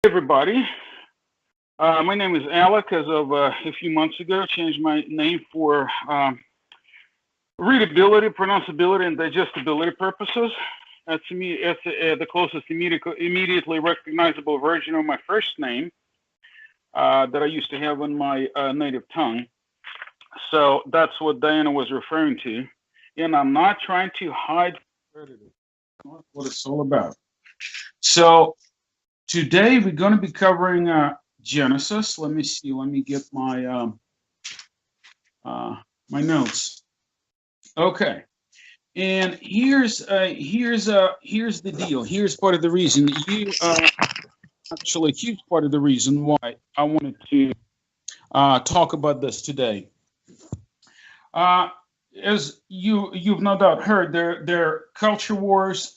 Everybody. My name is Alec. As of a few months ago, changed my name for readability, pronounceability, and digestibility purposes. To me, it's the closest immediately recognizable version of my first name that I used to have in my native tongue. So that's what Diana was referring to. And I'm not trying to hide what it's all about. So today we're going to be covering Genesis. Let me see. Let me get my my notes. Okay. And here's the deal. Here's part of the reason actually a huge part of the reason why I wanted to talk about this today. As you've no doubt heard, there are culture wars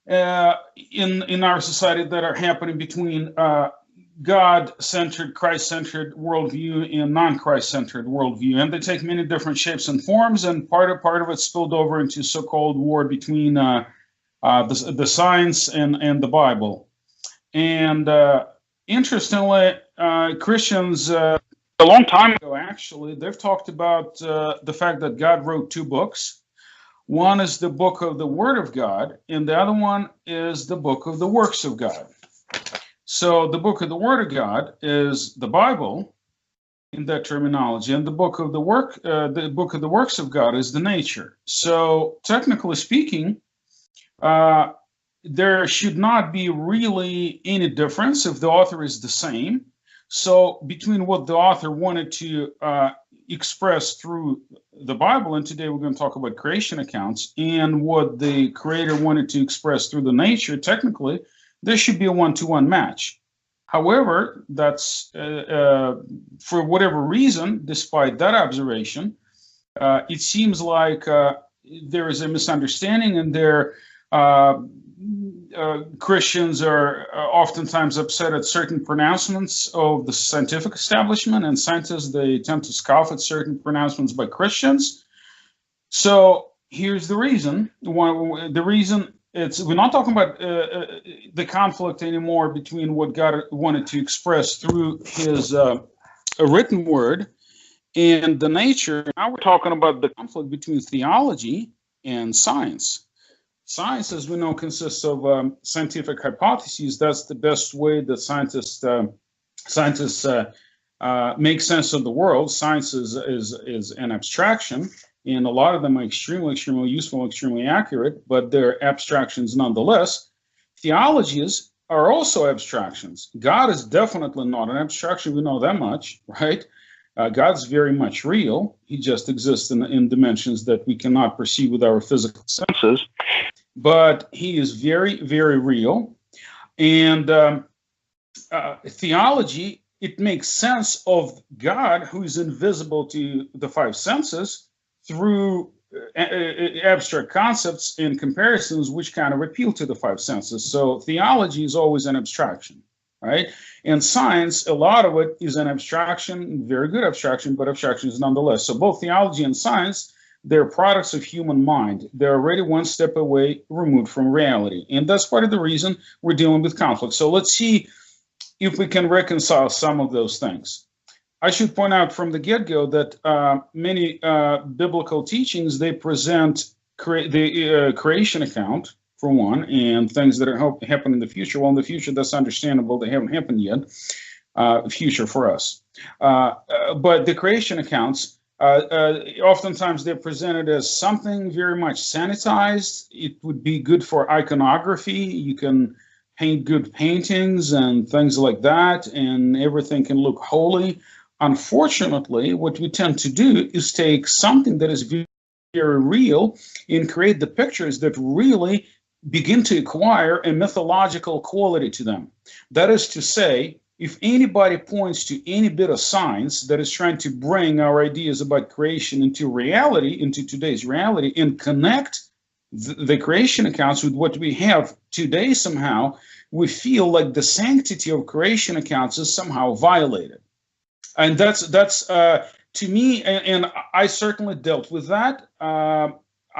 in our society that are happening between God-centered, Christ-centered worldview and non-Christ-centered worldview, and they take many different shapes and forms. And part of it spilled over into so-called war between the science and the Bible. And interestingly, Christians a long time ago, actually, they've talked about the fact that God wrote two books. One is the book of the Word of God, and the other one is the book of the works of God. So the book of the Word of God is the Bible in that terminology, and the book of the works of God is the nature. So technically speaking, there should not be really any difference if the author is the same. So between what the author wanted to express through the Bible, and today we're going to talk about creation accounts, and what the creator wanted to express through the nature, technically, there should be a one-to-one match. However, that's for whatever reason, despite that observation, it seems like there is a misunderstanding, and Christians are oftentimes upset at certain pronouncements of the scientific establishment, and scientists, they tend to scoff at certain pronouncements by Christians. So here's the reason. The reason we're not talking about the conflict anymore between what God wanted to express through his written word and the nature. Now we're talking about the conflict between theology and science. Science, as we know, consists of scientific hypotheses. That's the best way that scientists make sense of the world. Science is an abstraction, and a lot of them are extremely useful, extremely accurate, but they're abstractions nonetheless. Theologies are also abstractions. God is definitely not an abstraction. We know that much, right? God's very much real. He just exists in dimensions that we cannot perceive with our physical senses. But he is very, very real. And theology, it makes sense of God, who is invisible to the five senses, through abstract concepts and comparisons which kind of appeal to the five senses. So theology is always an abstraction, right? And science, a lot of it is an abstraction, very good abstraction, but abstractions nonetheless. So both theology and science, they're products of human mind. They're already one step away, removed from reality. And that's part of the reason we're dealing with conflict. So let's see if we can reconcile some of those things. I should point out from the get-go that many biblical teachings, they present the creation account, for one, and things that are happen in the future. Well, in the future, that's understandable. They haven't happened yet. Future for us. But the creation accounts, oftentimes they're presented as something very much sanitized. It would be good for iconography. You can paint good paintings and things like that, and everything can look holy. Unfortunately, what we tend to do is take something that is very, very real and create the pictures that really begin to acquire a mythological quality to them. That is to say, if anybody points to any bit of science that is trying to bring our ideas about creation into reality, into today's reality, and connect the creation accounts with what we have today somehow, we feel like the sanctity of creation accounts is somehow violated. And that's to me, and I certainly dealt with that.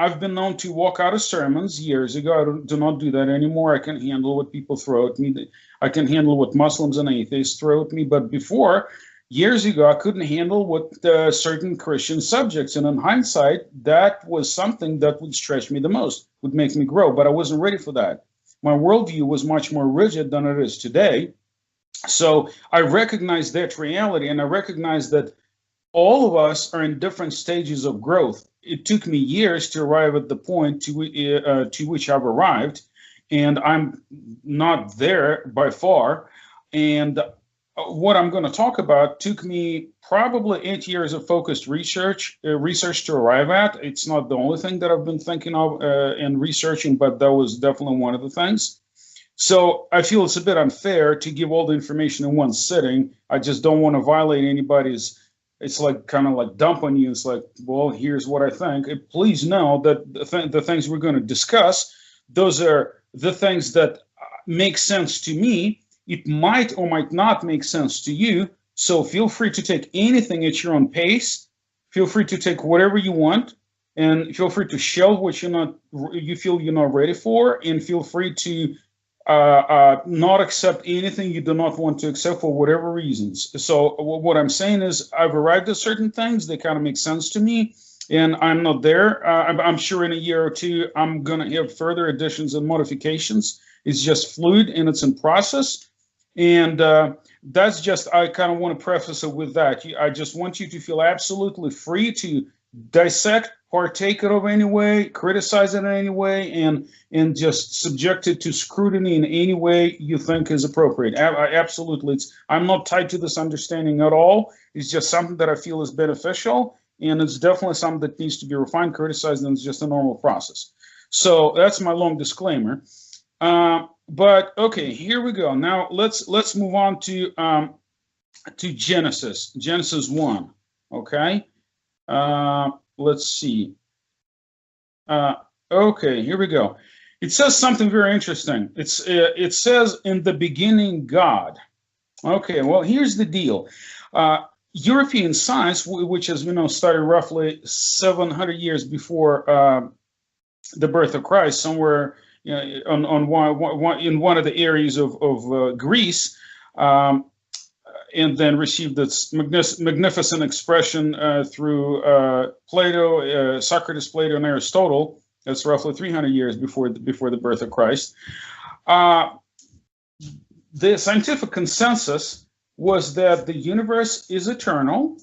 I've been known to walk out of sermons years ago. I do not do that anymore. I can handle what people throw at me. I can handle what Muslims and atheists throw at me. But before, years ago, I couldn't handle what certain Christian subjects. And in hindsight, that was something that would stretch me the most, would make me grow. But I wasn't ready for that. My worldview was much more rigid than it is today. So I recognize that reality, and I recognize that all of us are in different stages of growth. It took me years to arrive at the point to which I've arrived, and I'm not there by far. And what I'm going to talk about took me probably 8 years of focused research to arrive at. It's not the only thing that I've been thinking of and researching, but that was definitely one of the things. So I feel it's a bit unfair to give all the information in one sitting. I just don't want to violate anybody's. It's like kind of like dump on you. It's like, well, here's what I think. Please know that the things we're going to discuss, those are the things that make sense to me. It might or might not make sense to you. So feel free to take anything at your own pace. Feel free to take whatever you want, and feel free to shelve what you feel you're not ready for, and feel free to not accept anything you do not want to accept for whatever reasons. So what I'm saying is I've arrived at certain things. They kind of make sense to me, and I'm not there. I'm sure in a year or two, I'm going to have further additions and modifications. It's just fluid and it's in process. And that's just, I kind of want to preface it with that. I just want you to feel absolutely free to dissect, partake it of any way, criticize it in any way, and just subject it to scrutiny in any way you think is appropriate. Absolutely. I'm not tied to this understanding at all. It's just something that I feel is beneficial, and it's definitely something that needs to be refined, criticized, and it's just a normal process. So that's my long disclaimer. But okay, here we go. Now let's move on to Genesis 1. Okay. Let's see. Okay, here we go. It says something very interesting. It says, in the beginning, God. Okay, well, here's the deal. European science, which as we know started roughly 700 years before the birth of Christ, somewhere in one of the areas of Greece, and then received its magnificent expression through Plato, Socrates, Plato, and Aristotle. That's roughly 300 years before the birth of Christ. The scientific consensus was that the universe is eternal,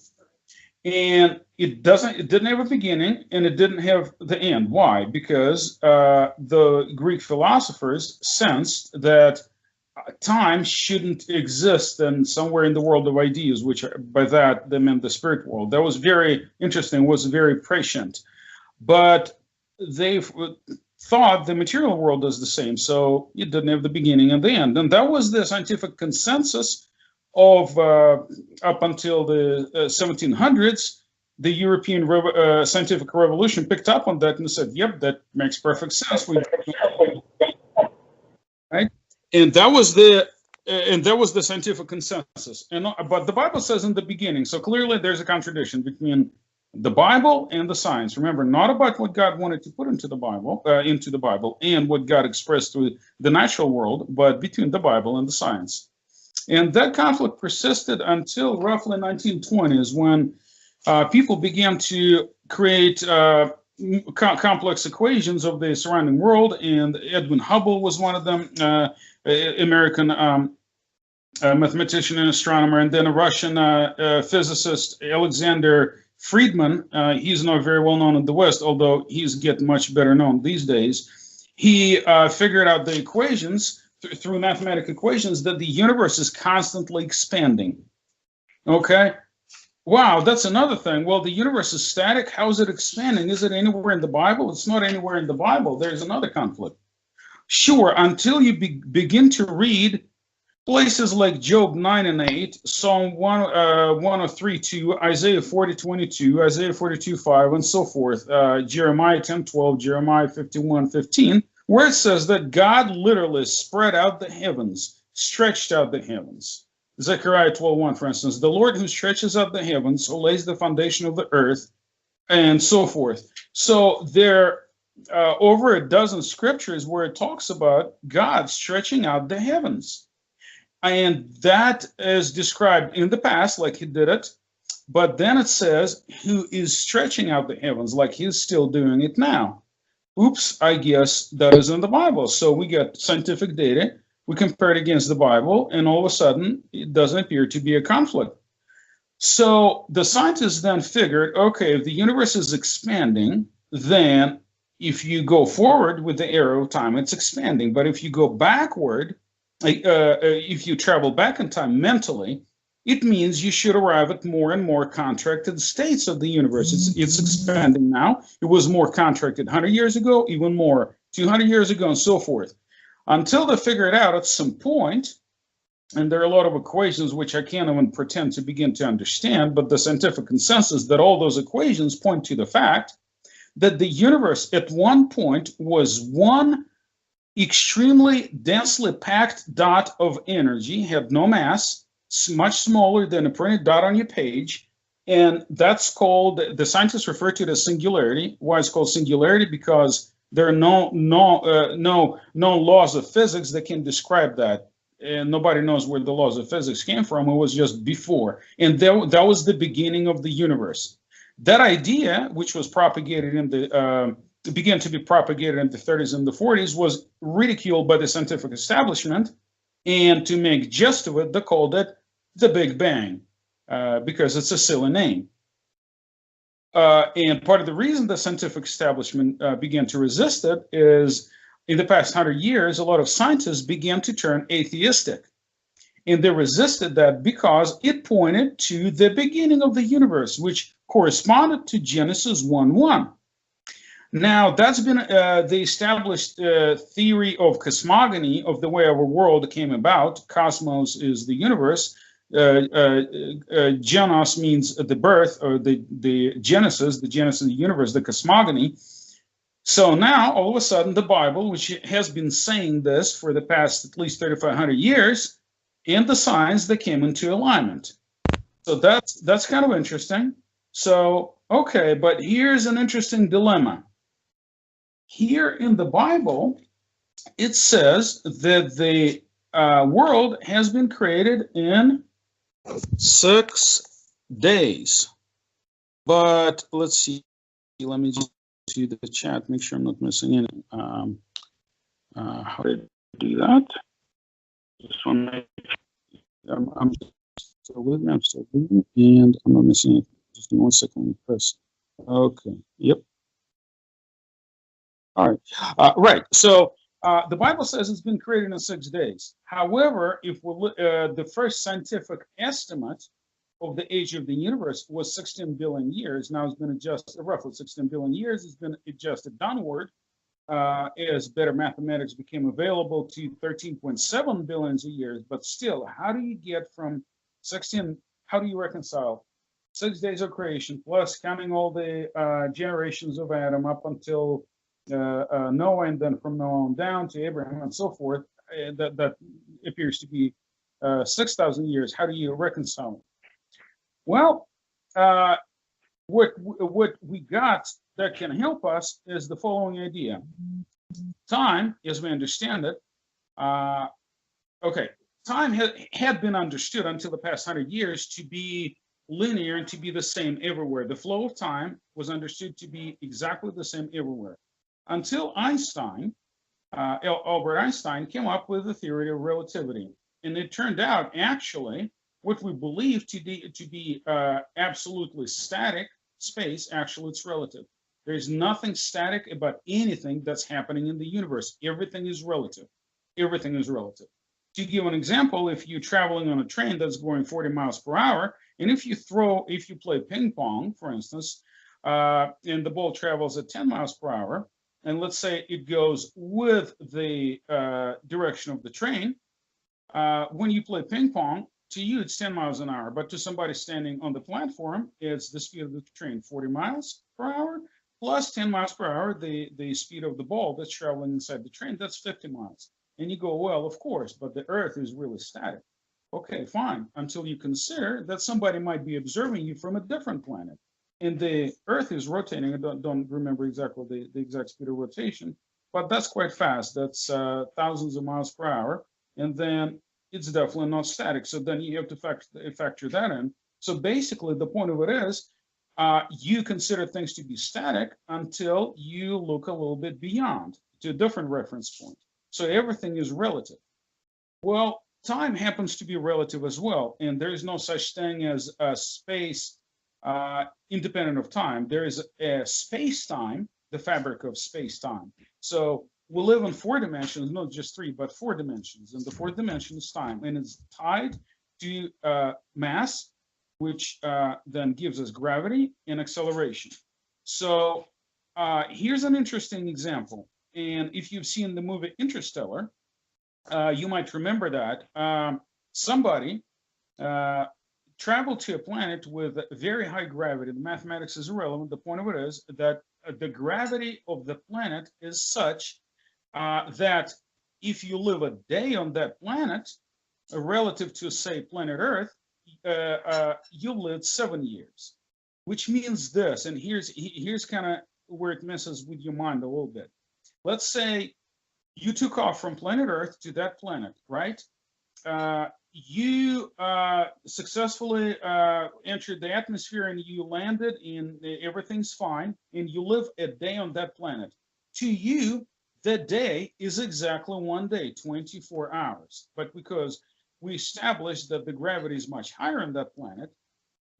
and it didn't have a beginning, and it didn't have the end. Why? Because the Greek philosophers sensed that time shouldn't exist and somewhere in the world of ideas, which by that they meant the spirit world. That was very interesting, was very prescient. But they thought the material world is the same, so it didn't have the beginning and the end. And that was the scientific consensus of up until the 1700s. The European scientific revolution picked up on that and said, yep, that makes perfect sense. Right? And that was the scientific consensus. But the Bible says in the beginning, so clearly there's a contradiction between the Bible and the science. Remember, not about what God wanted to put into the Bible, and what God expressed through the natural world, but between the Bible and the science. And that conflict persisted until roughly 1920s, when people began to create complex equations of the surrounding world, and Edwin Hubble was one of them, American mathematician and astronomer, and then a Russian physicist, Alexander Friedman. He's not very well known in the West, although he's getting much better known these days. He figured out the equations through mathematical equations that the universe is constantly expanding. Okay. Wow, that's another thing. Well, the universe is static. How is it expanding? Is it anywhere in the Bible? It's not anywhere in the Bible. There's another conflict. Sure, until you begin to read places like Job 9 and 8, Psalm 103:2, Isaiah 40:22, Isaiah 42:5, and so forth, Jeremiah 10:12, Jeremiah 51:15, where it says that God literally spread out the heavens, stretched out the heavens. Zechariah 12:1, for instance, the Lord who stretches out the heavens, who lays the foundation of the earth, and so forth. So there over a dozen scriptures where it talks about God stretching out the heavens. And that is described in the past, like he did it. But then it says, who is stretching out the heavens, like he's still doing it now. Oops, I guess that is in the Bible. So we get scientific data, we compare it against the Bible, and all of a sudden, it doesn't appear to be a conflict. So the scientists then figured, okay, if the universe is expanding, then if you go forward with the arrow of time, it's expanding. But if you go backward, if you travel back in time mentally, it means you should arrive at more and more contracted states of the universe. It's expanding now. It was more contracted 100 years ago, even more 200 years ago, and so forth. Until they figure it out at some point, and there are a lot of equations which I can't even pretend to begin to understand, but the scientific consensus that all those equations point to the fact that the universe at one point was one extremely densely packed dot of energy, had no mass, much smaller than a printed dot on your page. And that's called, the scientists refer to it as singularity. Why it's called singularity? Because there are no laws of physics that can describe that. And nobody knows where the laws of physics came from. It was just before. And that was the beginning of the universe. That idea, which was propagated in the, began to be propagated in the 30s and the 40s, was ridiculed by the scientific establishment. And to make jest of it, they called it the Big Bang, because it's a silly name. And part of the reason the scientific establishment began to resist it is in the past 100 years, a lot of scientists began to turn atheistic. And they resisted that because it pointed to the beginning of the universe, which corresponded to Genesis 1:1. Now, that's been the established theory of cosmogony, of the way our world came about. Cosmos is the universe. Genos means the birth, or the genesis of the universe, the cosmogony. So now, all of a sudden, the Bible, which has been saying this for the past at least 3,500 years, and the signs that came into alignment. So that's kind of interesting. So, okay, but here's an interesting dilemma. Here in the Bible, it says that the world has been created in 6 days. But let's see, let me just see the chat, make sure I'm not missing any. How did I do that? Just want to I'm still with me, and I'm not missing anything. Just give me 1 second, press. Okay, yep. All right, right. So the Bible says it's been created in 6 days. However, if we look, the first scientific estimate of the age of the universe was 16 billion years. Now it's been adjusted, roughly 16 billion years. It's been adjusted downward as better mathematics became available to 13.7 billions of years. But still, how do you get from 16? How do you reconcile 6 days of creation plus counting all the generations of Adam up until Noah, and then from Noah on down to Abraham and so forth? That appears to be 6,000 years. How do you reconcile it? Well, what we got that can help us is the following idea. Time, as we understand it, okay, time had been understood until the past 100 years to be linear and to be the same everywhere. The flow of time was understood to be exactly the same everywhere. Until Einstein, Albert Einstein, came up with the theory of relativity. And it turned out, actually, what we believe to be absolutely static space, actually it's relative. There's nothing static about anything that's happening in the universe. Everything is relative. Everything is relative. To give an example, if you're traveling on a train that's going 40 miles per hour, and if you play ping pong, for instance, and the ball travels at 10 miles per hour, and let's say it goes with the direction of the train, when you play ping pong, to you it's 10 miles an hour, but to somebody standing on the platform, it's the speed of the train, 40 miles per hour, plus 10 miles per hour, the speed of the ball that's traveling inside the train, that's 50 miles. And you go, well, of course, but the Earth is really static. Okay, fine, until you consider that somebody might be observing you from a different planet. and the Earth is rotating. I don't remember exactly the exact speed of rotation, but that's quite fast. That's thousands of miles per hour, and then it's definitely not static. So then you have to factor that in. So basically, the point of it is, you consider things to be static until you look a little bit beyond to a different reference point. So everything is relative. Well, time happens to be relative as well, and there is no such thing as a space independent of time. There is a space-time, the fabric of space-time. So we live in 4 dimensions, not just 3, but 4 dimensions, and the 4th dimension is time, and it's tied to mass, which then gives us gravity and acceleration. So here's an interesting example, and if you've seen the movie Interstellar, you might remember that somebody traveled to a planet with very high gravity. The mathematics is irrelevant. The point of it is that the gravity of the planet is such that if you live a day on that planet, relative to, say, planet Earth, you live 7 years, which means this, and here's kind of where it messes with your mind a little bit. Let's say you took off from planet Earth to that planet, right? You successfully entered the atmosphere and you landed and everything's fine, and you live a day on that planet. To you, that day is exactly 1 day, 24 hours. But because we established that the gravity is much higher on that planet,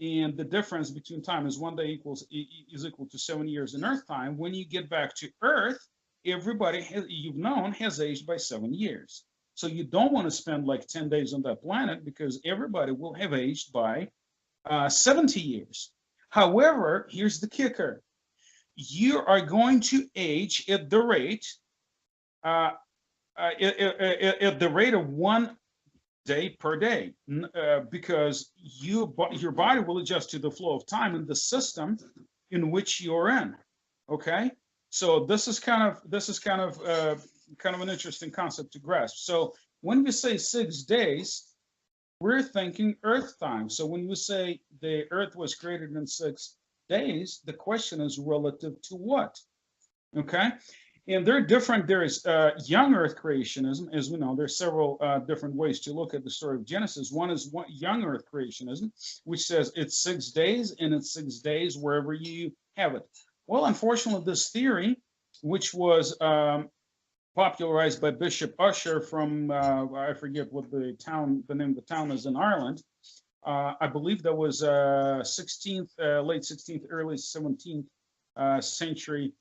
and the difference between time is 1 day is equal to 7 years in Earth time, when you get back to Earth, everybody you've known has aged by 7 years. So you don't want to spend like 10 days on that planet because everybody will have aged by 70 years. However, here's the kicker. You are going to age at the rate of 1 day per day, because your body will adjust to the flow of time in the system in which you're in. Okay, so this is kind of an interesting concept to grasp. So when we say 6 days, we're thinking Earth time. So when we say the Earth was created in 6 days, the question is relative to what? Okay, and they're different. There is young Earth creationism, as we know. There's several different ways to look at the story of Genesis. One is young Earth creationism, which says it's 6 days, and it's 6 days wherever you have it. Well, unfortunately, this theory, which was popularized by Bishop Ussher from I forget what the name of the town is in Ireland. I believe that was 16th, late 16th, early 17th century.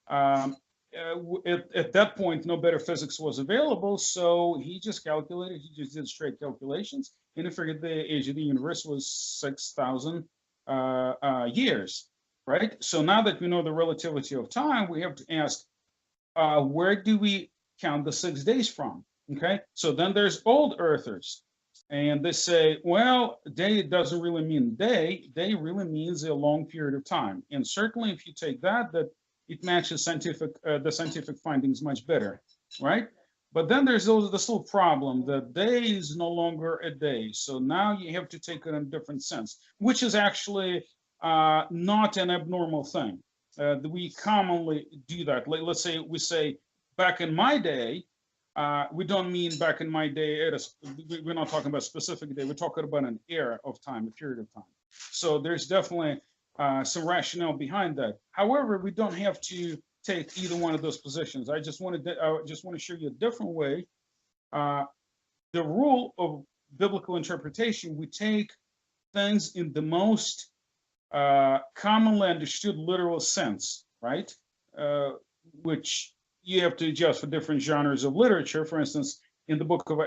At that point, no better physics was available, so he just did straight calculations, and he figured the age of the universe was 6,000 years, right? So now that we know the relativity of time, we have to ask, where do we count the 6 days from? Okay, so then there's old Earthers, and they say, well, day doesn't really mean day. Day really means a long period of time, and certainly if you take that it matches the scientific findings much better, right? But then there's this little problem that day is no longer a day. So now you have to take it in a different sense, which is actually not an abnormal thing. We commonly do that. Let's say we say back in my day, we don't mean back in my day, we're not talking about a specific day, we're talking about an era of time, a period of time. So there's definitely some rationale behind that. However, we don't have to take either one of those positions. I just want to show you a different way. The rule of biblical interpretation, we take things in the most commonly understood literal sense, right? Which you have to adjust for different genres of literature. For instance, in the book of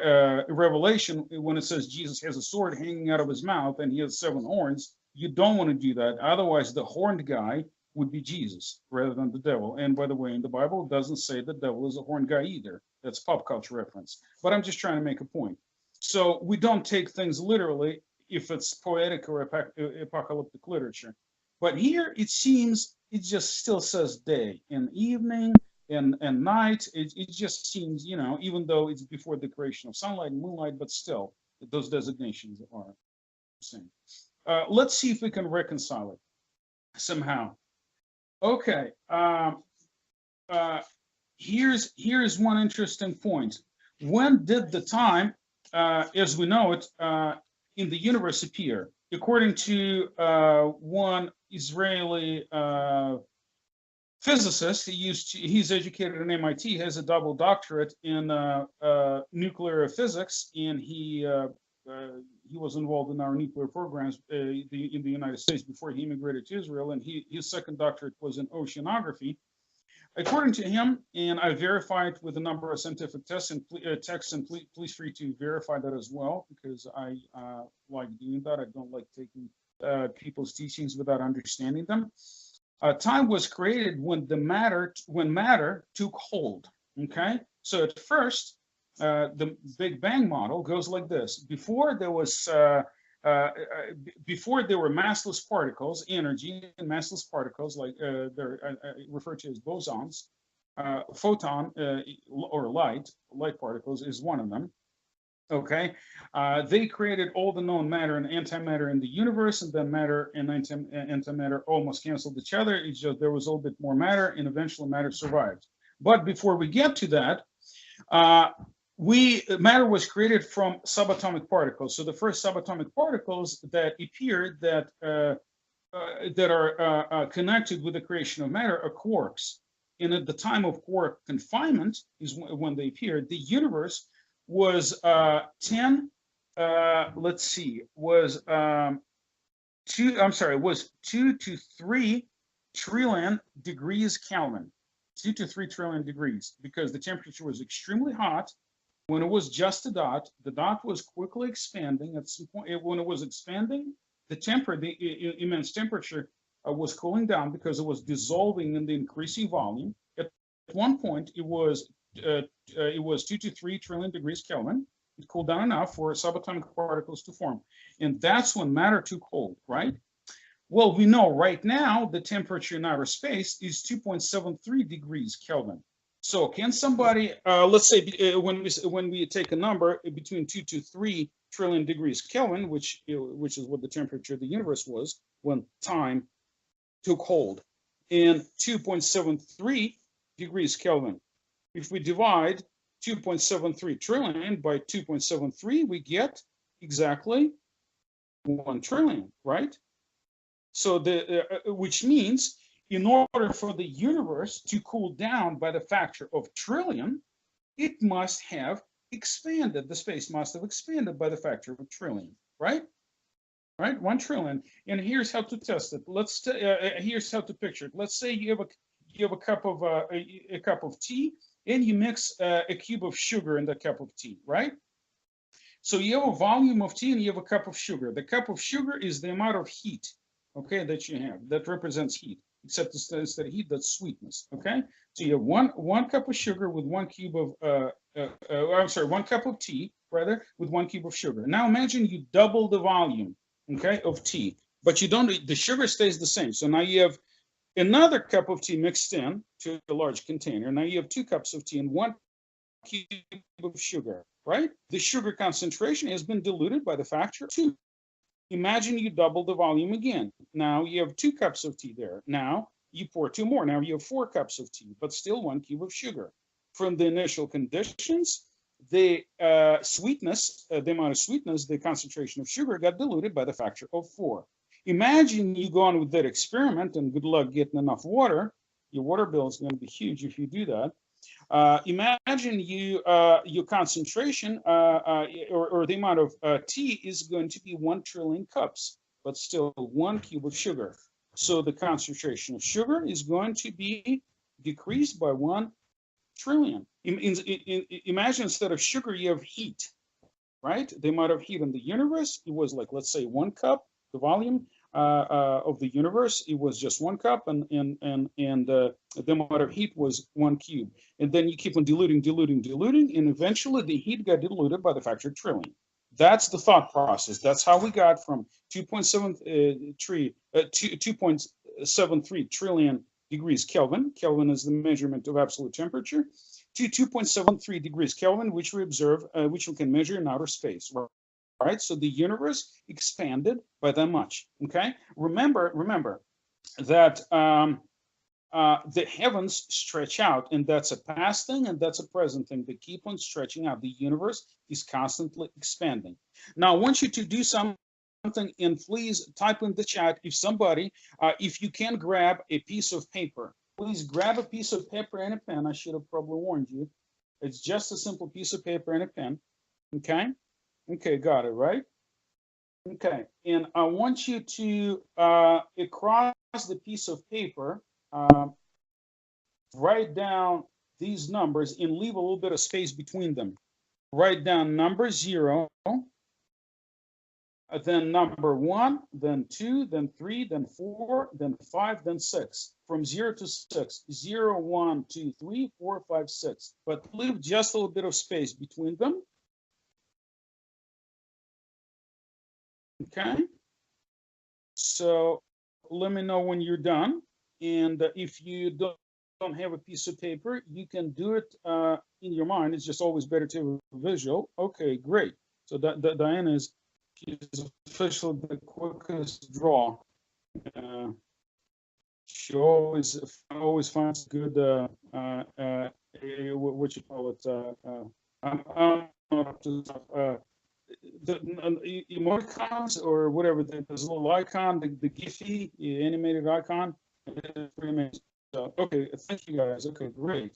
Revelation, when it says Jesus has a sword hanging out of his mouth and he has 7 horns, you don't want to do that. Otherwise, the horned guy would be Jesus rather than the devil. And by the way, in the Bible, it doesn't say the devil is a horned guy either. That's pop culture reference. But I'm just trying to make a point. So we don't take things literally if it's poetic or apocalyptic literature. But here it seems it just still says day and evening and night. It just seems, even though it's before the creation of sunlight and moonlight, but still those designations are the same. Let's see if we can reconcile it. somehow. Okay. Here's one interesting point. When did the time, as we know it, in the universe appear? According to one Israeli physicist, he's educated at MIT, has a double doctorate in nuclear physics, and he was involved in our nuclear programs in the United States before he immigrated to Israel, and his second doctorate was in oceanography. According to him, and I verified with a number of scientific texts, and please free to verify that as well, because I like doing that. I don't like taking people's teachings without understanding them. Time was created when matter took hold. Okay, so at first, the Big Bang model goes like this: before there were massless particles, energy and massless particles, like they're referred to as bosons. Photon or light particles is one of them. Okay, they created all the known matter and antimatter in the universe, and then matter and antimatter almost canceled each other. It's just there was a little bit more matter, and eventually matter survived. But before we get to that, matter was created from subatomic particles. So the first subatomic particles that appeared that are connected with the creation of matter are quarks. And at the time of quark confinement is when they appeared. The universe was 2 to 3 trillion degrees Kelvin. 2 to 3 trillion degrees, because the temperature was extremely hot. When it was just a dot, the dot was quickly expanding. At some point, when it was expanding, the immense temperature was cooling down because it was dissolving in the increasing volume. At one point, it was 2 to 3 trillion degrees Kelvin. It cooled down enough for subatomic particles to form, and that's when matter took hold, right? Well, we know right now the temperature in outer space is 2.73 degrees Kelvin. So can somebody, let's say when we take a number between 2 to 3 trillion degrees Kelvin, which is what the temperature of the universe was when time took hold, and 2.73 degrees Kelvin. If we divide 2.73 trillion by 2.73, we get exactly 1 trillion, right? So which means in order for the universe to cool down by the factor of trillion, it must have expanded. The space must have expanded by the factor of a trillion, right? Right, 1 trillion. And here's how to test it. Here's how to picture it. Let's say you have a cup of tea, and you mix a cube of sugar in the cup of tea, right? So you have a volume of tea and you have a cup of sugar. The cup of sugar is the amount of heat, okay, that you have. That represents heat, except instead of heat, that's sweetness, okay? So you have one cup of sugar with 1 cube of, 1 cup of tea, rather, with 1 cube of sugar. Now imagine you double the volume, okay, of tea, but the sugar stays the same. So now you have another cup of tea mixed in to a large container. Now you have 2 cups of tea and 1 cube of sugar, right? The sugar concentration has been diluted by the factor of 2. Imagine you double the volume again. Now you have 2 cups of tea there. Now you pour 2 more. Now you have 4 cups of tea, but still 1 cube of sugar. From the initial conditions, the sweetness, the amount of sweetness, the concentration of sugar got diluted by the factor of 4. Imagine you go on with that experiment, and good luck getting enough water. Your water bill is going to be huge if you do that. Imagine your concentration or the amount of tea is going to be 1 trillion cups, but still 1 cube of sugar. So the concentration of sugar is going to be decreased by 1 trillion. Imagine instead of sugar, you have heat, right? The amount of heat in the universe, it was like, let's say 1 cup, the volume of the universe, it was just 1 cup, and the amount of heat was 1 cube. And then you keep on diluting, and eventually the heat got diluted by the factor of trillion. That's the thought process. That's how we got from 2.73 trillion degrees Kelvin. Kelvin is the measurement of absolute temperature, to 2.73 degrees Kelvin, which we observe, which we can measure in outer space. Right, so the universe expanded by that much. Okay, remember, that the heavens stretch out, and that's a past thing and that's a present thing. They keep on stretching out. The universe is constantly expanding. Now, I want you to do something, and please type in the chat if somebody, if you can grab a piece of paper. Please grab a piece of paper and a pen. I should have probably warned you. It's just a simple piece of paper and a pen. Okay? Okay, got it, right? Okay, and I want you to, across the piece of paper, write down these numbers and leave a little bit of space between them. Write down number 0, then number 1, then 2, then 3, then 4, then 5, then 6. From 0 to 6. 0, 1, 2, 3, 4, 5, 6. But leave just a little bit of space between them. Okay. So let me know when you're done. And if you don't have a piece of paper, you can do it in your mind. It's just always better to have a visual. Okay, great. So Diana is officially the quickest draw. She always finds good what you call it. The emoticons or whatever. There's a little icon, the Giphy, the animated icon. Pretty amazing. So, okay, thank you guys. Okay, great.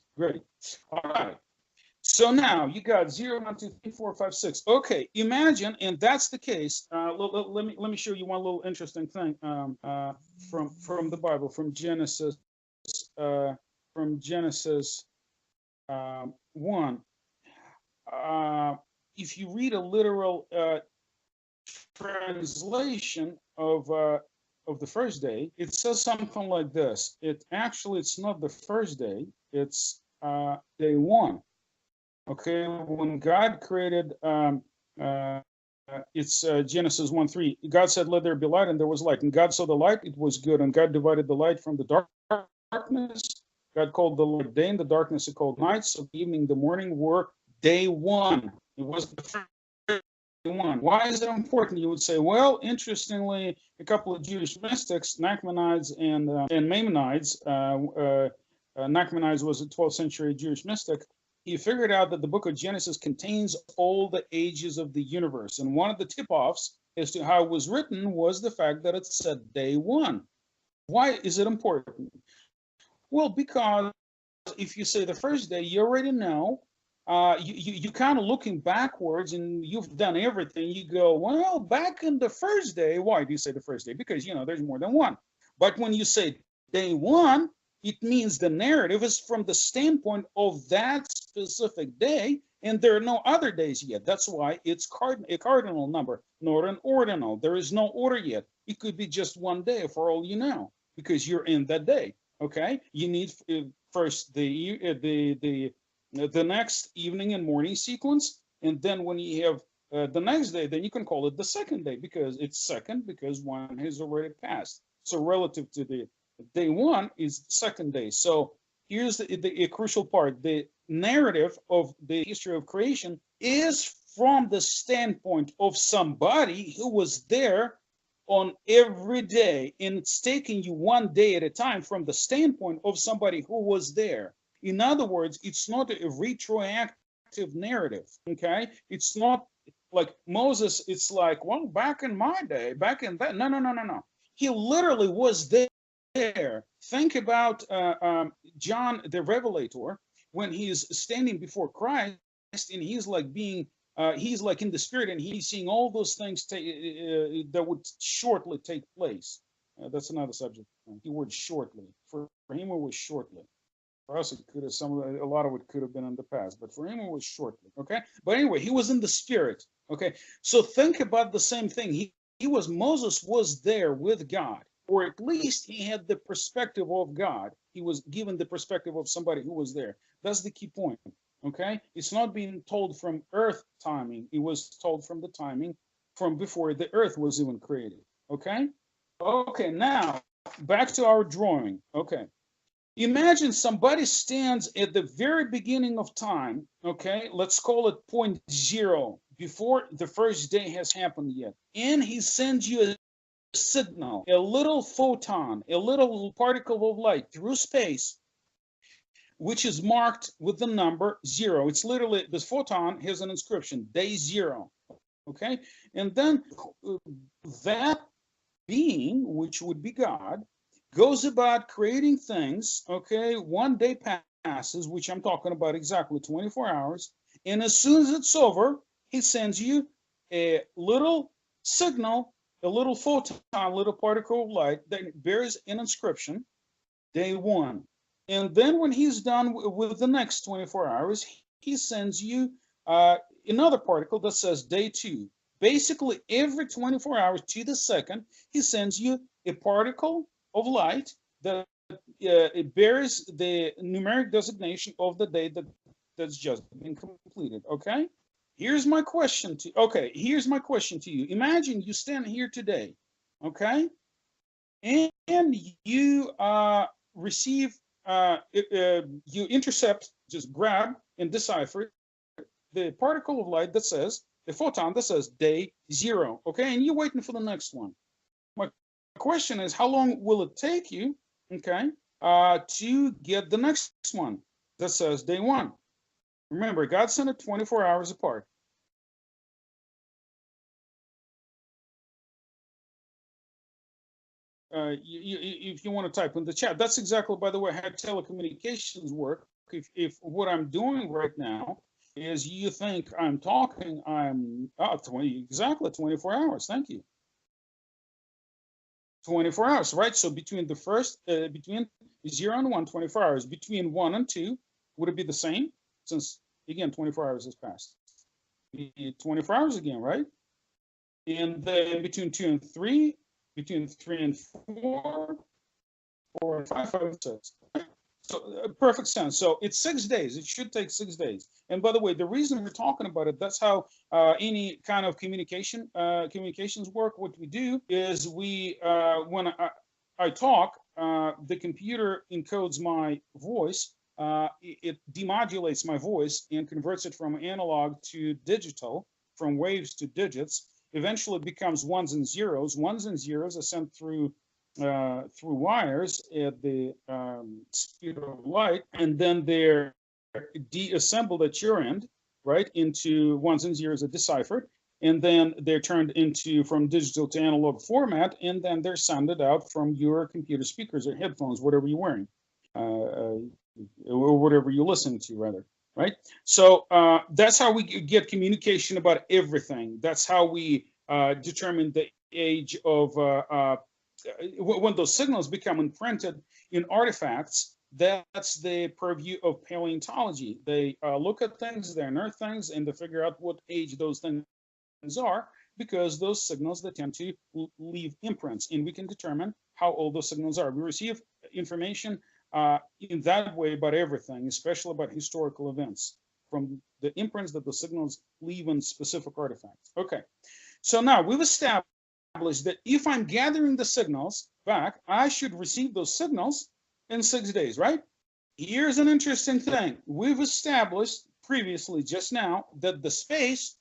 All right. So now you got 0, 1, 2, 3, 4, 5, 6. Okay, imagine, and that's the case. Let me show you one little interesting thing from the Bible, from Genesis 1. If you read a literal translation of the first day, it says something like this. It's not the first day, it's day 1. Okay, when God created, it's Genesis 1:3. God said, "Let there be light," and there was light. And God saw the light; it was good. And God divided the light from the darkness. God called the light day, and the darkness He called night. So the evening, the morning were day 1. It was the first day 1. Why is it important? You would say, well, interestingly, a couple of Jewish mystics, Nachmanides and Maimonides. Nachmanides was a 12th century Jewish mystic. He figured out that the book of Genesis contains all the ages of the universe. And one of the tip-offs as to how it was written was the fact that it said day 1. Why is it important? Well, because if you say the first day, you already know. You kind of looking backwards and you've done everything. You go, well, back in the first day. Why do you say the first day? Because, there's more than one. But when you say day 1, it means the narrative is from the standpoint of that specific day, and there are no other days yet. That's why it's a cardinal number, not an ordinal. There is no order yet. It could be just one day for all you know, because you're in that day. Okay, you need first the next evening and morning sequence, and then when you have the next day, then you can call it the second day because it's second because one has already passed. So relative to the day 1 is the second day. So here's the crucial part. The narrative of the history of creation is from the standpoint of somebody who was there on every day, and it's taking you one day at a time from the standpoint of somebody who was there. In other words, it's not a retroactive narrative, okay? It's not like Moses, it's like, well, back in my day, back in that. No. He literally was there. Think about John the Revelator when he's standing before Christ and he's like he's like in the spirit and he's seeing all those things that would shortly take place. That's another subject. The word shortly. For him, it was shortly. For us, it could have a lot of it could have been in the past, but for him, it was shortly. Okay. But anyway, he was in the spirit. Okay. So think about the same thing. Moses was there with God, or at least he had the perspective of God. He was given the perspective of somebody who was there. That's the key point. Okay, it's not being told from earth timing. It was told from the timing from before the earth was even created. Okay, now back to our drawing. Okay, imagine somebody stands at the very beginning of time. Okay, let's call it point 0, before the first day has happened yet, and he sends you signal, a little photon, a little particle of light through space, which is marked with the number 0. It's literally, this photon has an inscription, day 0. Okay, and then that being, which would be God, goes about creating things. Okay, one day passes, which I'm talking about exactly 24 hours, and as soon as it's over, he sends you a little signal, a little photon, a little particle of light that bears an inscription, day 1. And then when he's done with the next 24 hours, he sends you another particle that says day 2. Basically, every 24 hours to the second, he sends you a particle of light that it bears the numeric designation of the day that's just been completed. Okay, here's my question to you. Imagine you stand here today, okay, and you receive you intercept, just grab and decipher the particle of light that says, the photon that says day 0, okay, and you're waiting for the next one. My question is, how long will it take you, okay, to get the next one that says day 1? Remember, God sent it 24 hours apart. If you want to type in the chat, that's exactly, by the way, how telecommunications work. If what I'm doing right now is you think I'm talking, I'm exactly 24 hours. Thank you. 24 hours, right? So between the first, between 0 and 1, 24 hours. Between 1 and 2, would it be the same? Since, again, 24 hours has passed. 24 hours again, right? And then between 2 and 3, between 3 and 4, 4 and 5, 5 and 6. So perfect sense. So it's 6 days. It should take 6 days. And by the way, the reason we're talking about it, that's how any kind of communications work. What we do is we, when I talk, the computer encodes my voice. It demodulates my voice and converts it from analog to digital, from waves to digits. Eventually it becomes ones and zeros. Ones and zeros are sent through wires at the speed of light, and then they're deassembled at your end, right, into ones and zeros are deciphered, and then they're turned into from digital to analog format, and then they're sounded out from your computer speakers or headphones, whatever you're wearing, or whatever you're listening to, rather. Right, so that's how we get communication about everything. That's how we determine the age of when those signals become imprinted in artifacts. That's the purview of paleontology. They look at things, they unearth things, and they figure out what age those things are, because those signals, they tend to leave imprints, and we can determine how old those signals are. We receive information in that way about everything, especially about historical events, from the imprints that the signals leave on specific artifacts. Okay, so now we've established that if I'm gathering the signals back, I should receive those signals in 6 days, right? Here's an interesting thing. We've established previously, just now, that the space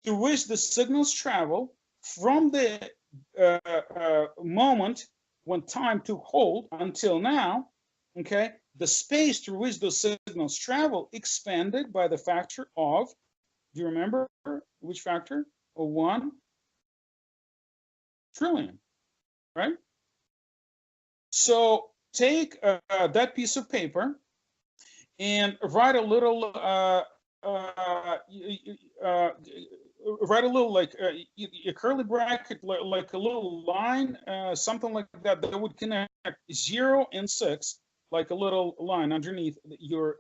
through which the signals travel from the moment when time took hold until now, okay, the space through which those signals travel expanded by the factor of, do you remember which factor? Of 1 trillion, right? So take that piece of paper and write a little, like a curly bracket, like a little line, something like that, that would connect 0 and 6. Like a little line underneath your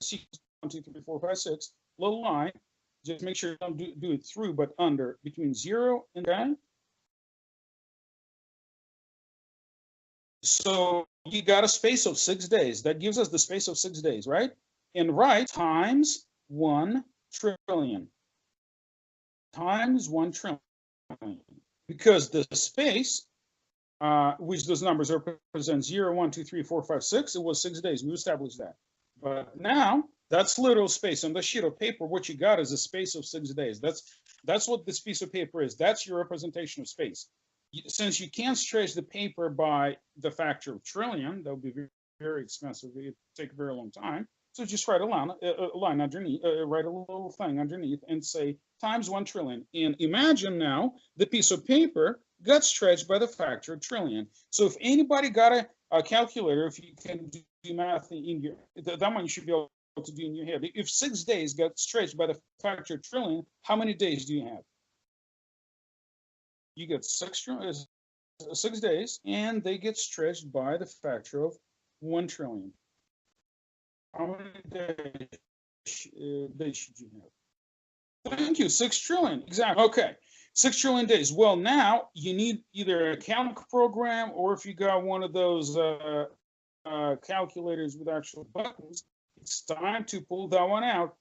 sequence 1, 2, 3, 4, 5, 6, little line. Just make sure you don't do it through, but under, between 0 and 10. So you got a space of 6 days. That gives us the space of 6 days, right? And right times 1 trillion. Times 1 trillion. Because the space, which those numbers represent 0, 1, 2, 3, 4, 5, 6, it was 6 days. We established that. But now that's literal space. On the sheet of paper, what you got is a space of 6 days. That's what this piece of paper is. That's your representation of space. since you can't stretch the paper by the factor of trillion, that would be very, very expensive. It'd take a very long time. So just write a line underneath, write a little thing underneath and say times 1 trillion. And imagine now the piece of paper got stretched by the factor of trillion. So if anybody got a calculator, if you can do math in your, that one you should be able to do in your head. If 6 days got stretched by the factor of trillion, how many days do you have? You get 6 days, and they get stretched by the factor of 1 trillion. How many days should you have? Thank you, 6 trillion, exactly. Okay, 6 trillion days. Well, now you need either a calc program, or if you got one of those calculators with actual buttons, it's time to pull that one out.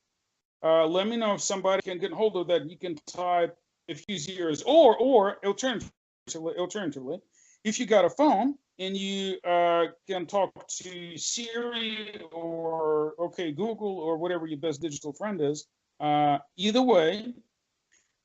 Let me know if somebody can get hold of that. You can type a few zeros, or alternatively, if you got a phone and you can talk to Siri or OK Google or whatever your best digital friend is. Either way,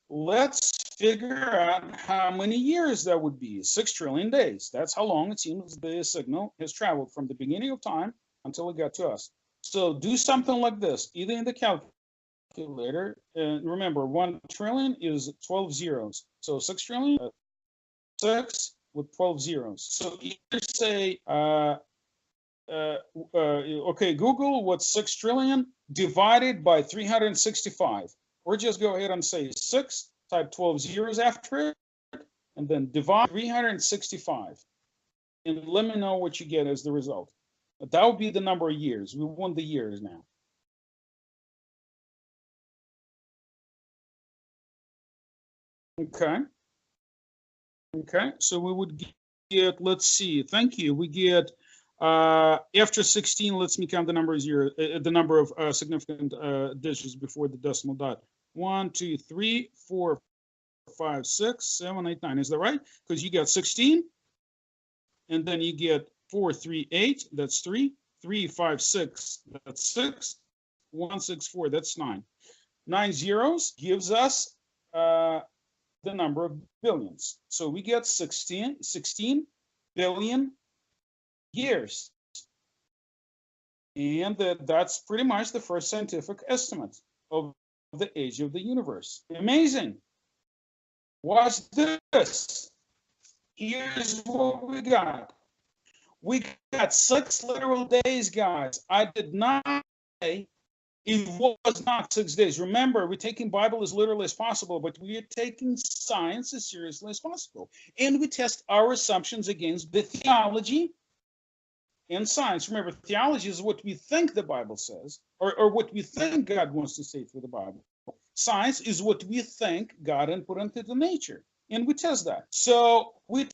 let's figure out how many years that would be. 6 trillion days. That's how long it seems the signal has traveled from the beginning of time until it got to us. So do something like this, either in the calculator, and remember 1 trillion is 12 zeros. So 6 trillion, 6 with 12 zeros. So either say, okay, Google, what's 6 trillion divided by 365? Or just go ahead and say 6, type 12 zeros after it, and then divide 365. And let me know what you get as the result. That would be the number of years. We want the years now. Okay. Okay, so we would get, let's see, thank you. We get after 16, let's me count the numbers here, the number of significant digits before the decimal dot. 1, 2, 3, 4, 5, 6, 7, 8, 9. Is that right? Because you got 16, and then you get 4, 3, 8. That's 3. 3, 5, 6. That's 6. 1, 6, 4. That's 9. 9 zeros gives us the number of billions. So we get 16 billion years. And that's pretty much the first scientific estimate of the age of the universe. Amazing. Watch this. Here's what we got. We got 6 literal days, guys. I did not say it was not 6 days. Remember, we're taking Bible as literally as possible, but we are taking science as seriously as possible. And we test our assumptions against the theology and science. Remember, theology is what we think the Bible says, or what we think God wants to say through the Bible. Science is what we think God put into the nature, and we test that. So we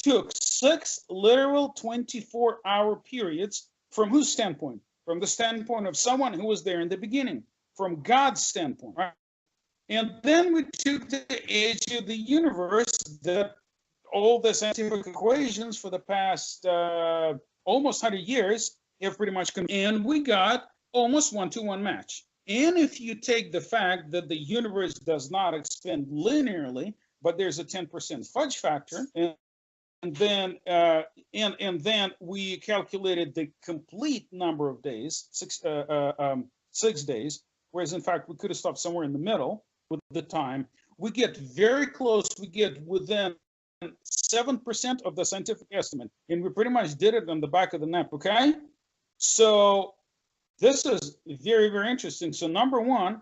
took 6 literal 24-hour periods from whose standpoint? From the standpoint of someone who was there in the beginning, from God's standpoint, right? And then we took the age of the universe, that all the scientific equations for the past almost 100 years have pretty much come, and we got almost 1-to-1 match. And if you take the fact that the universe does not expand linearly, but there's a 10% fudge factor, and then then we calculated the complete number of days, 6 days, whereas in fact we could have stopped somewhere in the middle with the time. We get very close. We get within 7% of the scientific estimate, and we pretty much did it on the back of the neck. Okay, so this is very, very interesting. So number one,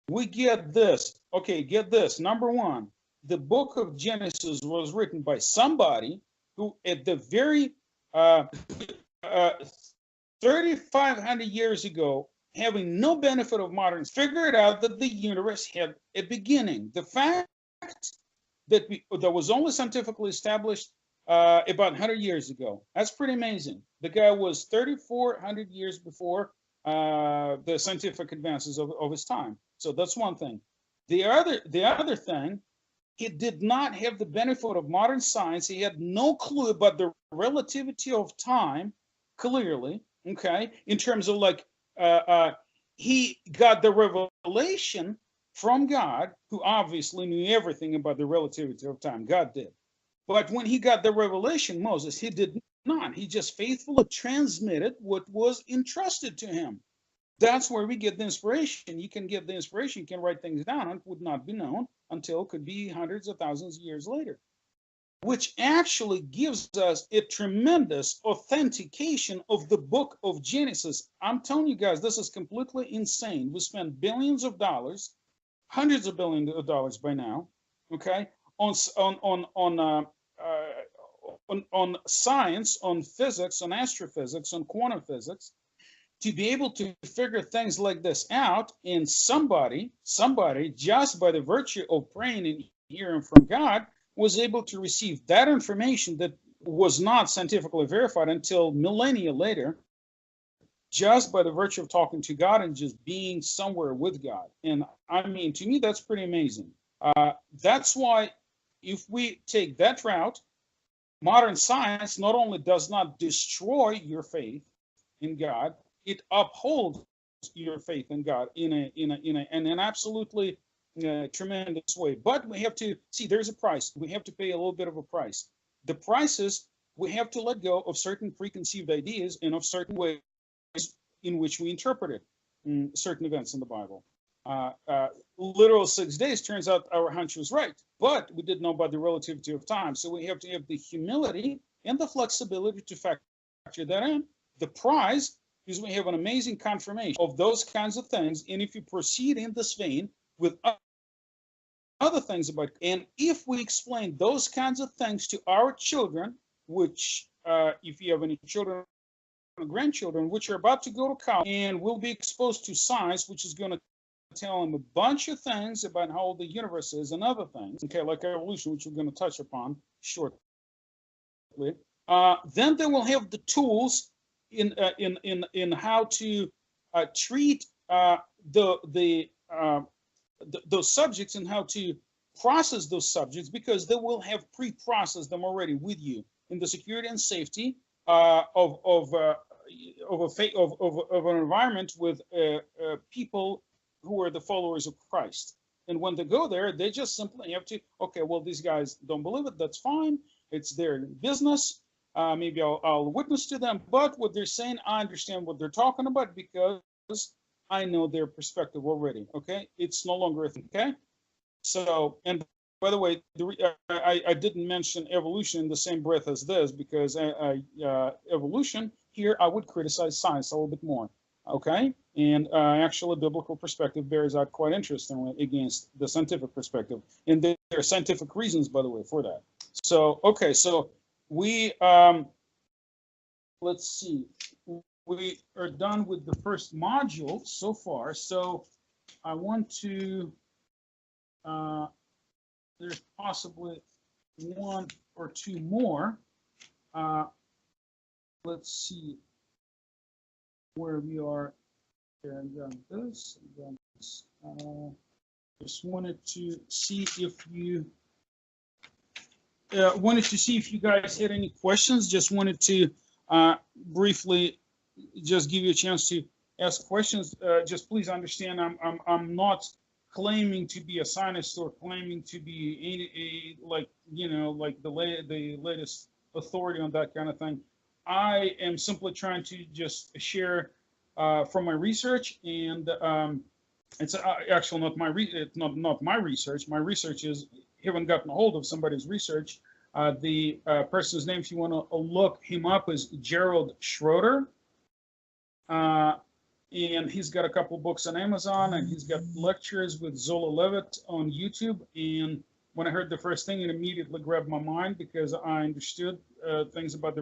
we get this. Okay, get this. Number one, the book of Genesis was written by somebody who, at the very 3,500 years ago, having no benefit of modern, figured out that the universe had a beginning. The fact that was only scientifically established about 100 years ago. That's pretty amazing. The guy was 3,400 years before the scientific advances of his time. So that's one thing. The other thing, he did not have the benefit of modern science. He had no clue about the relativity of time, clearly, okay, in terms of like, he got the revelation from God, who obviously knew everything about the relativity of time. God did. But when he got the revelation, Moses, he did not. He just faithfully transmitted what was entrusted to him. That's where we get the inspiration. You can get the inspiration, you can write things down, and it would not be known until it could be hundreds of thousands of years later, which actually gives us a tremendous authentication of the book of Genesis. I'm telling you guys, this is completely insane. We spend billions of dollars, hundreds of billions of dollars by now, okay, on science, on physics, on astrophysics, on quantum physics, to be able to figure things like this out. And somebody, just by the virtue of praying and hearing from God, was able to receive that information that was not scientifically verified until millennia later, just by the virtue of talking to God and just being somewhere with God. And I mean, to me, that's pretty amazing. That's why if we take that route, modern science not only does not destroy your faith in God, it upholds your faith in God in an absolutely tremendous way. But we have to see, there's a price. We have to pay a little bit of a price. The price is we have to let go of certain preconceived ideas and of certain ways in which we interpreted certain events in the Bible. Literal 6 days, turns out our hunch was right, but we didn't know about the relativity of time. So we have to have the humility and the flexibility to factor that in. The prize is we have an amazing confirmation of those kinds of things. And if you proceed in this vein with other things about, and if we explain those kinds of things to our children, which if you have any children or grandchildren, which are about to go to college and will be exposed to science, which is going to tell them a bunch of things about how the universe is and other things, okay, like evolution, which we're going to touch upon shortly, then they will have the tools in how to treat those subjects and how to process those subjects, because they will have pre-processed them already with you in the security and safety of an environment with people who are the followers of Christ. And when they go there, they just simply have to, okay, well, these guys don't believe it. That's fine. It's their business. Maybe I'll witness to them. But what they're saying, I understand what they're talking about because I know their perspective already. Okay, it's no longer a thing. Okay, so, and by the way, I didn't mention evolution in the same breath as this because evolution here I would criticize science a little bit more. Okay, and actually, biblical perspective bears out quite interestingly against the scientific perspective, and there are scientific reasons, by the way, for that. So, okay, so we let's see, we are done with the first module so far. So I want to, there's possibly one or two more. Let's see where we are. And done this, and done this. Just wanted to see if you guys had any questions. Just wanted to briefly just give you a chance to ask questions. Just please understand, I'm not claiming to be a scientist or claiming to be like the latest authority on that kind of thing. I am simply trying to just share from my research, and it's actually not my not my research. My research is haven't gotten a hold of somebody's research. The person's name, if you want to look him up, is Gerald Schroeder. And he's got a couple books on Amazon, and he's got lectures with Zola Levitt on YouTube. And when I heard the first thing, it immediately grabbed my mind because I understood things about the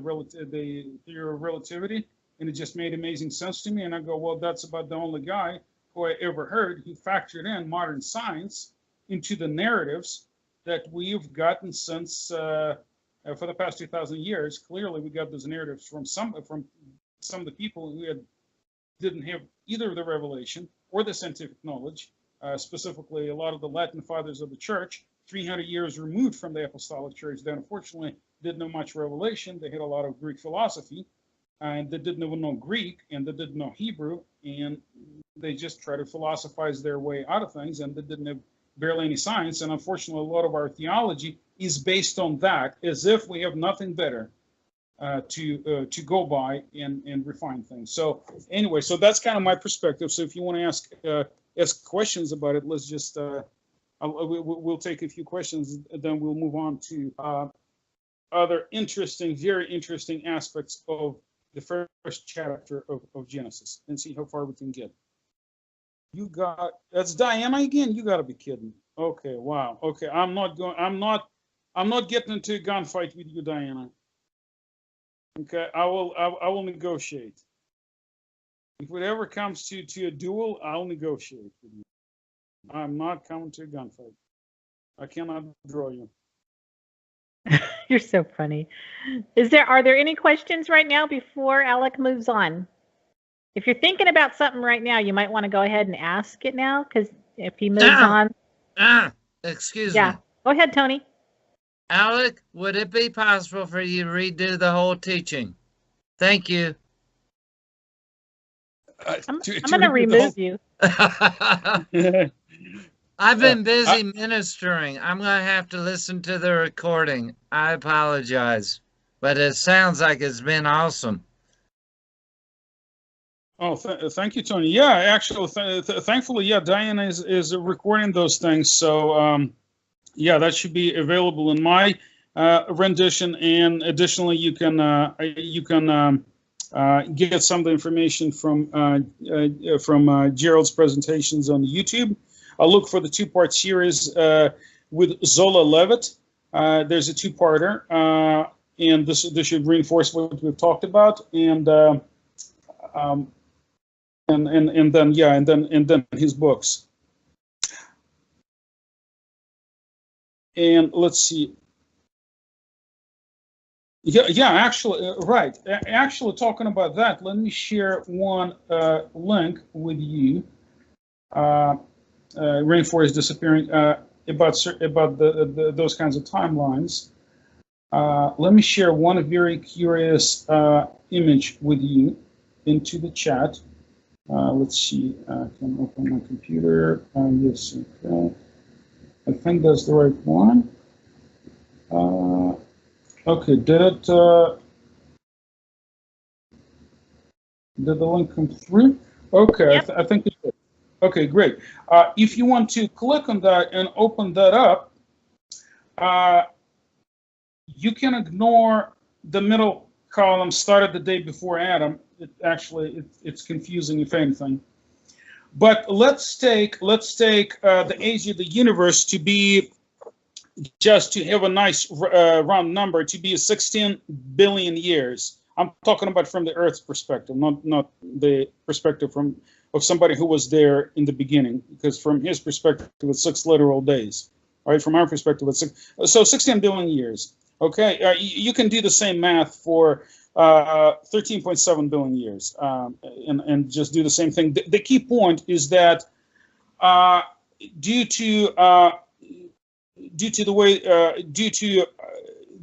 theory of relativity, and it just made amazing sense to me. And I go, well, that's about the only guy who I ever heard who factored in modern science into the narratives that we've gotten since for the past 2,000 years. Clearly, we got those narratives from some of the people who didn't have either the revelation or the scientific knowledge. Specifically, a lot of the Latin fathers of the church, 300 years removed from the Apostolic Church, that unfortunately didn't know much revelation. They had a lot of Greek philosophy, and they didn't even know Greek, and they didn't know Hebrew, and they just tried to philosophize their way out of things, and they didn't have barely any science. And unfortunately, a lot of our theology is based on that, as if we have nothing better to go by and refine things. So anyway, so that's kind of my perspective. So if you want to ask questions about it, let's just we'll take a few questions, and then we'll move on to other interesting, very interesting aspects of the first chapter of Genesis, and see how far we can get. That's Diana again. You got to be kidding. Okay, wow. Okay, I'm not getting into a gunfight with you, Diana. Okay, I will negotiate. If it ever comes to a duel, I'll negotiate with you. I'm not coming to a gunfight. I cannot draw you. You're so funny. Are there any questions right now before Alec moves on? If you're thinking about something right now, you might want to go ahead and ask it now, because if he moves on. Excuse me. Go ahead, Tony. Alec, would it be possible for you to redo the whole teaching? Thank you. I'm going to remove you. I've been busy ministering. I'm going to have to listen to the recording. I apologize, but it sounds like it's been awesome. Oh, thank you, Tony. Yeah, actually, thankfully, yeah, Diana is recording those things. So, yeah, that should be available in my rendition. And additionally, you can get some of the information from Gerald's presentations on YouTube. I'll look for the two-part series with Zola Levitt. There's a two-parter, and this should reinforce what we've talked about. And then his books. And let's see. Yeah, actually, right. Actually, talking about that, let me share one link with you. Rainforest disappearing, about those kinds of timelines. Let me share one very curious image with you into the chat. Let's see. I can open my computer. Yes, okay. I think that's the right one. Okay, did the link come through? Okay, yep. I think it did. Okay, great. If you want to click on that and open that up, you can ignore the middle column, started the day before Adam. It's confusing, if anything. But let's take the age of the universe to be, just to have a nice round number, to be 16 billion years. I'm talking about from the Earth's perspective, not the perspective of somebody who was there in the beginning, because from his perspective, it's 6 literal days. Right? From our perspective, it's 16 billion years. Okay, you can do the same math for 13.7 billion years, and just do the same thing. The key point is that due to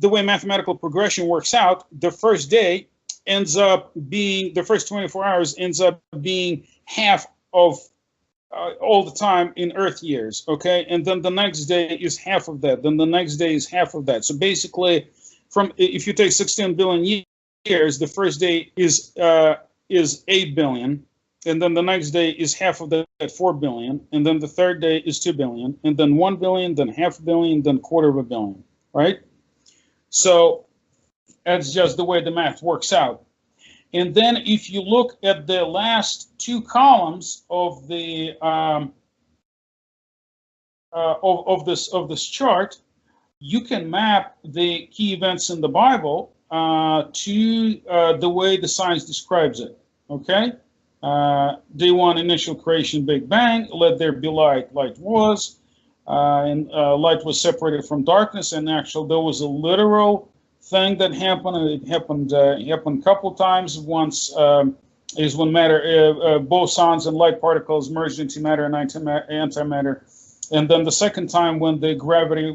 the way mathematical progression works out, the first day ends up being, the first 24 hours ends up being half of all the time in Earth years, okay? And then the next day is half of that. Then the next day is half of that. So basically, if you take 16 billion years, the first day is 8 billion, and then the next day is half of that at 4 billion, and then the third day is 2 billion, and then 1 billion, then half a billion, then quarter of a billion, right? So that's just the way the math works out. And then if you look at the last 2 columns of the of this chart, you can map the key events in the Bible to the way the science describes it. Okay, day 1, initial creation, Big Bang. Let there be light. Light was, and light was separated from darkness. And actually, there was a literal thing that happened. It happened a couple times. Once is when matter, bosons and light particles merged into matter and antimatter, and then the second time when the gravity,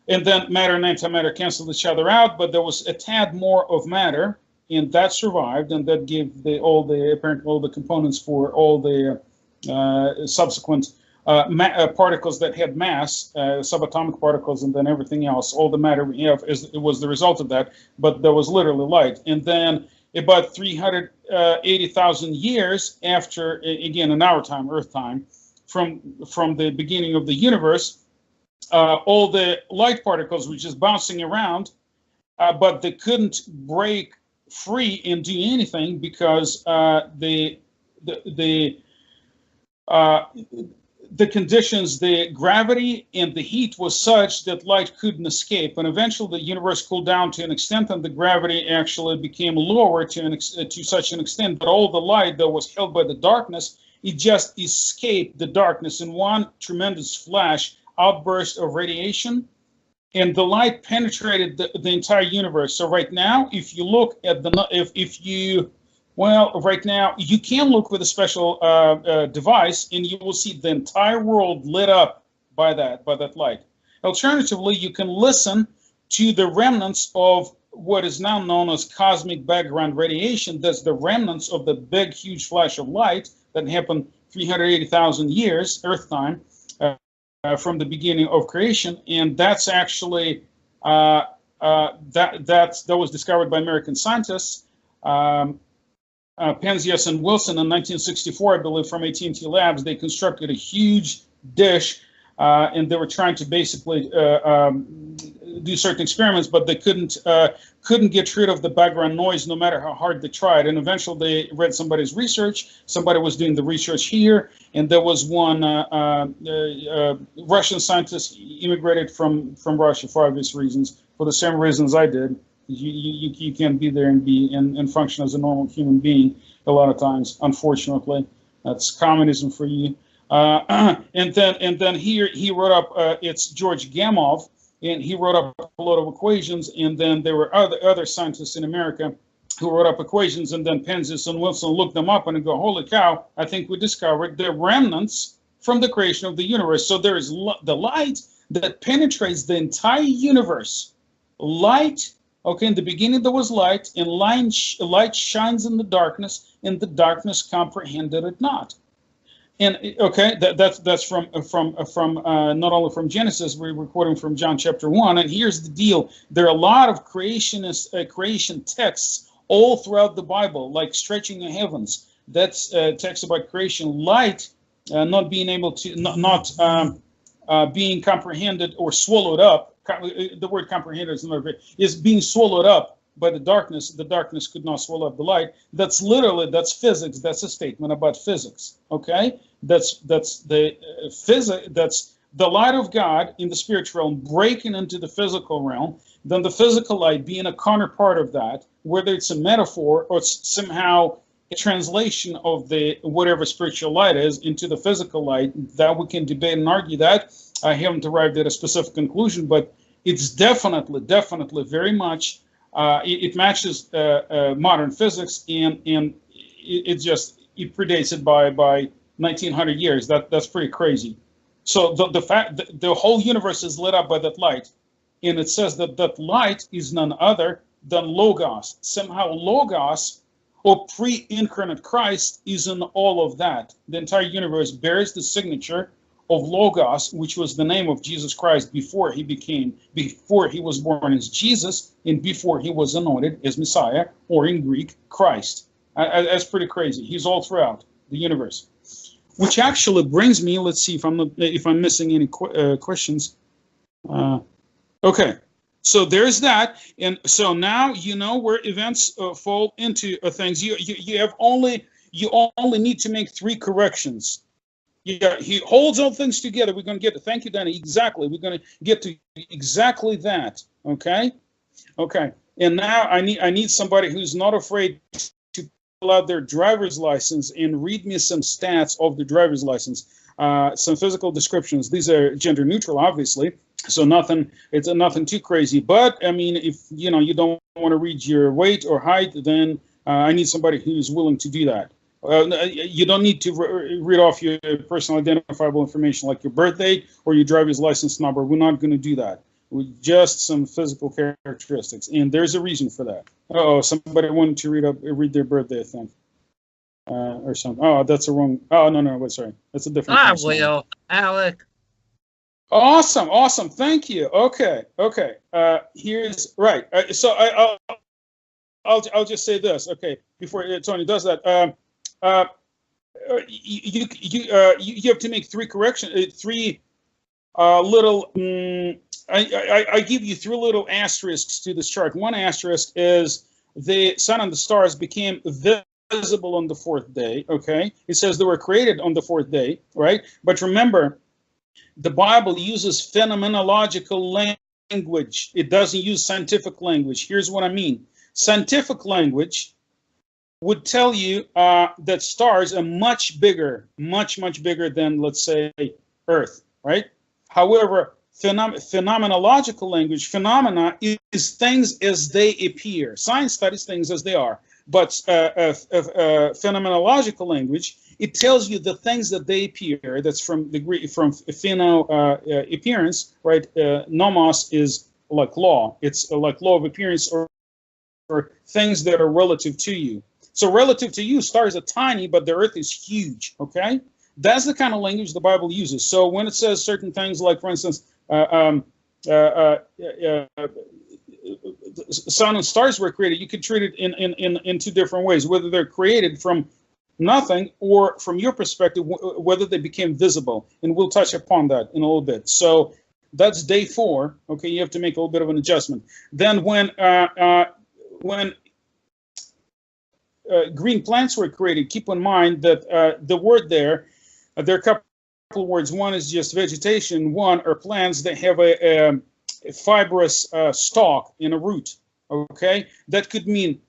and then matter and antimatter canceled each other out, but there was a tad more of matter, and that survived, and that gave all the components for all the subsequent particles that had mass, subatomic particles, and then everything else. All the matter we have it was the result of that, but there was literally light. And then about 380,000 years after, again in our time, Earth time, from the beginning of the universe, all the light particles were just bouncing around, but they couldn't break free and do anything because the conditions, the gravity and the heat was such that light couldn't escape. And eventually the universe cooled down to an extent, and the gravity actually became lower to such an extent that all the light that was held by the darkness, it just escaped the darkness in one tremendous flash outburst of radiation, and the light penetrated the entire universe. So right now, if you look at right now you can look with a special device, and you will see the entire world lit up by that light. Alternatively, you can listen to the remnants of what is now known as cosmic background radiation. That's the remnants of the big, huge flash of light that happened 380,000 years, Earth time, from the beginning of creation. And that's actually, that was discovered by American scientists, Penzias and Wilson in 1964, I believe, from AT&T Labs. They constructed a huge dish, and they were trying to basically do certain experiments, but they couldn't get rid of the background noise no matter how hard they tried. And eventually they read somebody's research. Somebody was doing the research here, and there was one Russian scientist immigrated from Russia for obvious reasons, for the same reasons I did. You can't be there and function as a normal human being a lot of times, unfortunately. That's communism for you. And then here he wrote up, it's George Gamow, and he wrote up a lot of equations. And then there were other scientists in America who wrote up equations, and then Penzias and Wilson looked them up and go, holy cow, I think we discovered the remnants from the creation of the universe. So there is the light that penetrates the entire universe. Light, okay, in the beginning there was light, and light shines in the darkness, and the darkness comprehended it not. And okay, that's from not only from Genesis, we're quoting from John chapter 1. And here's the deal: there are a lot of creation texts all throughout the Bible, like stretching the heavens. That's text about creation. Light not being able to not being comprehended or swallowed up. The word comprehended is being swallowed up by the darkness. The darkness could not swallow up the light. That's physics. That's a statement about physics. Okay, that's the light of God in the spiritual realm breaking into the physical realm. Then the physical light being a counterpart of that, whether it's a metaphor or it's somehow a translation of the whatever spiritual light is into the physical light. That we can debate and argue that. I haven't arrived at a specific conclusion, but it's definitely very much. It matches modern physics, and it predates it by 1900 years. That's pretty crazy. So the fact that the whole universe is lit up by that light, and it says that light is none other than Logos. Somehow Logos, or pre-incarnate Christ, is in all of that. The entire universe bears the signature of Logos, which was the name of Jesus Christ before he was born as Jesus, and before he was anointed as Messiah, or in Greek, Christ. That's pretty crazy. He's all throughout the universe. Which actually brings me, let's see if I'm missing any questions. Okay, so there's that, and so now you know where events fall into things. You only need to make 3 corrections. Yeah, he holds all things together. We're going to get to, thank you, Danny. Exactly. We're going to get to exactly that. Okay. Okay. And now I need somebody who's not afraid to pull out their driver's license and read me some stats of the driver's license. Some physical descriptions. These are gender neutral, obviously. So it's nothing too crazy. But I mean, if you don't want to read your weight or height, then I need somebody who's willing to do that. You don't need to read off your personal identifiable information like your birth date or your driver's license number. We're not going to do that. With just some physical characteristics, and there's a reason for that. Oh, somebody wanted to read their birthday, I think. or something. Oh, that's a wrong. Oh, no, wait, sorry. That's a different. I consonant. will, Alec. Awesome. Thank you. Okay. Here's right. So I'll just say this. Okay, before Tony does that. You have to make three corrections. Three little. I give you three little asterisks to this chart. One asterisk is the sun and the stars became visible on the fourth day. Okay, it says they were created on the fourth day, right? But remember, the Bible uses phenomenological language. It doesn't use scientific language. Here's what I mean. Scientific language would tell you that stars are much bigger than, let's say, Earth, right? However, phenomenological language, phenomena is things as they appear. Science studies things as they are. But phenomenological language, it tells you the things that they appear. That's from the Greek, from pheno, appearance, right? Nomos is like law. It's like law of appearance, or things that are relative to you. So relative to you, stars are tiny, but the Earth is huge. Okay, that's the kind of language the Bible uses. So when it says certain things, like for instance, sun and stars were created, you could treat it in two different ways, whether they're created from nothing or from your perspective, whether they became visible. And we'll touch upon that in a little bit. So that's day 4. Okay, you have to make a little bit of an adjustment. Then when green plants were created, keep in mind that the word there are a couple of words. One is just vegetation. One are plants that have a fibrous stalk and a root. Okay, that could mean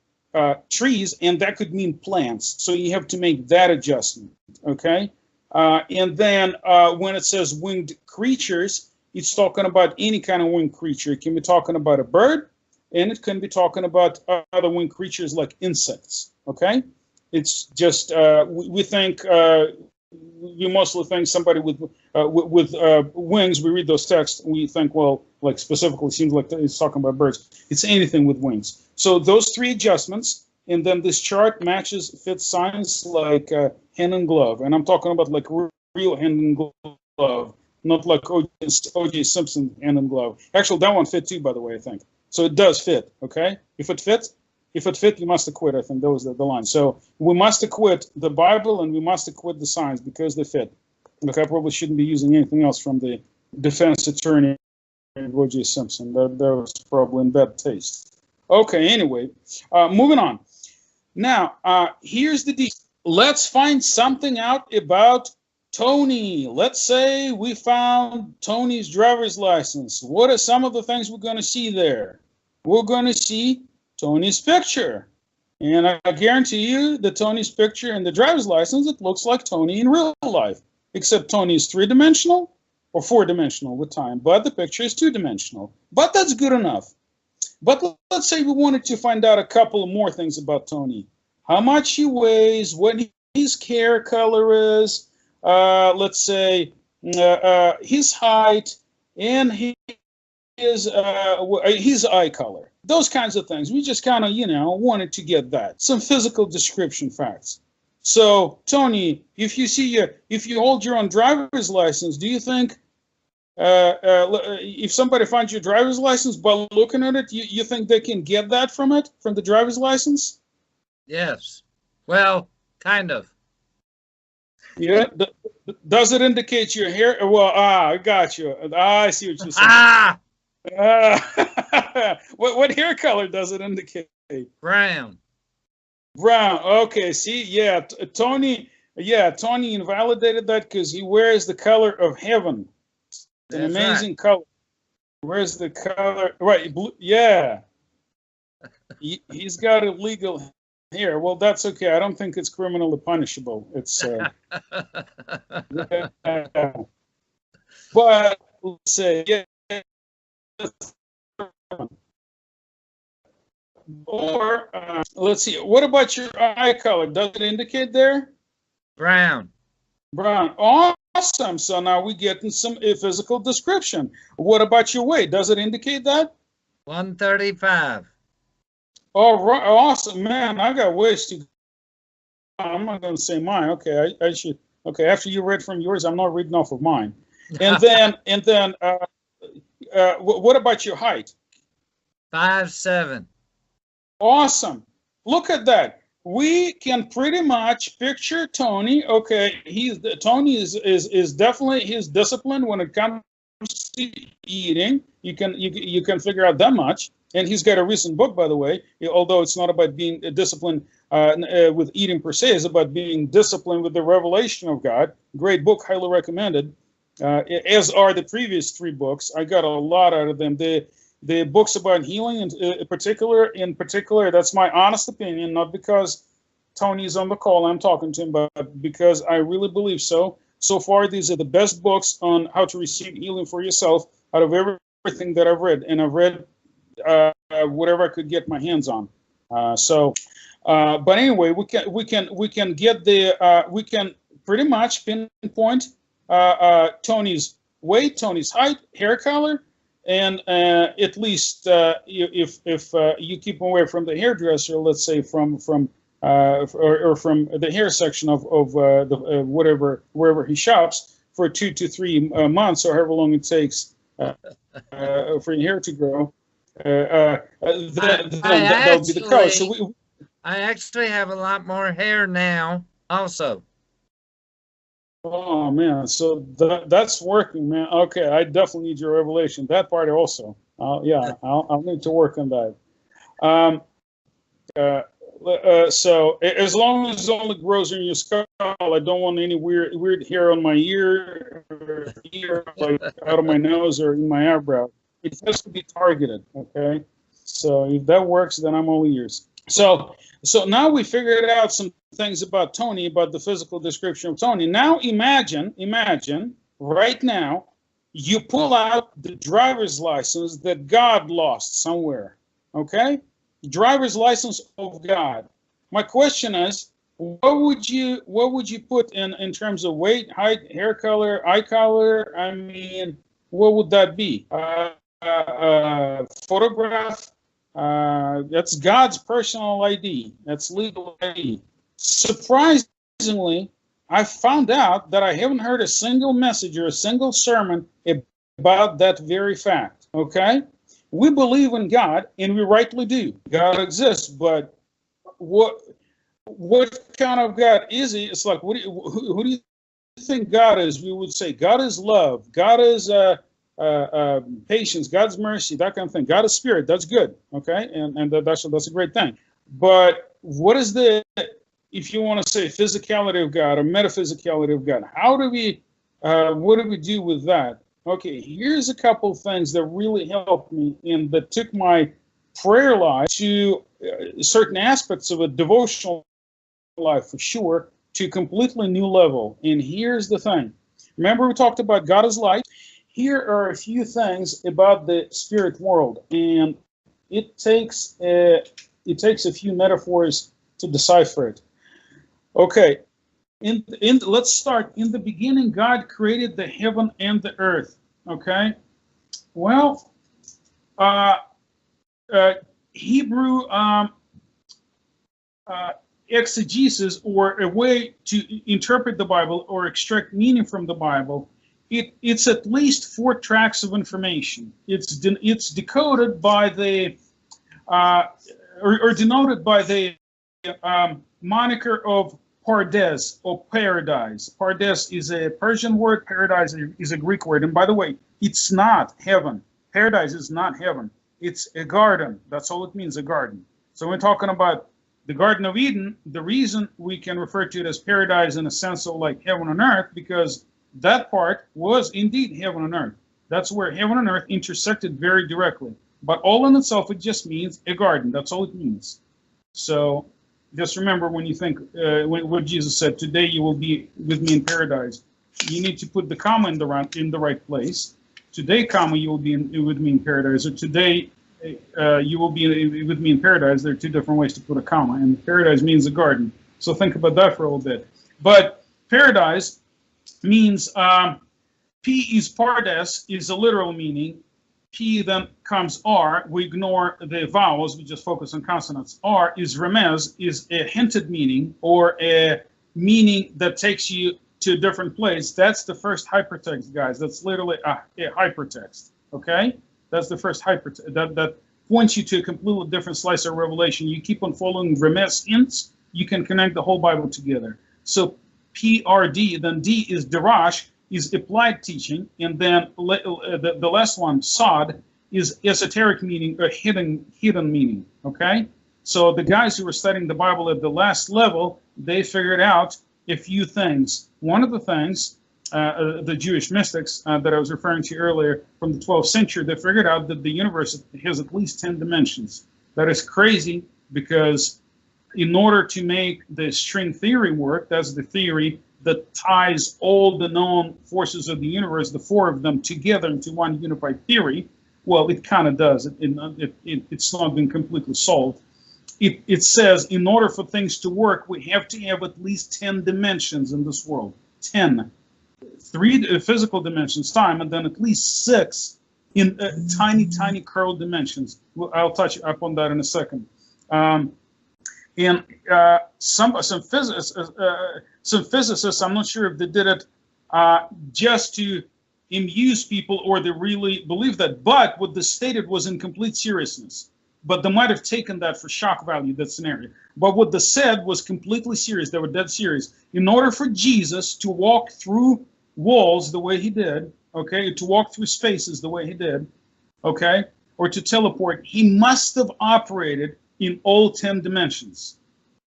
trees, and that could mean plants. So you have to make that adjustment. Okay, and then when it says winged creatures, it's talking about any kind of winged creature. It can be talking about a bird, and it can be talking about other winged creatures like insects. Okay, it's just we think. We mostly think somebody with wings. We read those texts and we think, well, like specifically, seems like it's talking about birds. It's anything with wings. So those 3 adjustments, and then this chart fits science like hand and glove. And I'm talking about like real hand and glove, not like O.J. Simpson hand and glove. Actually, that one fit too, by the way, I think. So it does fit. Okay, if it fits. If it fit, you must acquit. I think that was the line. So we must acquit the Bible and we must acquit the science because they fit. Look, I probably shouldn't be using anything else from the defense attorney, O.J. Simpson. That was probably in bad taste. Okay, anyway, moving on. Now, here's the deal. Let's find something out about Tony. Let's say we found Tony's driver's license. What are some of the things we're going to see there? We're going to see Tony's picture. And I guarantee you that Tony's picture and the driver's license, it looks like Tony in real life, except Tony is 3-dimensional or 4-dimensional with time, but the picture is 2-dimensional. But that's good enough. But let's say we wanted to find out a couple of more things about Tony. How much he weighs, what his hair color is, let's say his height, and his eye color. Those kinds of things. We just kind of, wanted to get that. Some physical description facts. So, Tony, if you hold your own driver's license, do you think if somebody finds your driver's license by looking at it, you think they can get that from the driver's license? Yes. Well, kind of. Yeah. Does it indicate your hair? Well, I got you. I see what you're saying. What hair color does it indicate? Brown. Brown. Okay. See, yeah, Tony invalidated that because he wears the color of heaven. It's an amazing color. Where's the color? Right. Blue, yeah. He's got illegal hair. Well, that's okay. I don't think it's criminally punishable. It's. But let's say, yeah. Or let's see. What about your eye color? Does it indicate there? Brown. Brown. Awesome. So now we're getting some physical description. What about your weight? Does it indicate that? 135. All right. Awesome, man. I got ways to I'm not going to say mine. Okay, I should. Okay, after you read from yours, I'm not reading off of mine. And then, what about your height? 5'7". Awesome. Look at that. We can pretty much picture Tony. Okay, Tony is definitely his discipline when it comes to eating. You can figure out that much. And he's got a recent book, by the way. Although it's not about being disciplined with eating per se, it's about being disciplined with the revelation of God. Great book, highly recommended. As are the previous 3 books. I got a lot out of them. The books about healing, in particular, that's my honest opinion, not because Tony's on the call, I'm talking to him, but because I really believe so. So far, these are the best books on how to receive healing for yourself out of everything that I've read, and I've read whatever I could get my hands on. But anyway, we can pretty much pinpoint Tony's weight, Tony's height, hair color. And at least if you keep away from the hairdresser, let's say from the hair section of wherever he shops for 2 to 3 months, or however long it takes for your hair to grow, that'll be the color. So I actually have a lot more hair now, also. Oh man, so that's working, man. Okay, I definitely need your revelation. That part also. Yeah, I'll need to work on that. So as long as it only grows in your skull, I don't want any weird hair on my ear, or like out of my nose or in my eyebrow. It has to be targeted. Okay, so if that works, then I'm all ears. So now we figured out some things about Tony, about the physical description of Tony. Now imagine right now you pull out the driver's license that God lost somewhere. Okay, driver's license of God. My question is, what would you put in terms of weight, height, hair color, eye color? I mean, what would that be? Photograph. That's God's personal ID. That's legal ID. Surprisingly, I found out that I haven't heard a single message or a single sermon about that very fact. Okay? We believe in God, and we rightly do. God exists, but what kind of God is he? It's like, who do you think God is? We would say God is love. God is patience, God's mercy, that kind of thing. God is spirit. That's good. Okay, and that's a great thing. But what is if you want to say physicality of God or metaphysicality of God? What do we do with that? Okay, here's a couple of things that really helped me and that took my prayer life to certain aspects of a devotional life, for sure, to a completely new level. And here's the thing. Remember, we talked about God is light. Here are a few things about the spirit world, and it takes a few metaphors to decipher it. Okay, let's start. In the beginning, God created the heaven and the earth. Okay, well, Hebrew exegesis, or a way to interpret the Bible or extract meaning from the Bible, it's at least 4 tracks of information. It's decoded by the or denoted by the moniker of Pardes, or paradise. Pardes is a Persian word. Paradise is a Greek word. And by the way, it's not heaven. Paradise is not heaven. It's a garden. That's all it means, a garden. So we're talking about the Garden of Eden. The reason we can refer to it as paradise in a sense of like heaven on earth, because that part was indeed heaven on earth. That's where heaven and earth intersected very directly. But all in itself, it just means a garden. That's all it means. So just remember, when you think what Jesus said, today you will be with me in paradise, you need to put the comma in the right place. Today, comma, you will be with me in paradise, or today you will be with me in paradise. There are 2 different ways to put a comma, and paradise means a garden. So think about that for a little bit. But paradise means P is Pardes, is a literal meaning. P, then comes R. We ignore the vowels. We just focus on consonants. R is remez, is a hinted meaning or a meaning that takes you to a different place. That's the first hypertext, guys. That's literally a hypertext. Okay, that's the first hypertext that points you to a completely different slice of revelation. You keep on following remez hints, you can connect the whole Bible together. So PRD, then D is darash, is applied teaching, and then the last one, sod, is esoteric meaning or hidden meaning. Okay, so the guys who were studying the Bible at the last level, they figured out a few things. One of the things, the Jewish mystics that I was referring to earlier from the 12th century, they figured out that the universe has at least 10 dimensions. That is crazy, because in order to make the string theory work, that's the theory that ties all the known forces of the universe, the four of them, together into one unified theory. Well, it kind of does. It's not been completely solved. It says in order for things to work, we have to have at least 10 dimensions in this world. 10. 3 physical dimensions, time, and then at least 6 in tiny curled dimensions. I'll touch upon that in a second. And some physicists, I'm not sure if they did it just to amuse people or they really believe that, but what they stated was in complete seriousness. But they might have taken that for shock value, that scenario. But what they said was completely serious. They were dead serious. In order for Jesus to walk through walls the way he did, okay, to walk through spaces the way he did, okay, or to teleport, he must have operated in all 10 dimensions.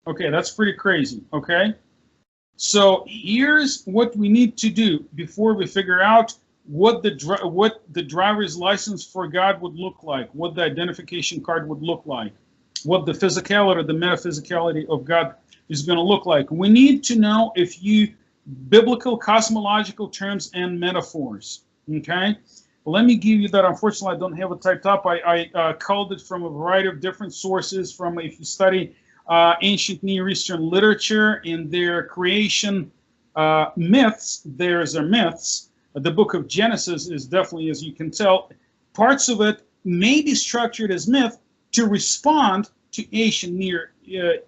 Okay, that's pretty crazy, okay? So here's what we need to do before we figure out what the driver's license for God would look like, what the identification card would look like, what the physicality, the metaphysicality of God is going to look like. We need to know a few biblical cosmological terms and metaphors, okay? Let me give you that. Unfortunately, I don't have it typed up. I culled it from a variety of different sources. From, if you study ancient Near Eastern literature and their creation myths, there's their myths. The book of Genesis is definitely, as you can tell, parts of it may be structured as myth to respond to ancient Near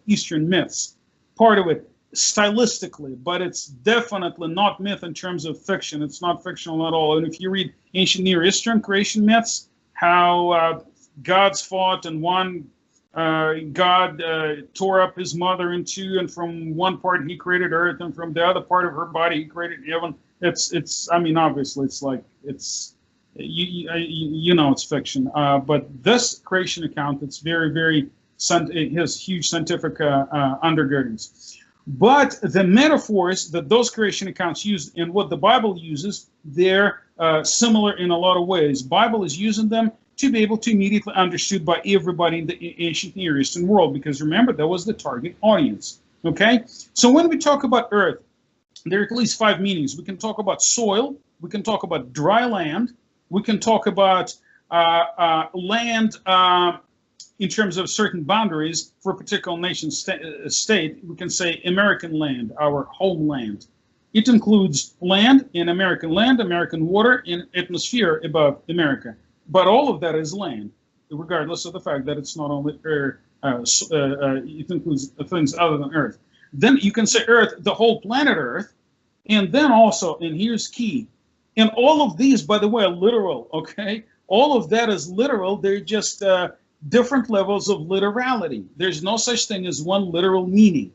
Eastern myths. Part of it stylistically, but it's definitely not myth in terms of fiction. It's not fictional at all. And if you read ancient Near Eastern creation myths, how gods fought and one God tore up his mother in two, and from one part he created earth, and from the other part of her body he created heaven. It's I mean, obviously it's like, it's you know it's fiction, but this creation account, it's very it has huge scientific undergirdings. But the metaphors that those creation accounts use and what the Bible uses, they're similar in a lot of ways. Bible is using them to be able to immediately understood by everybody in the ancient Near Eastern world, because remember, that was the target audience. Okay, so when we talk about earth, there are at least 5 meanings. We can talk about soil, we can talk about dry land, we can talk about land in terms of certain boundaries for a particular nation state. We can say American land, our homeland. It includes land in American water, and atmosphere above America. But all of that is land, regardless of the fact that it's not only air, it includes things other than Earth. Then you can say Earth, the whole planet Earth, and then also, and here's key, and all of these, by the way, are literal, okay? All of that is literal. They're just different levels of literality. There's no such thing as one literal meaning,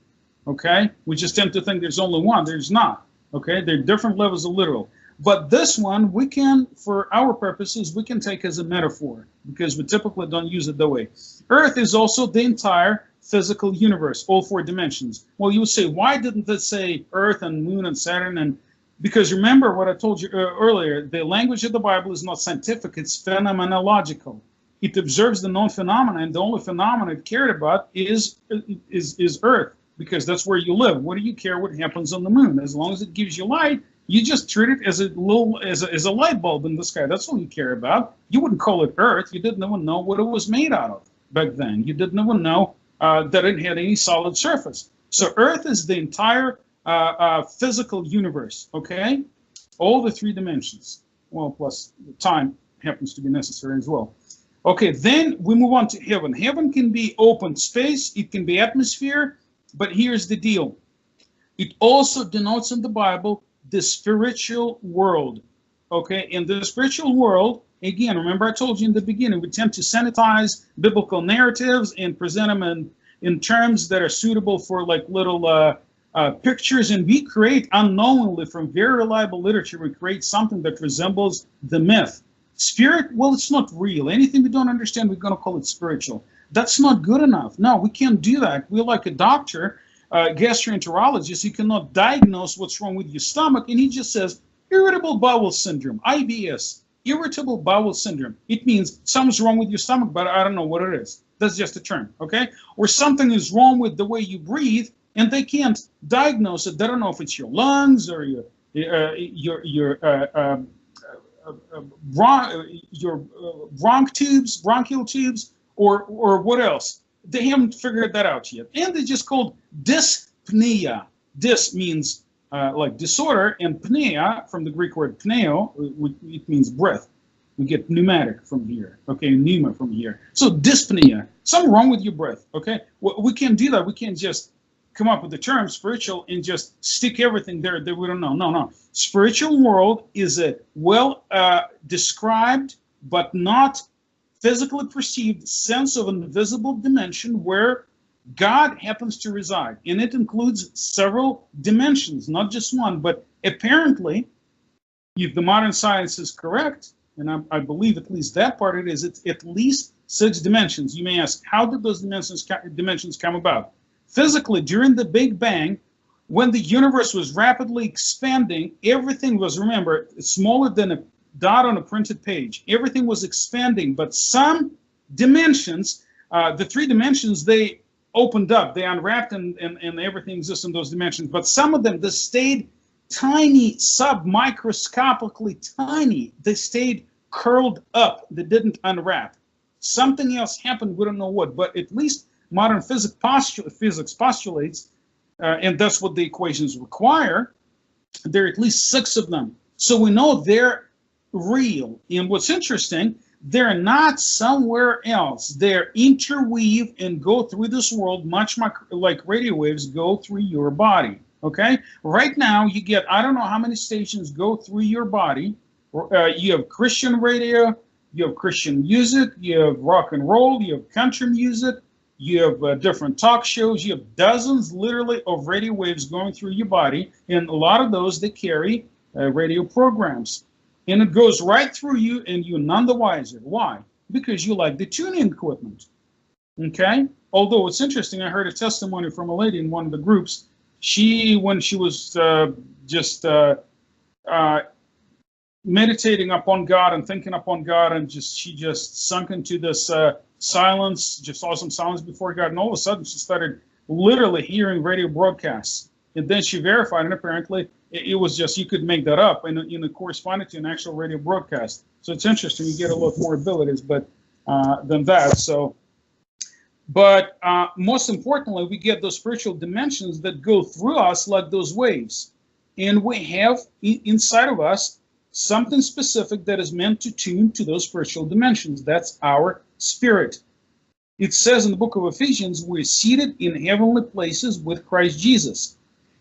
okay? We just tend to think there's only one. There's not, okay? There are different levels of literal. But this one, we can, for our purposes, we can take as a metaphor, because we typically don't use it that way. Earth is also the entire physical universe, all 4 dimensions. Well, you would say, why didn't it say Earth and Moon and Saturn? And because remember what I told you earlier, the language of the Bible is not scientific, it's phenomenological. It observes the known phenomena, and the only phenomena it cared about is Earth, because that's where you live. What do you care what happens on the moon? As long as it gives you light, you just treat it as a light bulb in the sky. That's all you care about. You wouldn't call it Earth. You didn't even know what it was made out of back then. You didn't even know that it had any solid surface. So Earth is the entire physical universe, okay? All the 3 dimensions, well, plus time, happens to be necessary as well. Okay, then we move on to heaven. Heaven can be open space, it can be atmosphere, but here's the deal. It also denotes in the Bible the spiritual world. Okay, in the spiritual world, again, remember I told you in the beginning, we tend to sanitize biblical narratives and present them in terms that are suitable for like little pictures, and we create unknowingly from very reliable literature, we create something that resembles the myth. Spirit, well, it's not real. Anything we don't understand, we're going to call it spiritual. That's not good enough. No, we can't do that. We're like a doctor, gastroenterologist. He cannot diagnose what's wrong with your stomach, and he just says, irritable bowel syndrome, IBS, irritable bowel syndrome. It means something's wrong with your stomach, but I don't know what it is. That's just a term, okay? Or something is wrong with the way you breathe, and they can't diagnose it. They don't know if it's your lungs or your bronchial tubes, or what else. They haven't figured that out yet. And they just called dyspnea. Dys means like disorder, and pnea, from the Greek word pneo, it means breath. We get pneumatic from here, okay, pneuma from here. So dyspnea, something wrong with your breath, okay? We can't do that. We can't just come up with the term spiritual and just stick everything there that we don't know. No. Spiritual world is a well described but not physically perceived sense of an invisible dimension where God happens to reside. And it includes several dimensions, not just one, but apparently, if the modern science is correct, and I believe at least that part it is, it's at least 6 dimensions. You may ask, how did those dimensions come about? Physically, during the Big Bang, when the universe was rapidly expanding, everything was, remember, smaller than a dot on a printed page. Everything was expanding, but some dimensions, the 3 dimensions, they opened up, they unwrapped, and everything exists in those dimensions. But some of them, they stayed tiny, sub-microscopically tiny. They stayed curled up. They didn't unwrap. Something else happened, we don't know what, but at least modern physics postulates, and that's what the equations require, there are at least 6 of them. So we know they're real. And what's interesting, they're not somewhere else. They're interweave and go through this world much like radio waves go through your body. Okay? Right now, you get, I don't know how many stations go through your body. You have Christian radio, you have Christian music, you have rock and roll, you have country music, you have different talk shows, you have dozens literally of radio waves going through your body, and a lot of those, they carry radio programs. And it goes right through you, and you're none the wiser. Why? Because you like the tuning equipment. Okay? Although it's interesting, I heard a testimony from a lady in one of the groups. She, when she was meditating upon God and thinking upon God, and she just sunk into this silence, just awesome silence before God, and all of a sudden she started literally hearing radio broadcasts. And then she verified, and apparently it was just, you could make that up, and it corresponded to an actual radio broadcast. So it's interesting, you get a lot more abilities than that. So, but most importantly, we get those spiritual dimensions that go through us like those waves. And we have inside of us something specific that is meant to tune to those spiritual dimensions. That's our spirit. It says in the book of Ephesians, we're seated in heavenly places with Christ Jesus.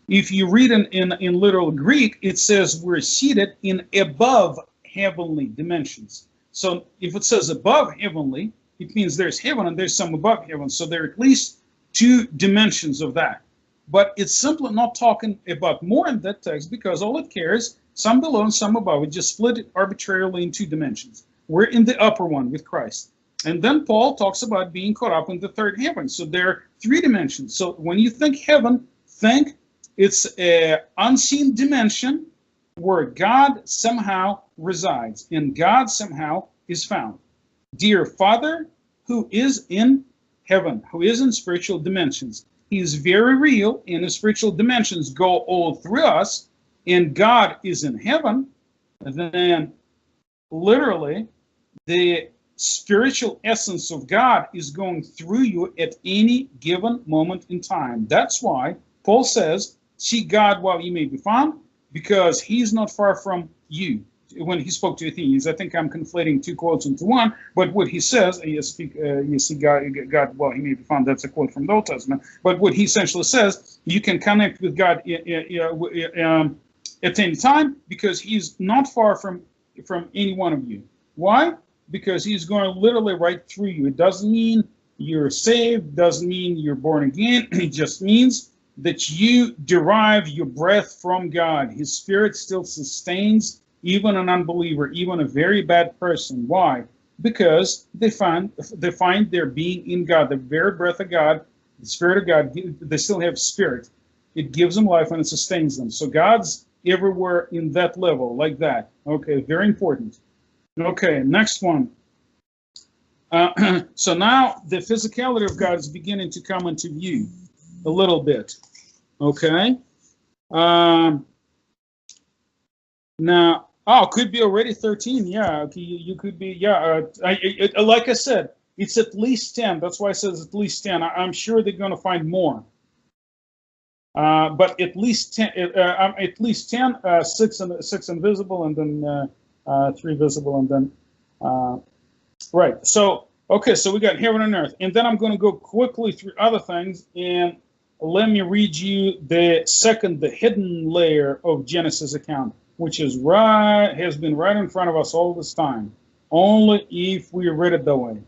If you read in literal Greek, it says we're seated in above heavenly dimensions. So if it says above heavenly, it means there's heaven and there's some above heaven. So there are at least 2 dimensions of that. But it's simply not talking about more in that text, because all it cares, some below and some above. It just split it arbitrarily in 2 dimensions. We're in the upper one with Christ. And then Paul talks about being caught up in the 3rd heaven. So there are 3 dimensions. So when you think heaven, think it's an unseen dimension where God somehow resides and God somehow is found. Dear Father, who is in heaven, who is in spiritual dimensions, he is very real, and the spiritual dimensions go all through us, and God is in heaven. And then literally the spiritual essence of God is going through you at any given moment in time. That's why Paul says, seek God while you may be found, because he's not far from you. when he spoke to Athenians. I think I'm conflating two quotes into one, but what he says, you see, God, well, he may be found, that's a quote from the Old Testament, but what he essentially says, you can connect with God at any time, because he's not far from any one of you. Why? Because he's going literally right through you. It doesn't mean you're saved, doesn't mean you're born again. It just means that you derive your breath from God. His spirit still sustains even an unbeliever, even a very bad person. Why? Because they find their being in God, the very breath of God, the spirit of God. They still have spirit. It gives them life and it sustains them. So God's everywhere in that level, like that. Okay, very important. Okay, next one. So now the physicality of God is beginning to come into view a little bit. Okay. Now, could be already 13. Yeah, okay, you could be. Yeah, like I said, it's at least 10. That's why I says at least 10. I'm sure they're going to find more. But at least 10. At least 10. Six invisible, and then 3 visible, and then right. So okay, so we got heaven and earth, and then I'm going to go quickly through other things, and let me read you the hidden layer of Genesis account, which has been right in front of us all this time, only if we read it that way.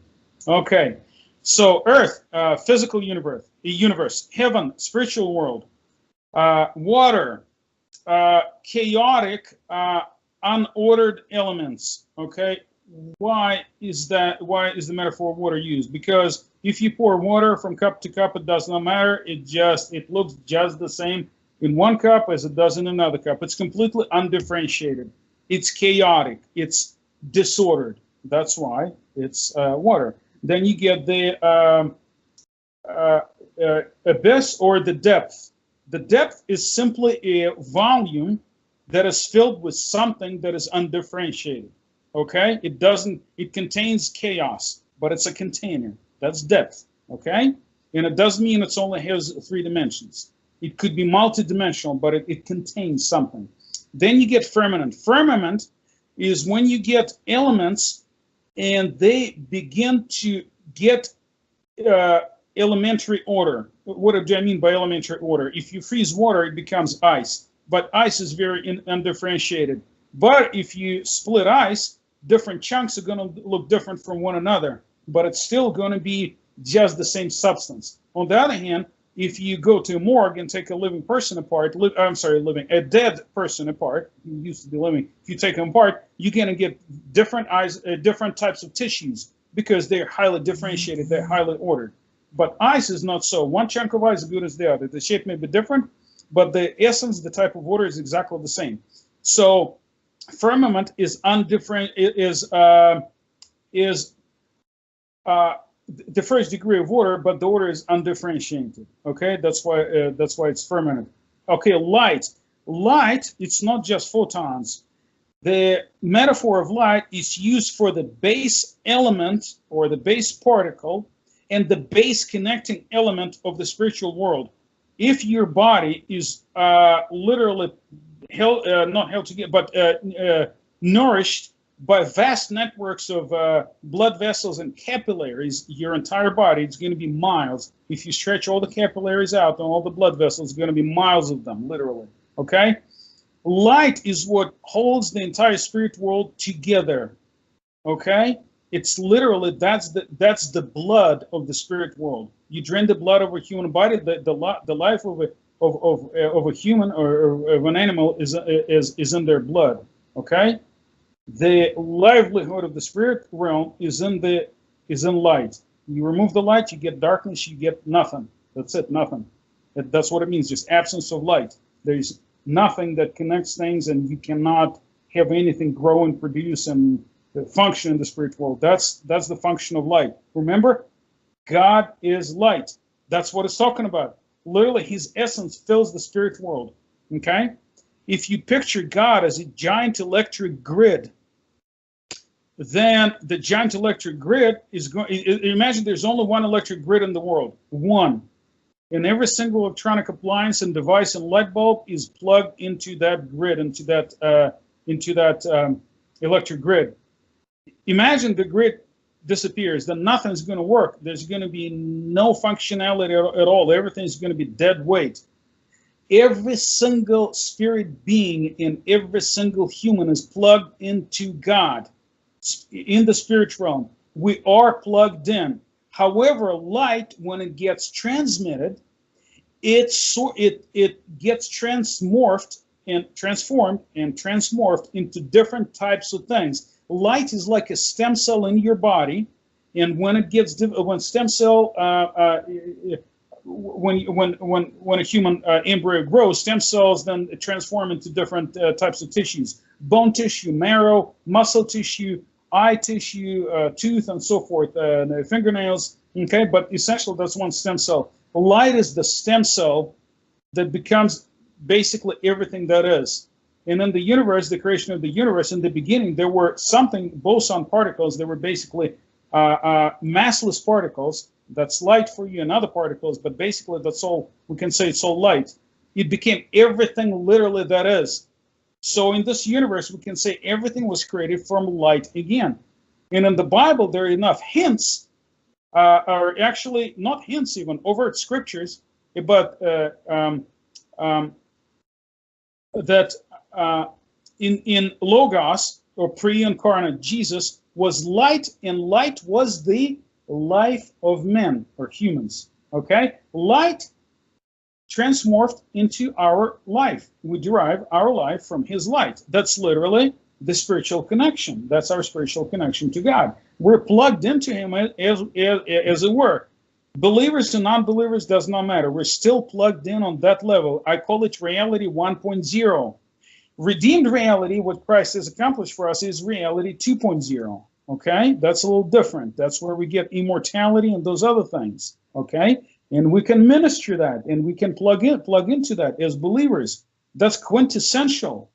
Okay, so earth, physical universe, heaven, spiritual world, water, chaotic, unordered elements. Okay, why is the metaphor of water used? Because if you pour water from cup to cup, it does not matter. It looks just the same in one cup as it does in another cup. It's completely undifferentiated. It's chaotic. It's disordered. That's why it's water. Then you get the abyss, or the depth. The depth is simply a volume that is filled with something that is undifferentiated. Okay, it contains chaos, but it's a container. That's depth. Okay, and it doesn't mean it only has 3 dimensions. It could be multidimensional, but it contains something. Then you get firmament. Firmament is when you get elements and they begin to get elementary order. What do I mean by elementary order? If you freeze water, it becomes ice, but ice is very undifferentiated. But if you split ice, different chunks are going to look different from one another, but it's still going to be just the same substance. On the other hand, if you go to a morgue and take a living person apart, a dead person apart, who used to be living, if you take them apart, you're going to get different types of tissues, because they're highly differentiated, they're highly ordered. But ice is not so. One chunk of ice is good as the other. The shape may be different, but the essence, the type of water is exactly the same. So firmament is the first degree of water, but the order is undifferentiated. Okay, that's why it's firmament. Okay, light. It's not just photons. The metaphor of light is used for the base element, or the base particle, and the base connecting element of the spiritual world. If your body is literally not held together, but nourished by vast networks of blood vessels and capillaries, your entire body, it's going to be miles. If you stretch all the capillaries out and all the blood vessels, it's going to be miles of them, literally. Okay? Light is what holds the entire spirit world together. Okay? It's literally, that's the blood of the spirit world. You drain the blood of a human body, the life of a human or of an animal is in their blood. Okay? The livelihood of the spirit realm is in light. You remove the light, you get darkness, you get nothing. That's it, nothing. That's what it means, just absence of light. There's nothing that connects things, and you cannot have anything grow and produce and function in the spirit world. That's the function of light. Remember, God is light. That's what it's talking about. Literally, his essence fills the spirit world. Okay? If you picture God as a giant electric grid, then the giant electric grid is going, imagine there's only one electric grid in the world, one. And every single electronic appliance and device and light bulb is plugged into that grid, into that electric grid. Imagine the grid disappears, then nothing's going to work. There's going to be no functionality at all. Everything's going to be dead weight. Every single spirit being in every single human is plugged into God in the spirit realm. We are plugged in. However, light, when it gets transmitted, it gets transformed into different types of things. Light is like a stem cell in your body, and when it gets when stem cell when a human embryo grows, stem cells then transform into different types of tissues: bone tissue, marrow, muscle tissue, eye tissue, tooth, and so forth, fingernails. Okay, but essentially that's one stem cell. Light is the stem cell that becomes basically everything that is. And in the universe, the creation of the universe, in the beginning, there were something, boson particles. They were basically massless particles. That's light for you and other particles, but basically that's all, we can say it's all light. It became everything literally that is. So in this universe, we can say everything was created from light again. And in the Bible, there are enough hints, or actually not hints even, overt scriptures, but that in Logos, or pre-incarnate Jesus, was light, and light was the life of men, or humans. Okay? Light transmorphed into our life. We derive our life from his light. That's literally the spiritual connection. That's our spiritual connection to God. We're plugged into him as it were. Believers and non-believers does not matter. We're still plugged in on that level. I call it reality 1.0. Redeemed reality, what Christ has accomplished for us, is reality 2.0. Okay, that's a little different. That's where we get immortality and those other things. Okay, and we can minister that, and we can plug into that as believers. That's quintessential.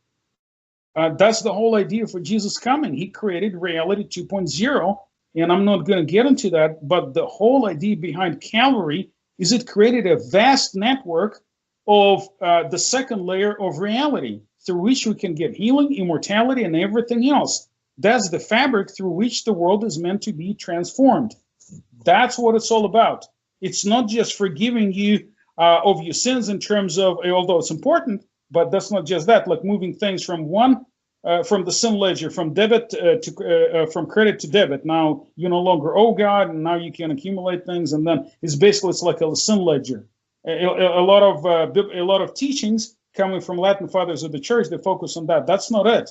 That's the whole idea for Jesus coming. He created reality 2.0, and I'm not going to get into that, but the whole idea behind Calvary is it created a vast network of the second layer of reality, through which we can get healing, immortality, and everything else. That's the fabric through which the world is meant to be transformed. That's what it's all about. It's not just forgiving you of your sins in terms of, although it's important, but that's not just that, like moving things from from the sin ledger, from debit from credit to debit. Now you no longer owe God, and now you can accumulate things, and then it's like a sin ledger. A lot of teachings coming from Latin fathers of the church, they focus on that. That's not it.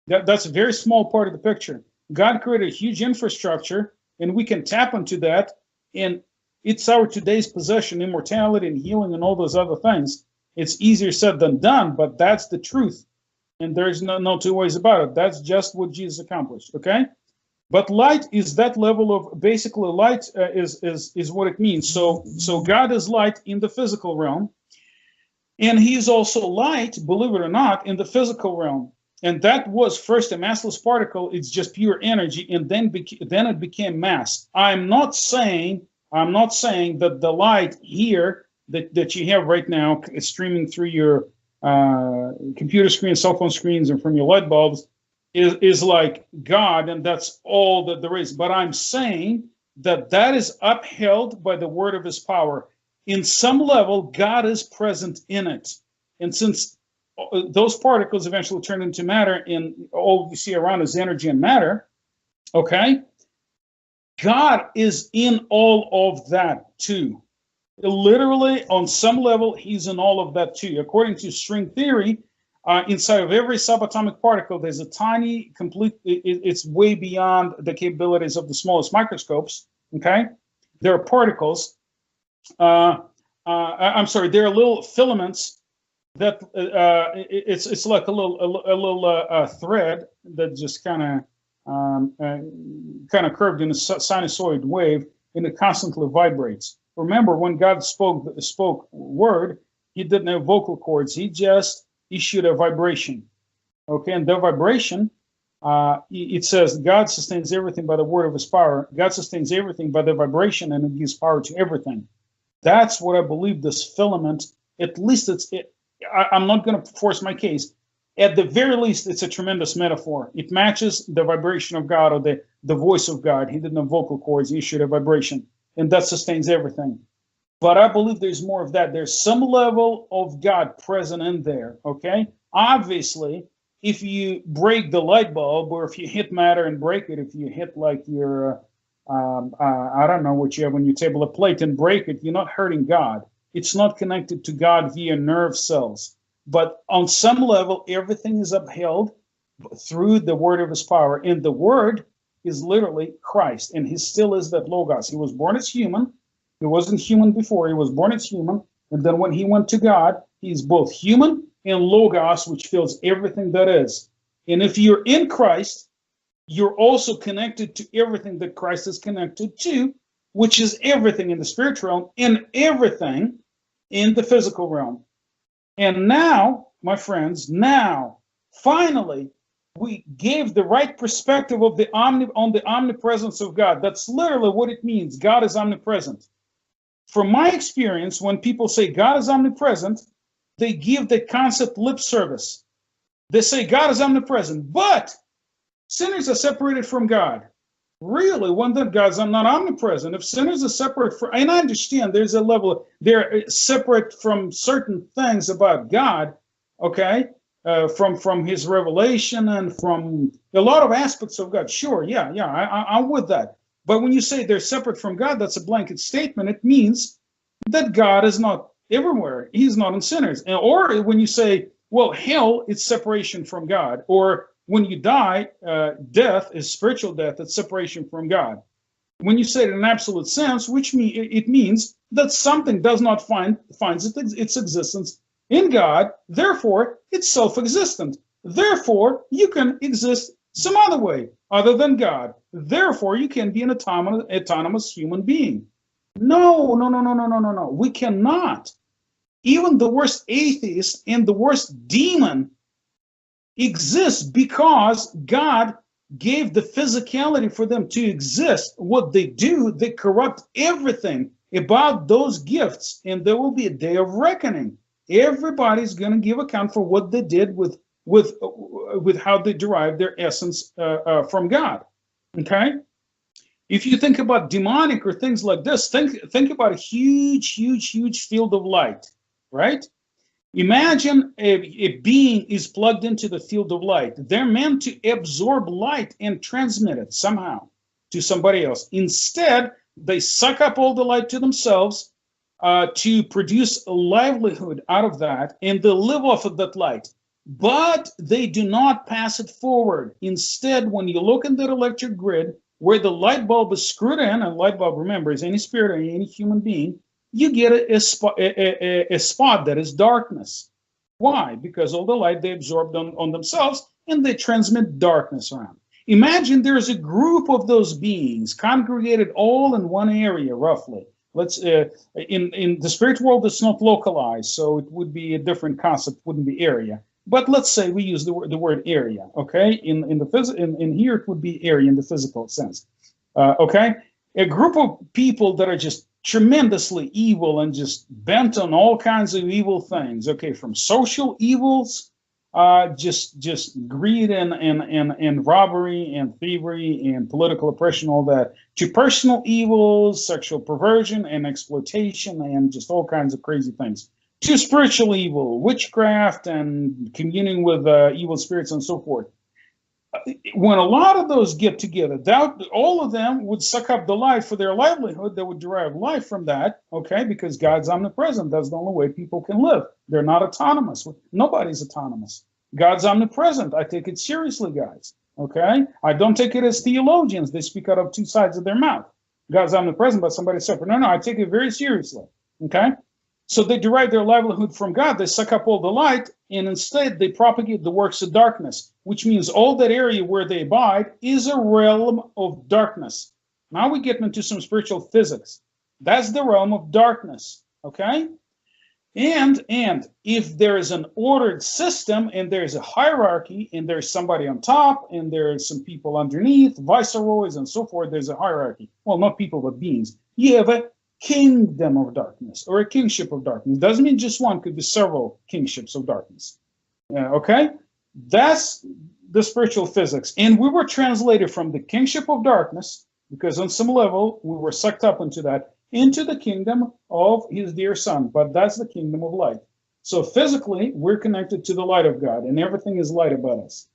That's a very small part of the picture. God created a huge infrastructure, and we can tap into that, and it's our today's possession, immortality and healing and all those other things. It's easier said than done, but that's the truth, and there's no two ways about it. That's just what Jesus accomplished, okay? But light is that level of, basically light is what it means. So God is light in the physical realm, and he's also light, believe it or not, in the physical realm. And that was first a massless particle. It's just pure energy, and then it became mass. I'm not saying that the light here that you have right now is streaming through your computer screen, cell phone screens, and from your light bulbs is like God, and that's all that there is. But I'm saying that is upheld by the word of his power. In some level, God is present in it. And since those particles eventually turn into matter, and all you see around is energy and matter, okay? God is in all of that too. Literally, on some level, he's in all of that too. According to string theory, inside of every subatomic particle, there's a tiny, it's way beyond the capabilities of the smallest microscopes, okay? There are particles, I'm sorry, there are little filaments that it's like a little thread that just kind of curved in a sinusoid wave, and it constantly vibrates. Remember, when God spoke word, he didn't have vocal cords. He just issued a vibration. Okay, and the vibration, it says God sustains everything by the word of his power. God sustains everything by the vibration, and it gives power to everything. That's what I believe this filament, at least I'm not going to force my case, At the very least, it's a tremendous metaphor. It matches the vibration of God, or the voice of God. He didn't have vocal cords, he issued a vibration, and that sustains everything. But I believe there's more of that. There's some level of God present in there, okay? Obviously, if you break the light bulb, or if you hit matter and break it, if you hit like your, I don't know what you have on your table, a plate, and break it, you're not hurting God. It's not connected to God via nerve cells. But on some level, everything is upheld through the word of his power. And the word is literally Christ. And he still is that Logos. He was born as human. He wasn't human before. He was born as human. And then when he went to God, he's both human and Logos, which fills everything that is. And if you're in Christ, you're also connected to everything that Christ is connected to, which is everything in the spiritual realm and everything in the physical realm. And now, my friends, now, finally, we gave the right perspective of on the omnipresence of God. That's literally what it means. God is omnipresent. From my experience, when people say God is omnipresent, they give the concept lip service. They say God is omnipresent, but sinners are separated from God. Really, when that God's not omnipresent, if sinners are separate from, and I understand there's a level, they're separate from certain things about God, okay, from his revelation and from a lot of aspects of God. Sure, yeah, I'm with that. But when you say they're separate from God, that's a blanket statement. It means that God is not everywhere. He's not in sinners. Or when you say, well, hell is separation from God, or when you die, death is spiritual death, it's separation from God. When you say it in an absolute sense, it means that something does not finds its existence in God, therefore it's self-existent. Therefore, you can exist some other way other than God. Therefore, you can be an autonomous human being. No. We cannot. Even the worst atheist and the worst demon exists because God gave the physicality for them to exist. What they do, they corrupt everything about those gifts, and there will be a day of reckoning. Everybody's going to give account for what they did with how they derived their essence from God. Okay? If you think about demonic or things like this, think about a huge field of light, right? Imagine a being is plugged into the field of light. They're meant to absorb light and transmit it somehow to somebody else. Instead, they suck up all the light to themselves to produce a livelihood out of that, and they live off of that light. But they do not pass it forward. Instead, when you look in that electric grid, where the light bulb is screwed in, and light bulb, remember, is any spirit or any human being, you get a spot that is darkness. Why? Because all the light they absorbed on themselves, and they transmit darkness around. Imagine there's a group of those beings congregated all in one area, roughly. Let's in the spirit world, it's not localized, so it would be a different concept, wouldn't be area. But let's say we use the word area, okay? In here it would be area in the physical sense, okay? A group of people that are just tremendously evil and just bent on all kinds of evil things, okay? From social evils, just greed and robbery and thievery and political oppression, all that, to personal evils, sexual perversion and exploitation and just all kinds of crazy things, to spiritual evil, witchcraft and communing with evil spirits and so forth. When a lot of those get together, all of them would suck up the light for their livelihood. They would derive life from that, okay? Because God's omnipresent. That's the only way people can live. They're not autonomous. Nobody's autonomous. God's omnipresent. I take it seriously, guys, okay? I don't take it as theologians. They speak out of two sides of their mouth. God's omnipresent, but somebody's separate. No, I take it very seriously, okay? So they derive their livelihood from God. They suck up all the light, and instead they propagate the works of darkness, which means all that area where they abide is a realm of darkness. Now we get into some spiritual physics. That's the realm of darkness, okay? And if there is an ordered system and there's a hierarchy and there's somebody on top and there's some people underneath, viceroys and so forth, there's a hierarchy. Well, not people, but beings. You have a kingdom of darkness or a kingship of darkness. Doesn't mean just one, could be several kingships of darkness. Okay? That's the spiritual physics. And we were translated from the kingship of darkness, because on some level we were sucked up into that, into the kingdom of his dear son. But that's the kingdom of light. So physically, we're connected to the light of God, and everything is light about us.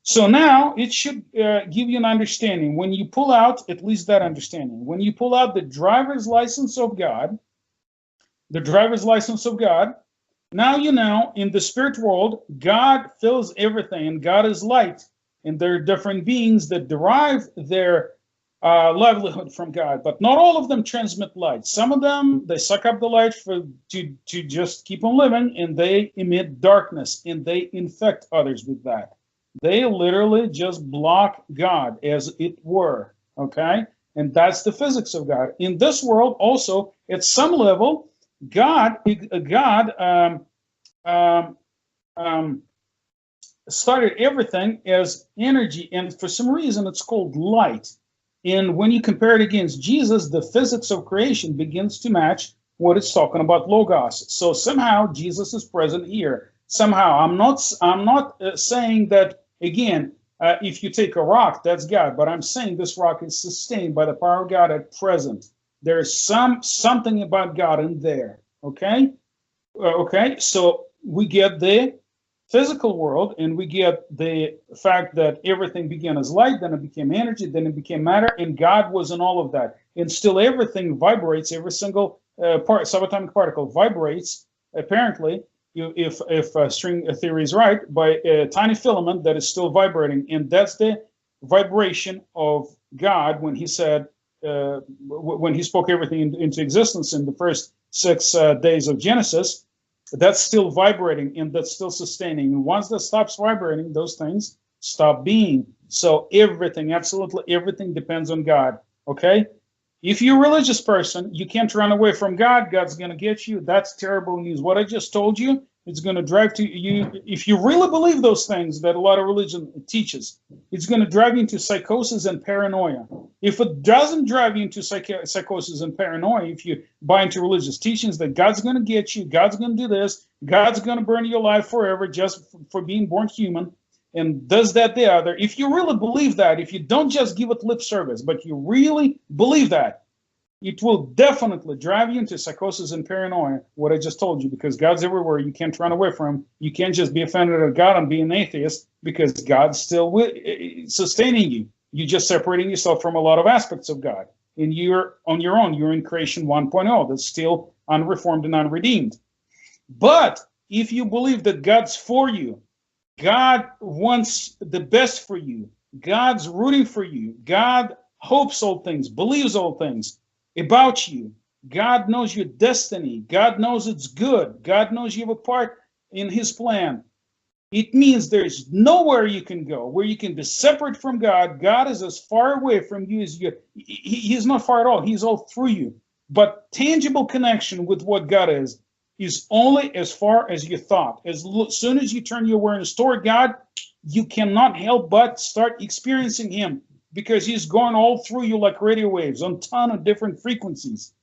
So now it should give you an understanding. When you pull out, at least that understanding, when you pull out the driver's license of God, now you know in the spirit world, God fills everything, and God is light. And there are different beings that derive their livelihood from God, but not all of them transmit light. Some of them, they suck up the light to just keep on living, and they emit darkness, and they infect others with that. They literally just block God, as it were, okay? And that's the physics of God. In this world, also, at some level, God started everything as energy, and for some reason, it's called light. And when you compare it against Jesus, the physics of creation begins to match what it's talking about Logos. So somehow Jesus is present here. Somehow, I'm not saying that, again, if you take a rock, that's God, but I'm saying this rock is sustained by the power of God at present. There is something about God in there, okay? Okay, so we get the physical world, and we get the fact that everything began as light, then it became energy, then it became matter, and God was in all of that. And still everything vibrates, every single subatomic particle vibrates, apparently, if string theory is right, by a tiny filament that is still vibrating. And that's the vibration of God when he said, when he spoke everything into existence in the first 6 days of Genesis. That's still vibrating, and that's still sustaining. And once that stops vibrating, those things stop being. So everything, absolutely everything depends on God, okay? If you're a religious person, you can't run away from God. God's going to get you. That's terrible news. What I just told you, it's going to drive to you. If you really believe those things that a lot of religion teaches, it's going to drive you into psychosis and paranoia. If it doesn't drive you into psychosis and paranoia, if you buy into religious teachings that God's going to get you, God's going to do this, God's going to burn you alive forever just for being born human, and does that, the other. If you really believe that, if you don't just give it lip service, but you really believe that, it will definitely drive you into psychosis and paranoia, what I just told you, because God's everywhere. You can't run away from him. You can't just be offended at God and be an atheist, because God's still sustaining you. You're just separating yourself from a lot of aspects of God. And you're on your own. You're in creation 1.0. That's still unreformed and unredeemed. But if you believe that God's for you, God wants the best for you, God's rooting for you, God hopes all things, believes all things about you, God knows your destiny, God knows it's good, God knows you have a part in his plan, it means there's nowhere you can go where you can be separate from God. God is as far away from you as you. He's not far at all. He's all through you. But tangible connection with what God is only as far as you thought. As soon as you turn your awareness toward God, you cannot help but start experiencing him, because he's going all through you like radio waves on a ton of different frequencies.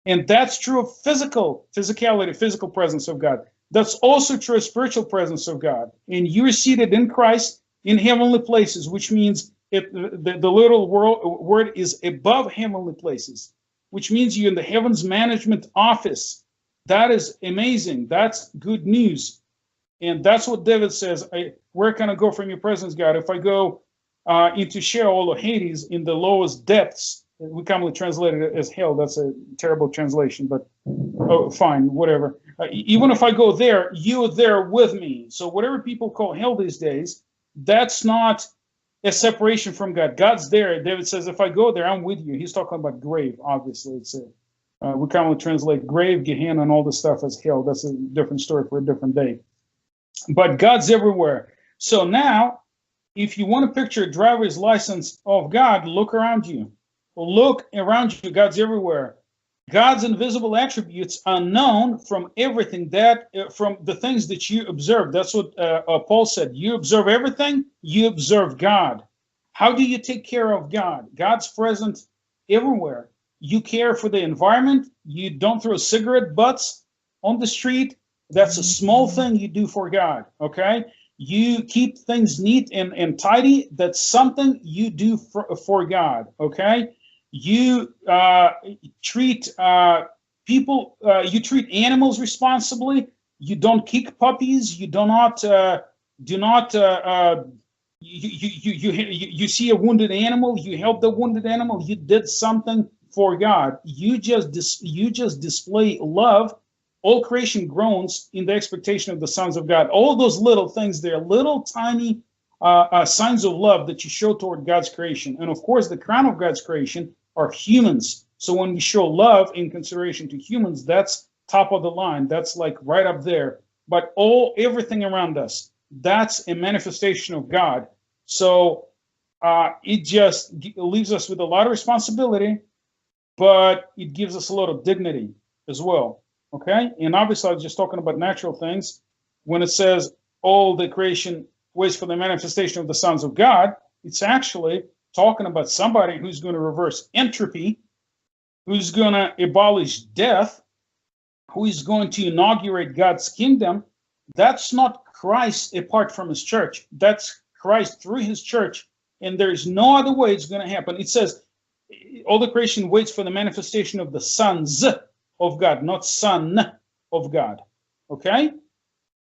And that's true of physicality, physical presence of God. That's also true of spiritual presence of God. And you're seated in Christ in heavenly places, which means the literal word is above heavenly places, which means you're in the heavens management office. That is amazing. That's good news. And that's what David says, where can I go from your presence, God? If I go into Sheol or Hades, in the lowest depths, we commonly translate it as hell. That's a terrible translation, but fine, whatever. Even if I go there, you're there with me. So whatever people call hell these days, that's not a separation from God. God's there. David says, if I go there, I'm with you. He's talking about grave, obviously. It's we commonly translate grave, Gehenna, and all this stuff as hell. That's a different story for a different day. But God's everywhere. So now, if you want to picture a driver's license of God, look around you. Look around you. God's everywhere. God's invisible attributes are known from everything from the things that you observe. That's what Paul said. You observe everything, you observe God. How do you take care of God? God's present everywhere. You care for the environment. You don't throw cigarette butts on the street. That's a small thing you do for God, okay? you keep things neat and tidy. That's something you do for God, okay? You treat people, you treat animals responsibly. You don't kick puppies. You do not you see a wounded animal, you help the wounded animal. You did something for God. You just display love. All creation groans in the expectation of the sons of God. All those little things, they're little tiny signs of love that you show toward God's creation. And of course, the crown of God's creation are humans. So when we show love in consideration to humans, that's top of the line. That's like right up there. But everything around us, that's a manifestation of God. So it just leaves us with a lot of responsibility, but it gives us a lot of dignity as well. Okay, and obviously I was just talking about natural things. When it says all the creation waits for the manifestation of the sons of God, it's actually talking about somebody who's going to reverse entropy, who's going to abolish death, who is going to inaugurate God's kingdom. That's not Christ apart from his church. That's Christ through his church, and there's no other way it's going to happen. It says all the creation waits for the manifestation of the sons of God, not son of God. Okay?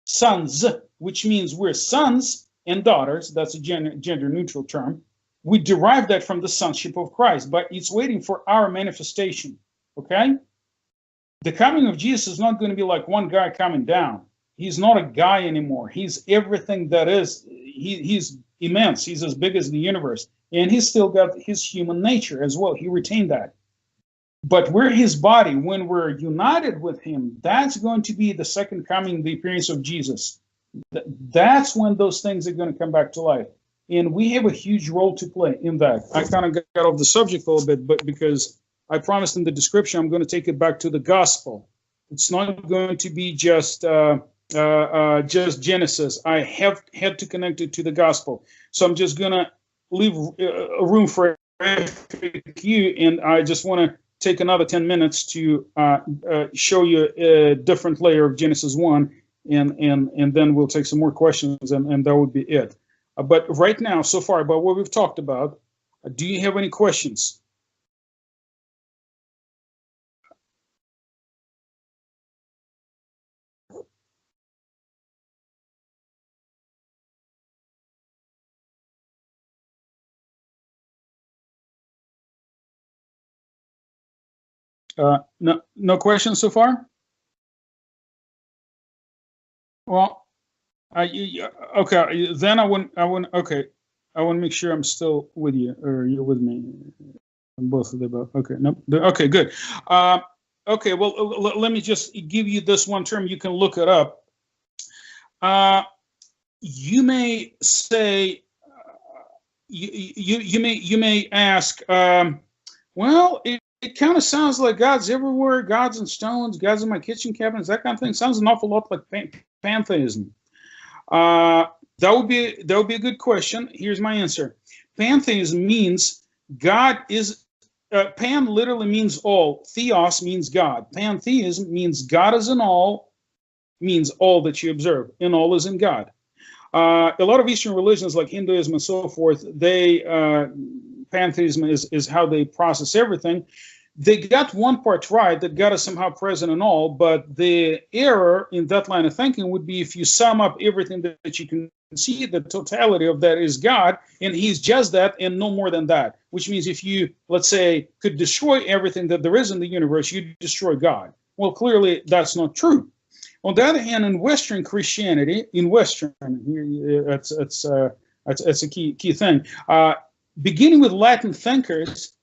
Sons, which means we're sons and daughters. That's a gender neutral term. We derive that from the sonship of Christ, but it's waiting for our manifestation. Okay? The coming of Jesus is not going to be like one guy coming down. He's not a guy anymore. He's everything that is. He's immense. He's as big as the universe. And he's still got his human nature as well. He retained that. But we're his body. When we're united with him, that's going to be the second coming, the appearance of Jesus. That's when those things are going to come back to life. And we have a huge role to play in that. I kind of got off the subject a little bit, but because I promised in the description, I'm going to take it back to the gospel. It's not going to be just Genesis. I have had to connect it to the gospel. So I'm just going to leave a room for FAQ, and I just want to take another 10 minutes to show you a different layer of Genesis 1, and then we'll take some more questions, and that would be it. But right now, so far, about what we've talked about, do you have any questions? No questions so far? Well, okay. Then I want. Okay, I want to make sure I'm still with you, or you're with me. Both of the above. Okay. No. Okay. Good. Okay. Well, let me just give you this one term. You can look it up. You may say. You may ask. Well, it kind of sounds like God's everywhere. God's in stones. God's in my kitchen cabinets. That kind of thing sounds an awful lot like pantheism. That would be a good question. Here's my answer. Pantheism means God is. Pan literally means all. Theos means God. Pantheism means God is in all. Means all that you observe, and all is in God. A lot of Eastern religions, like Hinduism and so forth, pantheism is how they process everything. They got one part right, that God is somehow present in all, but the error in that line of thinking would be if you sum up everything that you can see, the totality of that is God, and he's just that and no more than that, which means if you, let's say, could destroy everything that there is in the universe, you destroy God. Well, clearly that's not true. On the other hand, in Western Christianity, that's a key thing. Beginning with Latin thinkers,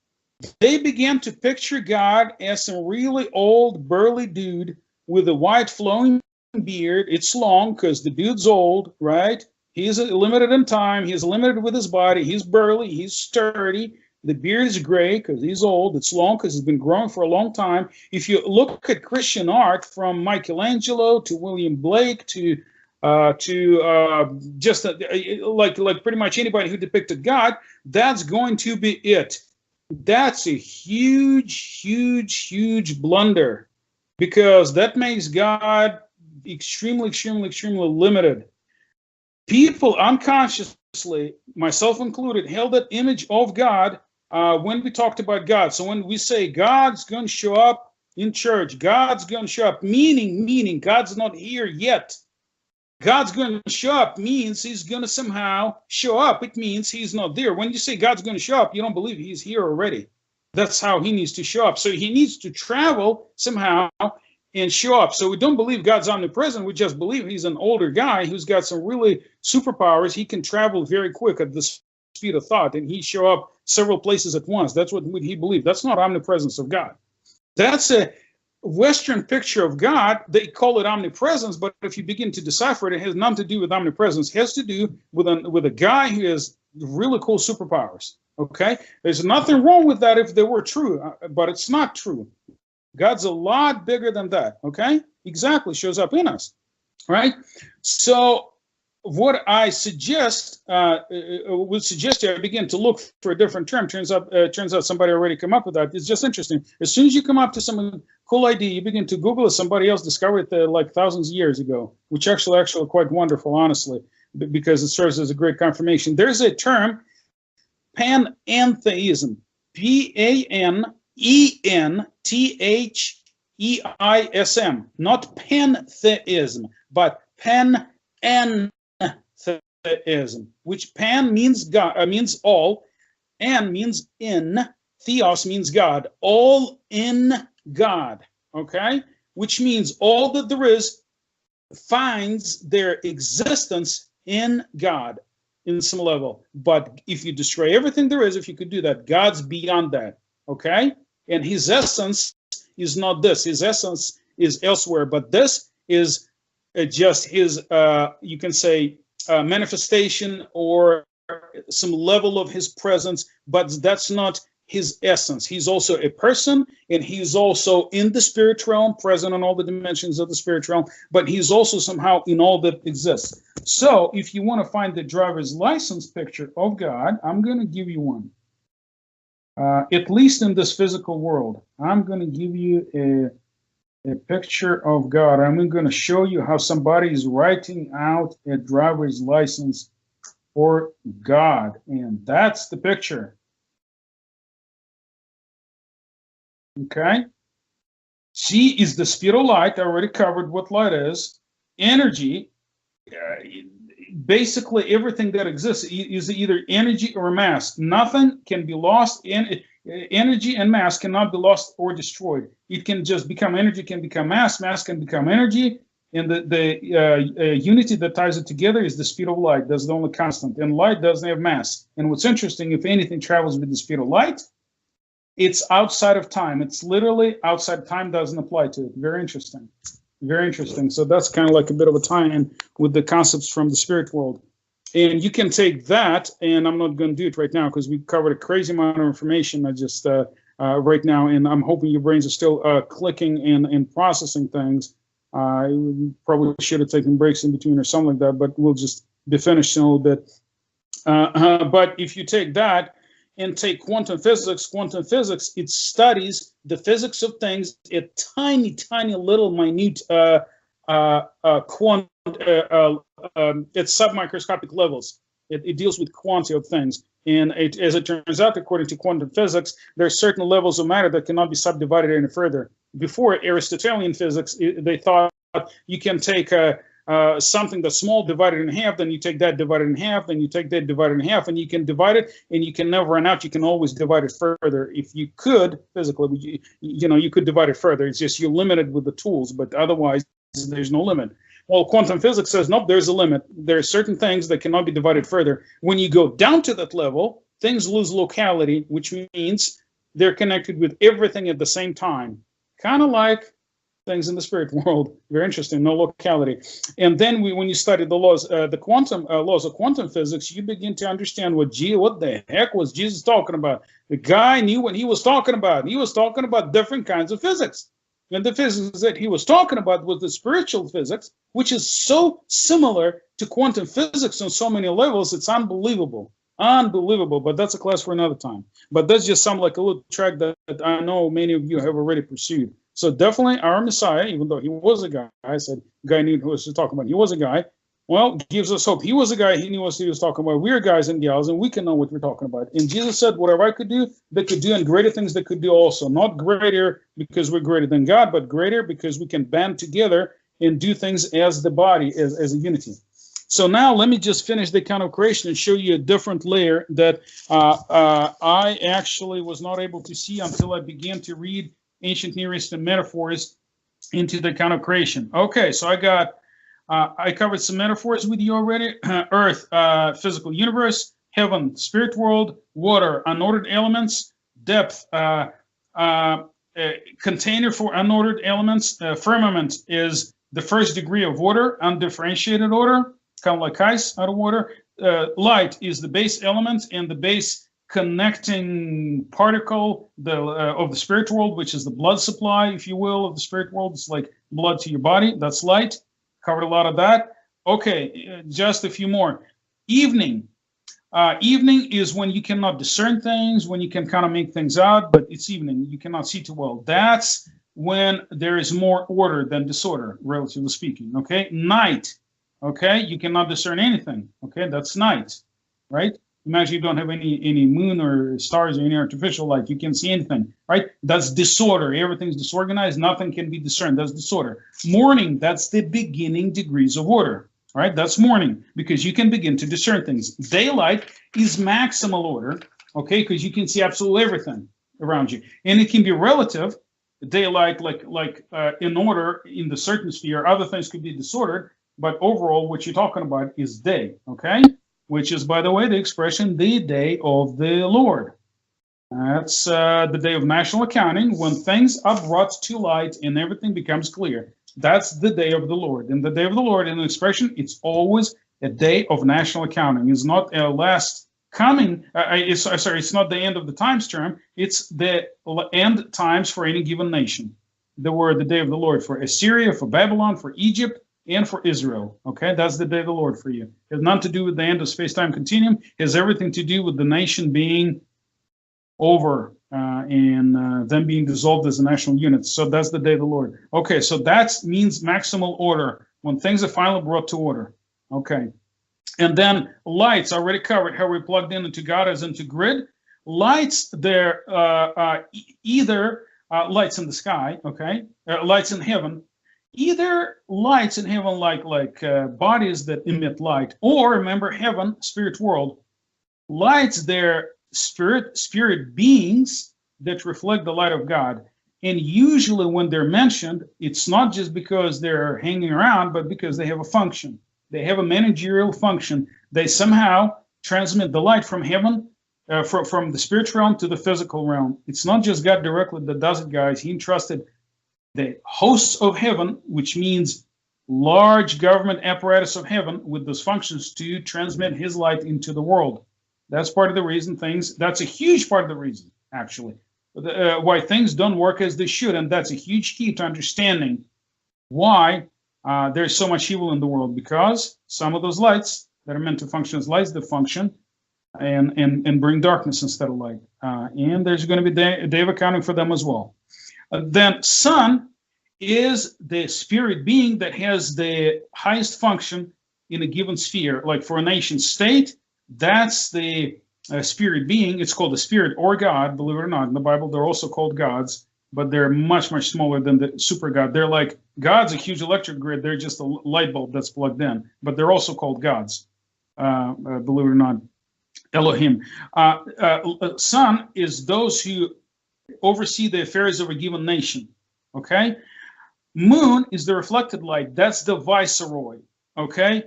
they began to picture God as some really old, burly dude with a white flowing beard. It's long because the dude's old, right? He's limited in time. He's limited with his body. He's burly. He's sturdy. The beard is gray because he's old. It's long because it's been growing for a long time. If you look at Christian art, from Michelangelo to William Blake to just like pretty much anybody who depicted God, that's going to be it. That's a huge blunder, because that makes God extremely limited. People unconsciously, myself included, held that image of God when we talked about God. So when we say God's going to show up in church, God's going to show up, meaning God's not here yet. God's going to show up means he's going to somehow show up. It means he's not there. When you say God's going to show up, you don't believe he's here already. That's how he needs to show up. So he needs to travel somehow and show up. So we don't believe God's omnipresent. We just believe he's an older guy who's got some really superpowers. He can travel very quick at the speed of thought, and he show up several places at once. That's what he believed. That's not omnipresence of God. That's a Western picture of God. They call it omnipresence, but if you begin to decipher it, it has nothing to do with omnipresence. It has to do with a guy who has really cool superpowers. Okay, there's nothing wrong with that if they were true, but it's not true. God's a lot bigger than that. Okay, exactly, shows up in us, right? So what I suggest would suggest I begin to look for a different term. Turns out somebody already come up with that. It's just interesting. As soon as you come up to some cool idea, you begin to Google it. Somebody else discovered it like thousands of years ago, which actually quite wonderful, honestly, because it serves as a great confirmation. There's a term, panentheism, PANENTHEISM, not pantheism, but panentheism, which pan means God, means all, and means in, theos means God, all in God, okay? Which means all that there is finds their existence in God in some level. But if you destroy everything there is, if you could do that, God's beyond that, okay? And his essence is not this. His essence is elsewhere, but this is just his, you can say, manifestation or some level of his presence, but that's not his essence. He's also a person, and he's also in the spirit realm, present in all the dimensions of the spirit realm, but he's also somehow in all that exists. So if you want to find the driver's license picture of God, I'm going to give you one. At least in this physical world, I'm going to give you a picture of God. I'm going to show you how somebody is writing out a driver's license for God. And that's the picture. Okay. C is the speed of light. I already covered what light is. Energy, basically everything that exists is either energy or mass. Nothing can be lost. Energy and mass cannot be lost or destroyed. It can just become energy, can become mass, mass can become energy, and the unity that ties it together is the speed of light. That's the only constant, and light doesn't have mass. And what's interesting, if anything travels with the speed of light, it's outside of time. It's literally outside time, doesn't apply to it. Very interesting. Very interesting. So that's kind of like a bit of a tie-in with the concepts from the spirit world. And you can take that, and I'm not going to do it right now because we covered a crazy amount of information. I just right now, and I'm hoping your brains are still clicking and processing things. I probably should have taken breaks in between or something like that, but we'll just be finished in a little bit. But if you take that and take quantum physics, it studies the physics of things at tiny, tiny little minute at submicroscopic levels. It deals with quantity of things. And as it turns out, according to quantum physics, there are certain levels of matter that cannot be subdivided any further. Before Aristotelian physics, they thought you can take something that's small, divided in half, then you take that divided in half, then you take that divided in half, and you can divide it, and you can never run out. You can always divide it further. If you could, physically, you could divide it further. It's just you're limited with the tools, but otherwise, there's no limit. Well, quantum physics says, nope, there's a limit. There are certain things that cannot be divided further. When you go down to that level, things lose locality, which means they're connected with everything at the same time. Kind of like things in the spirit world. Very interesting, no locality. And then when you study the laws, the quantum laws of quantum physics, you begin to understand what the heck was Jesus talking about. The guy knew what he was talking about. He was talking about different kinds of physics. And the physics that he was talking about was the spiritual physics, which is so similar to quantum physics on so many levels. It's unbelievable. Unbelievable. But that's a class for another time. But that's just some like a little track that I know many of you have already pursued. So definitely our Messiah, even though he was a guy, I said guy knew who was talking about. He was a guy. Well, gives us hope. He was a guy, he knew what he was talking about. We're guys and gals, and we can know what we're talking about. And Jesus said, whatever I could do, they could do, and greater things they could do also. Not greater because we're greater than God, but greater because we can band together and do things as the body, as a unity. So now let me just finish the account of creation and show you a different layer that I actually was not able to see until I began to read ancient Near Eastern metaphors into the account of creation. Okay, so I covered some metaphors with you already. Earth, physical universe; heaven, spirit world; water, unordered elements; depth, container for unordered elements; firmament is the first degree of order, undifferentiated order, kind of like ice out of water. Light is the base element and the base connecting particle of the spirit world, which is the blood supply, if you will, of the spirit world. It's like blood to your body. That's light. Covered a lot of that. Okay, just a few more. Evening. Evening is when you cannot discern things, when you can kind of make things out, but it's evening. You cannot see too well. That's when there is more order than disorder, relatively speaking. Okay, night. Okay, you cannot discern anything. Okay, that's night, right? Imagine you don't have any moon or stars or any artificial light. You can't see anything, right? That's disorder. Everything's disorganized. Nothing can be discerned. That's disorder. Morning, that's the beginning degrees of order, right? That's morning because you can begin to discern things. Daylight is maximal order, okay? Because you can see absolutely everything around you. And it can be relative. Daylight, like in order in the certain sphere, other things could be disordered. But overall, what you're talking about is day, okay? Which is, by the way, the expression, the day of the Lord. That's the day of national accounting, when things are brought to light and everything becomes clear. That's the day of the Lord. And the day of the Lord, in the expression, it's always a day of national accounting. It's not a last coming, it's not the end of the times term, it's the end times for any given nation. The word, the day of the Lord, for Assyria, for Babylon, for Egypt, and for Israel. Okay, that's the day of the Lord for you. It has nothing to do with the end of space-time continuum. It has everything to do with the nation being over and them being dissolved as a national unit. So that's the day of the Lord. Okay, so that means maximal order, when things are finally brought to order. Okay, and then lights, already covered how we plugged into God as into grid. Lights, they're either lights in the sky, okay, lights in heaven, either lights in heaven like bodies that emit light, or remember heaven, spirit world. Lights, they're spirit beings that reflect the light of God. And usually when they're mentioned, it's not just because they're hanging around, but because they have a function. They have a managerial function. They somehow transmit the light from heaven, from the spiritual realm to the physical realm. It's not just God directly that does it, guys. He entrusted the hosts of heaven, which means large government apparatus of heaven, with those functions to transmit his light into the world. That's part of the reason that's a huge part of the reason, actually, why things don't work as they should. And that's a huge key to understanding why there's so much evil in the world, because some of those lights that are meant to function as lights, that function and bring darkness instead of light. And there's going to be a day of accounting for them as well. Then sun is the spirit being that has the highest function in a given sphere. Like for a nation state, that's the spirit being. It's called a spirit or God, believe it or not. In the Bible, they're also called gods, but they're much, much smaller than the super God. They're like, God's a huge electric grid. They're just a light bulb that's plugged in, but they're also called gods, believe it or not. Elohim. Sun is those who oversee the affairs of a given nation. Okay. Moon is the reflected light. That's the viceroy. Okay.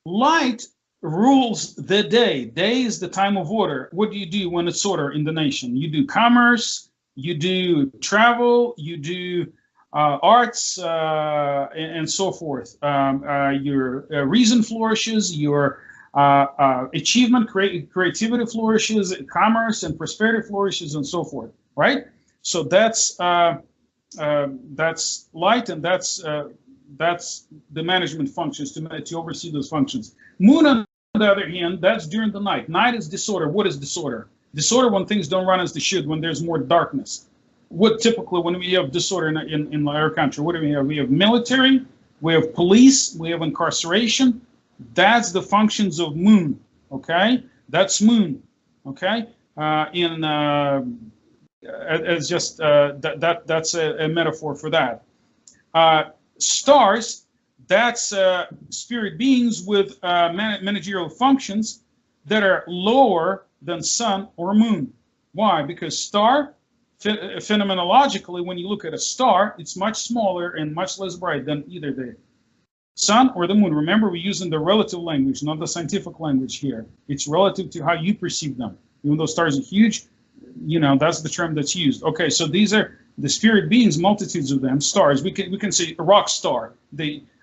Light rules the day. Day is the time of order. What do you do when it's order in the nation? You do commerce, you do travel, you do arts, and so forth. Your reason flourishes, your achievement, creativity flourishes, commerce and prosperity flourishes, and so forth. Right? So that's light, and that's the management functions to oversee those functions. Moon, on the other hand, that's during the night. Night is disorder. What is disorder? Disorder when things don't run as they should, when there's more darkness. What typically, when we have disorder in our country, what do we have? We have military, we have police, we have incarceration, That's the functions of moon. Okay, that's moon. Okay, it's just that's a metaphor for that. Stars, that's spirit beings with managerial functions that are lower than sun or moon. Why? Because star, phenomenologically, when you look at a star, it's much smaller and much less bright than either the sun or the moon. Remember, we're using the relative language, not the scientific language here. It's relative to how you perceive them. Even though stars are huge, that's the term that's used. Okay, so these are the spirit beings, multitudes of them, stars. We can say a rock star.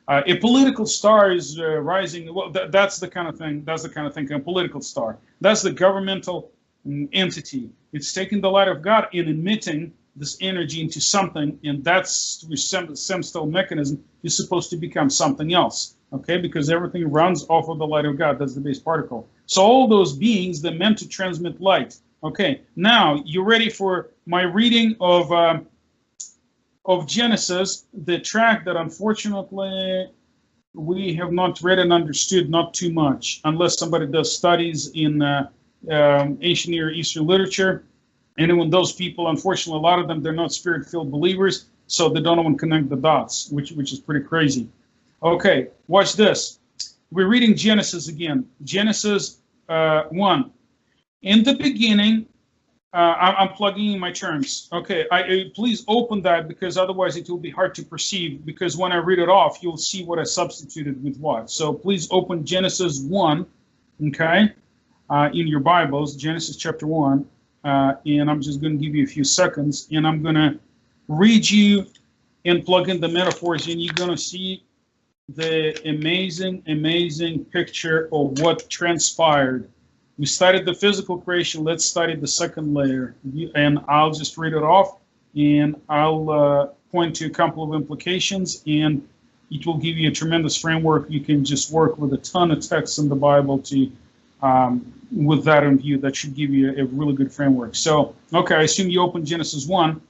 A political star is rising. Well, that's the kind of thing. That's the kind of thing. A political star. That's the governmental entity. It's taking the light of God and emitting this energy into something, and that's through SEM mechanism is supposed to become something else. Okay, because everything runs off of the light of God. That's the base particle. So all those beings, they're meant to transmit light. Okay, now you ready for my reading of Genesis, the track that unfortunately we have not read and understood not too much, unless somebody does studies in ancient Near Eastern literature. And when those people, unfortunately, a lot of them, they're not spirit-filled believers, so they don't even connect the dots, which is pretty crazy. Okay, watch this. We're reading Genesis again. Genesis 1. In the beginning, I'm plugging in my terms. Okay, please open that, because otherwise it will be hard to perceive, because when I read it off, you'll see what I substituted with what. So please open Genesis 1, okay, in your Bibles, Genesis chapter 1. And I'm just going to give you a few seconds, and I'm going to read you and plug in the metaphors, and you're going to see the amazing picture of what transpired. We studied the physical creation. Let's study the second layer. And I'll just read it off, and I'll point to a couple of implications, and it will give you a tremendous framework. You can just work with a ton of text in the Bible to with that in view. That should give you a really good framework. So, okay, I assume you open Genesis 1.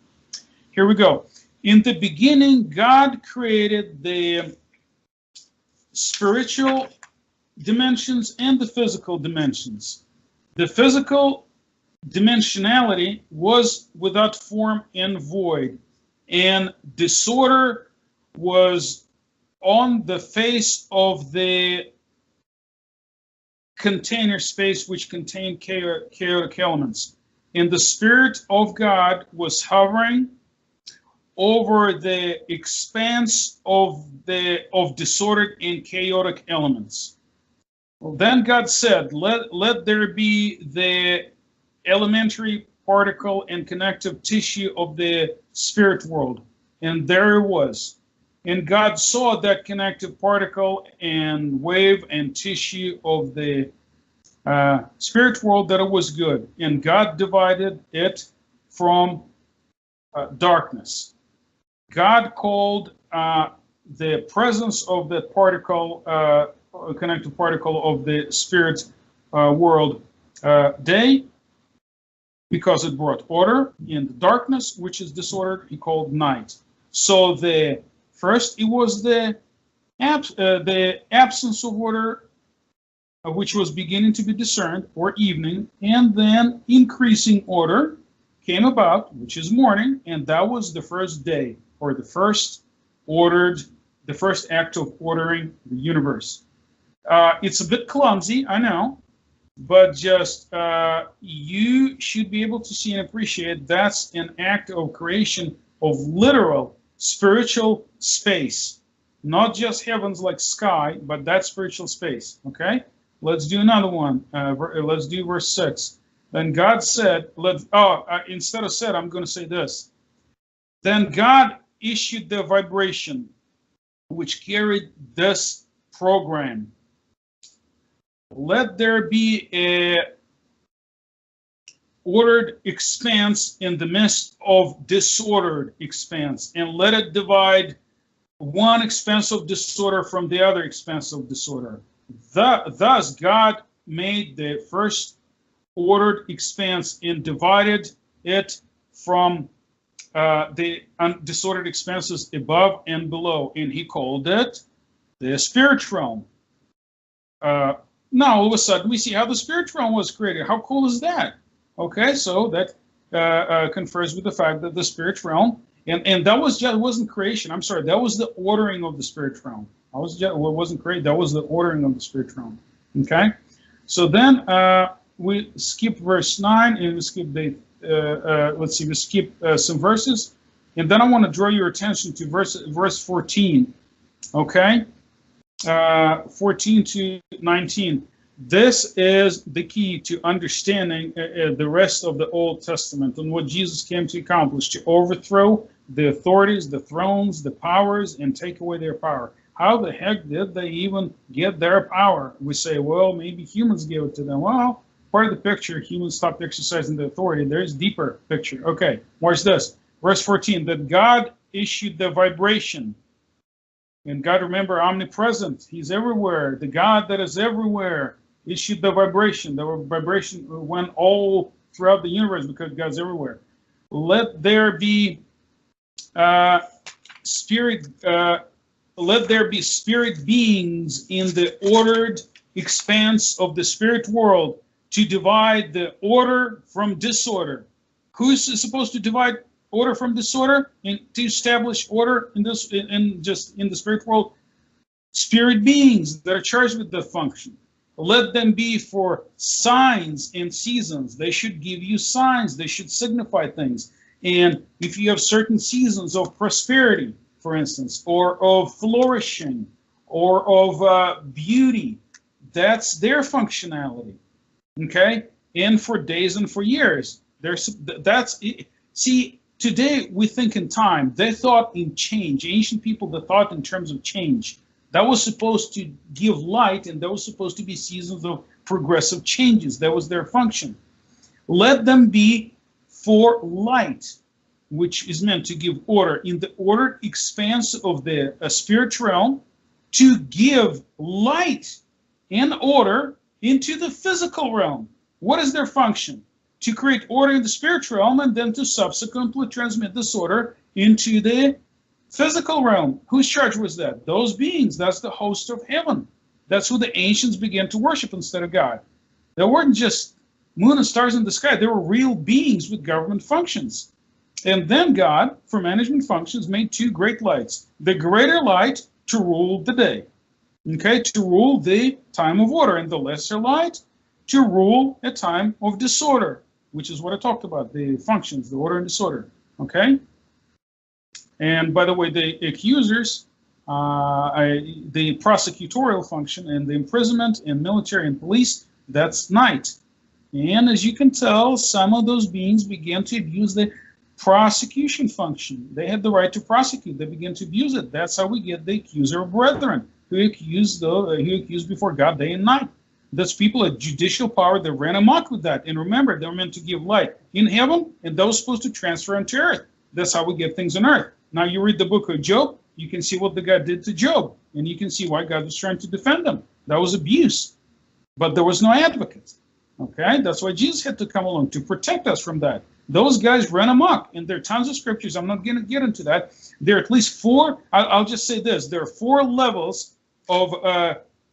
Here we go. In the beginning, God created the spiritual dimensions and the physical dimensions. The physical dimensionality was without form and void, and disorder was on the face of the container space which contained chaotic elements. And the Spirit of God was hovering over the expanse of disordered and chaotic elements. Well, then God said, let there be the elementary particle and connective tissue of the spirit world. And there it was. And God saw that connective particle and wave and tissue of the spirit world, that it was good. And God divided it from darkness. God called the presence of the particle, connective particle of the spirit world, day, because it brought order. In the darkness, which is disordered, he called night. So first it was the absence of order, which was beginning to be discerned, or evening, and then increasing order came about, which is morning, and that was the first day, or the first act of ordering the universe. It's a bit clumsy, I know, but just you should be able to see and appreciate that's an act of creation of literal spiritual space, not just heavens like sky, but that spiritual space. Okay, let's do another one. Let's do verse 6. Then God said, instead of said, I'm going to say this. Then God issued the vibration which carried this program. Let there be a ordered expanse in the midst of disordered expanse, and let it divide one expanse of disorder from the other expanse of disorder. Thus God made the first ordered expanse and divided it from the disordered expanses above and below, and he called it the spirit realm. now all of a sudden we see how the spirit realm was created. How cool is that? Okay, so that confers with the fact that the spirit realm, and that was just wasn't creation. I'm sorry, that was the ordering of the spirit realm. Wasn't created. That was the ordering of the spirit realm. Okay, so then we skip verse 9 and we skip the let's see, we skip some verses, and then I want to draw your attention to verse 14. Okay, 14 to 19. This is the key to understanding the rest of the Old Testament and what Jesus came to accomplish, to overthrow the authorities, the thrones, the powers, and take away their power. How the heck did they even get their power? We say, well, maybe humans gave it to them. Well, part of the picture, humans stopped exercising the authority. There's a deeper picture. Okay, where's this? Verse 14, that God issued the vibration. And God, remember, omnipresent. He's everywhere. The God that is everywhere issued the vibration. The vibration went all throughout the universe because God's everywhere. Let there be spirit beings in the ordered expanse of the spirit world to divide the order from disorder. Who's supposed to divide order from disorder and to establish order in the spirit world? Spirit beings that are charged with the function. Let them be for signs and seasons. They should give you signs. They should signify things. And if you have certain seasons of prosperity, for instance, or of flourishing, or of beauty, that's their functionality. Okay? And for days and for years. See, today we think in time. They thought in change. Ancient people, they thought in terms of change. That was supposed to give light, and that was supposed to be seasons of progressive changes. That was their function. Let them be for light, which is meant to give order in the ordered expanse of the spirit realm, to give light and order into the physical realm. What is their function? To create order in the spirit realm and then to subsequently transmit this order into the physical realm. Whose charge was that? Those beings. That's the host of heaven. That's who the ancients began to worship instead of God. They weren't just moon and stars in the sky. They were real beings with government functions. And then God, for management functions, made two great lights. The greater light to rule the day, okay, to rule the time of order, and the lesser light to rule a time of disorder, which is what I talked about, the functions, the order and disorder, okay? And by the way, the accusers, the prosecutorial function and the imprisonment and military and police, that's night. And as you can tell, some of those beings began to abuse the prosecution function. They had the right to prosecute. They began to abuse it. That's how we get the accuser of brethren, who accused before God day and night. That's people at judicial power that ran amok with that. And remember, they were meant to give light in heaven, and that was supposed to transfer onto earth. That's how we get things on earth. Now you read the book of Job, you can see what the God did to Job, and you can see why God was trying to defend him. That was abuse, but there was no advocate. Okay, that's why Jesus had to come along to protect us from that. Those guys ran amok, and there are tons of scriptures. I'm not going to get into that. There are at least four. I'll just say this: there are 4 levels of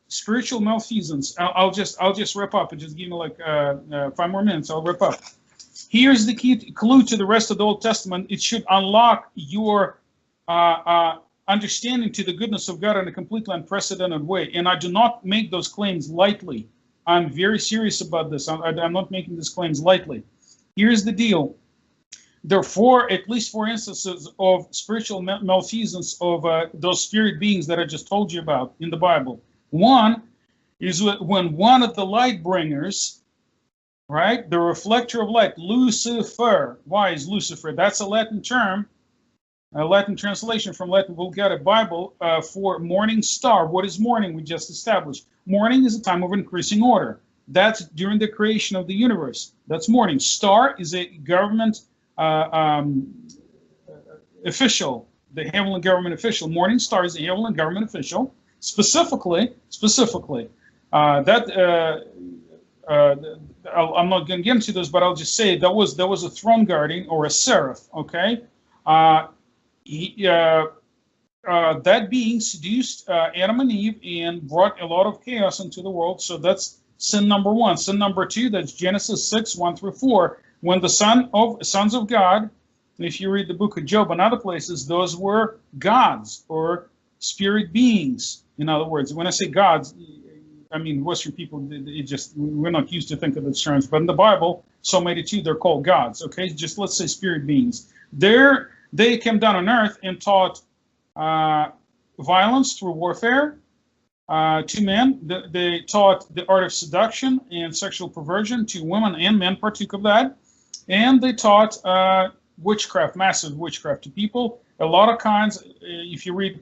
spiritual malfeasance. I'll just wrap up. Just give me like 5 more minutes. I'll wrap up. Here's the key clue to the rest of the Old Testament. It should unlock your understanding to the goodness of God in a completely unprecedented way. And I do not make those claims lightly. I'm very serious about this. I'm not making these claims lightly. Here's the deal. There are at least four instances of spiritual malfeasance of those spirit beings that I just told you about in the Bible. One is when one of the light bringers, right, the reflector of light, Lucifer. Why is Lucifer? That's a Latin term, a Latin translation from Latin Vulgate Bible for morning star. What is morning? We just established. Morning is a time of increasing order. That's during the creation of the universe. That's morning. Star is a government official, the heavenly government official. Morning star is a heavenly government official. Specifically, I'm not going to get into this, but I'll just say that was a throne guardian or a seraph. Okay, that being seduced Adam and Eve and brought a lot of chaos into the world. So that's sin number one. Sin number two, that's Genesis 6, 1 through 4. When the sons of God, if you read the book of Job and other places, those were gods or spirit beings. In other words, when I say gods, I mean, Western people, we're not used to think of those terms, but in the Bible, Psalm 82, they're called gods, okay? Just let's say spirit beings. They came down on earth and taught violence through warfare to men. They taught the art of seduction and sexual perversion to women, and men partook of that. And they taught witchcraft, massive witchcraft to people. A lot of kinds. If you read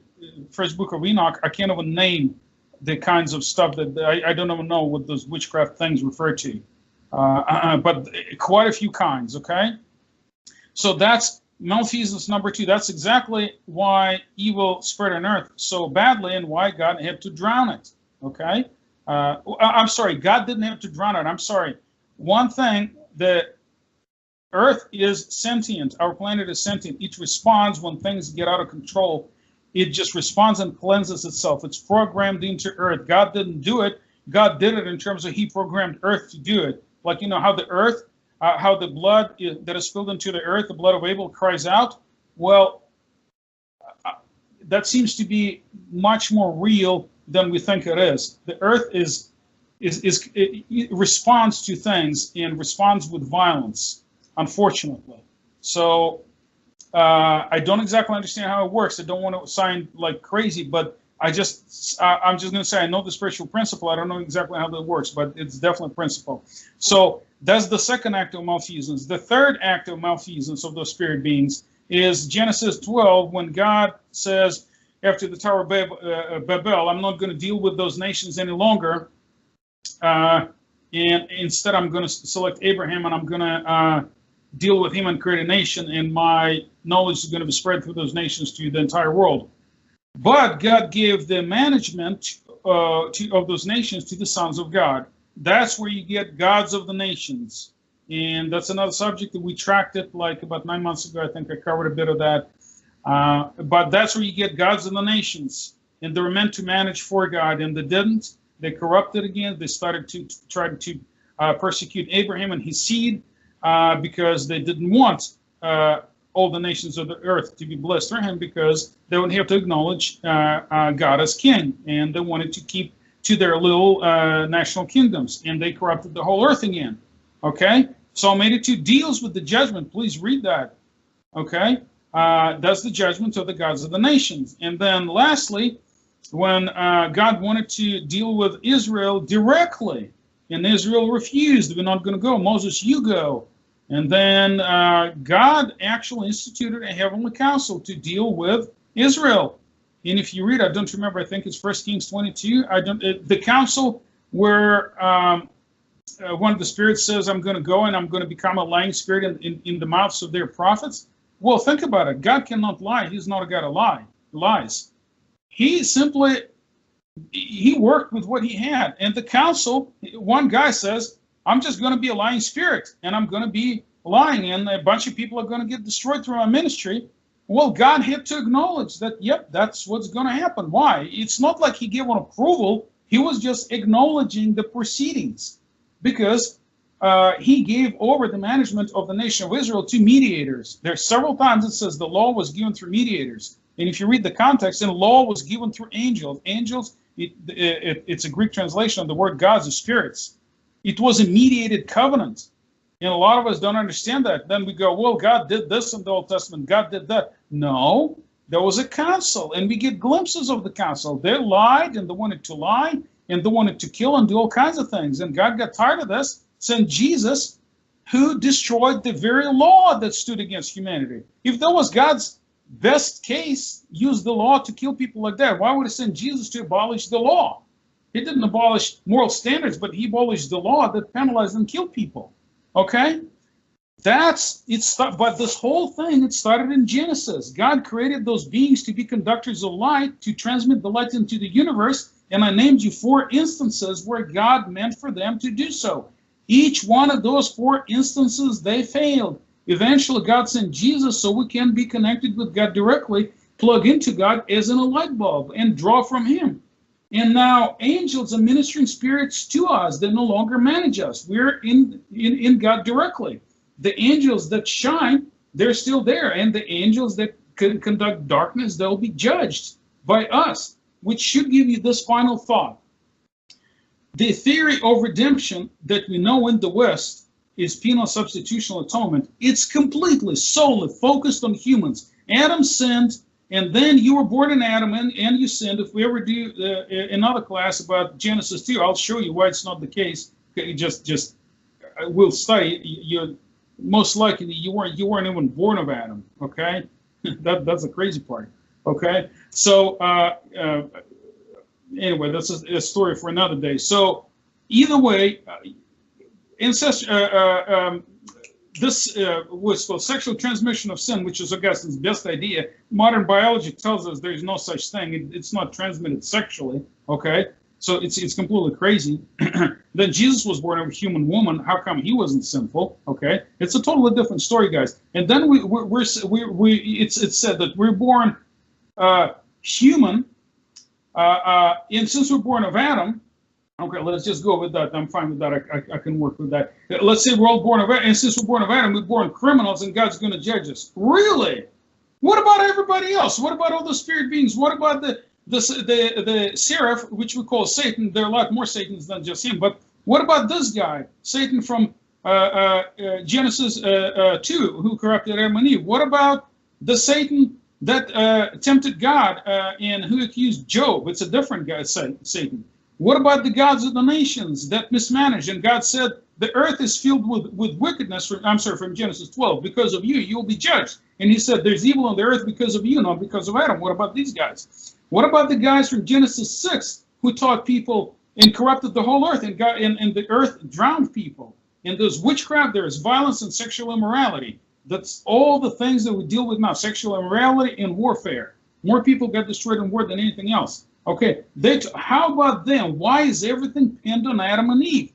first book of Enoch, I can't even name the kinds of stuff that I don't even know what those witchcraft things refer to. But quite a few kinds, okay? So that's malfeasance number two. That's exactly why evil spread on earth so badly and why God had to drown it, okay? I'm sorry, God didn't have to drown it. I'm sorry. One thing, the earth is sentient. Our planet is sentient. It responds when things get out of control. It just responds and cleanses itself. It's programmed into earth. God didn't do it. God did it in terms of he programmed earth to do it. Like, you know, how the earth, how the blood that is spilled into the earth, the blood of Abel cries out. Well, that seems to be much more real than we think it is. The earth it responds to things and responds with violence, unfortunately. So I don't exactly understand how it works. I don't want to sound like crazy, but I'm just going to say I know the spiritual principle. I don't know exactly how that works, but it's definitely a principle. So that's the second act of malfeasance. The third act of malfeasance of those spirit beings is Genesis 12, when God says, after the Tower of Babel, I'm not going to deal with those nations any longer. And instead, I'm going to select Abraham, and I'm going to deal with him and create a nation, and my knowledge is going to be spread through those nations to the entire world. But God gave the management of those nations to the sons of God. That's where you get gods of the nations. And that's another subject that we tracked it like about 9 months ago. I think I covered a bit of that. But that's where you get gods of the nations. And they were meant to manage for God, and they didn't. They corrupted again. They started to try to persecute Abraham and his seed because they didn't want all the nations of the earth to be blessed through him, because they would have to acknowledge God as king, and they wanted to keep to their little national kingdoms, and they corrupted the whole earth again. Okay, Psalm 82 deals with the judgment. Please read that. Okay, that's the judgment of the gods of the nations. And then lastly, when God wanted to deal with Israel directly, and Israel refused, we're not going to go. Moses, you go. And then God actually instituted a heavenly council to deal with Israel. And if you read, I don't remember, I think it's 1 Kings 22. The council where one of the spirits says, I'm going to go and I'm going to become a lying spirit in the mouths of their prophets. Well, think about it. God cannot lie. He's not a God of lies. He worked with what he had. And the council, one guy says, I'm just going to be a lying spirit, and I'm going to be lying, and a bunch of people are going to get destroyed through my ministry. Well, God had to acknowledge that, yep, that's what's going to happen. Why? It's not like he gave an approval. He was just acknowledging the proceedings, because he gave over the management of the nation of Israel to mediators. There's several times it says the law was given through mediators. And if you read the context, and law was given through angels. Angels, it's a Greek translation of the word gods or spirits. It was a mediated covenant. And a lot of us don't understand that. Then we go, well, God did this in the Old Testament. God did that. No, there was a council, and we get glimpses of the council. They lied, and they wanted to lie, and they wanted to kill and do all kinds of things. And God got tired of this, sent Jesus, who destroyed the very law that stood against humanity. If that was God's best case, use the law to kill people like that, why would he send Jesus to abolish the law? He didn't abolish moral standards, but he abolished the law that penalized and killed people. Okay? But this whole thing, it started in Genesis. God created those beings to be conductors of light, to transmit the light into the universe, and I named you 4 instances where God meant for them to do so. Each one of those 4 instances, they failed. Eventually, God sent Jesus so we can be connected with God directly, plug into God as in a light bulb and draw from him. And now angels are ministering spirits to us. They no longer manage us. We're in God directly. The angels that shine, they're still there. And the angels that conduct darkness, they'll be judged by us, which should give you this final thought. The theory of redemption that we know in the West is penal substitutional atonement. It's completely, solely focused on humans. Adam sinned, and then you were born in Adam, and you sinned. If we ever do another class about Genesis 2, I'll show you why it's not the case. Okay, just we'll study. You're most likely you weren't even born of Adam. Okay, that's the crazy part. Okay, so anyway, that's a story for another day. So either way, this was called sexual transmission of sin, which is Augustine's best idea. Modern biology tells us there is no such thing. It's not transmitted sexually. Okay, so it's completely crazy. Then Jesus was born of a human woman. How come he wasn't sinful? Okay, it's a totally different story, guys. And then it's said that we're born human, and since we're born of Adam. Okay, let's just go with that. I'm fine with that. I can work with that. Let's say we're all born of Adam, and since we're born of Adam, we're born criminals, and God's going to judge us. Really? What about everybody else? What about all the spirit beings? What about the seraph, which we call Satan? There are a lot more Satans than just him. But what about this guy, Satan from Genesis 2, who corrupted Adam and Eve? What about the Satan that tempted God and who accused Job? It's a different guy, Satan. What about the gods of the nations that mismanaged? And God said, the earth is filled with wickedness. From Genesis 12. Because of you, you'll be judged. And he said, there's evil on the earth because of you, not because of Adam. What about these guys? What about the guys from Genesis 6 who taught people and corrupted the whole earth, and the earth drowned people? And there's witchcraft, there's violence and sexual immorality. That's all the things that we deal with now, sexual immorality and warfare. More people got destroyed in war than anything else. Okay, how about them? Why is everything pinned on Adam and Eve?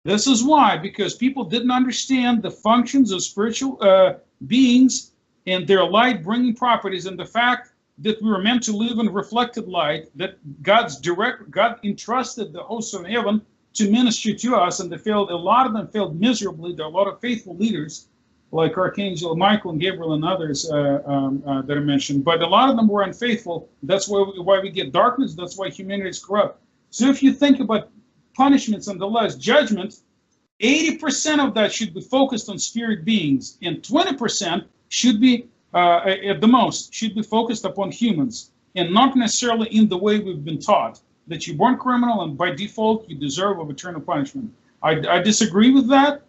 This is why, because people didn't understand the functions of spiritual beings and their light-bringing properties, and the fact that we were meant to live in reflected light, that God entrusted the hosts of heaven to minister to us, and a lot of them failed miserably. There are a lot of faithful leaders, like Archangel Michael and Gabriel and others that are mentioned, but a lot of them were unfaithful. That's why we get darkness. That's why humanity is corrupt. So if you think about punishments and the last judgment, 80% of that should be focused on spirit beings, and 20% should be, at the most, should be focused upon humans, and not necessarily in the way we've been taught, that you're born criminal and by default you deserve of eternal punishment. I disagree with that.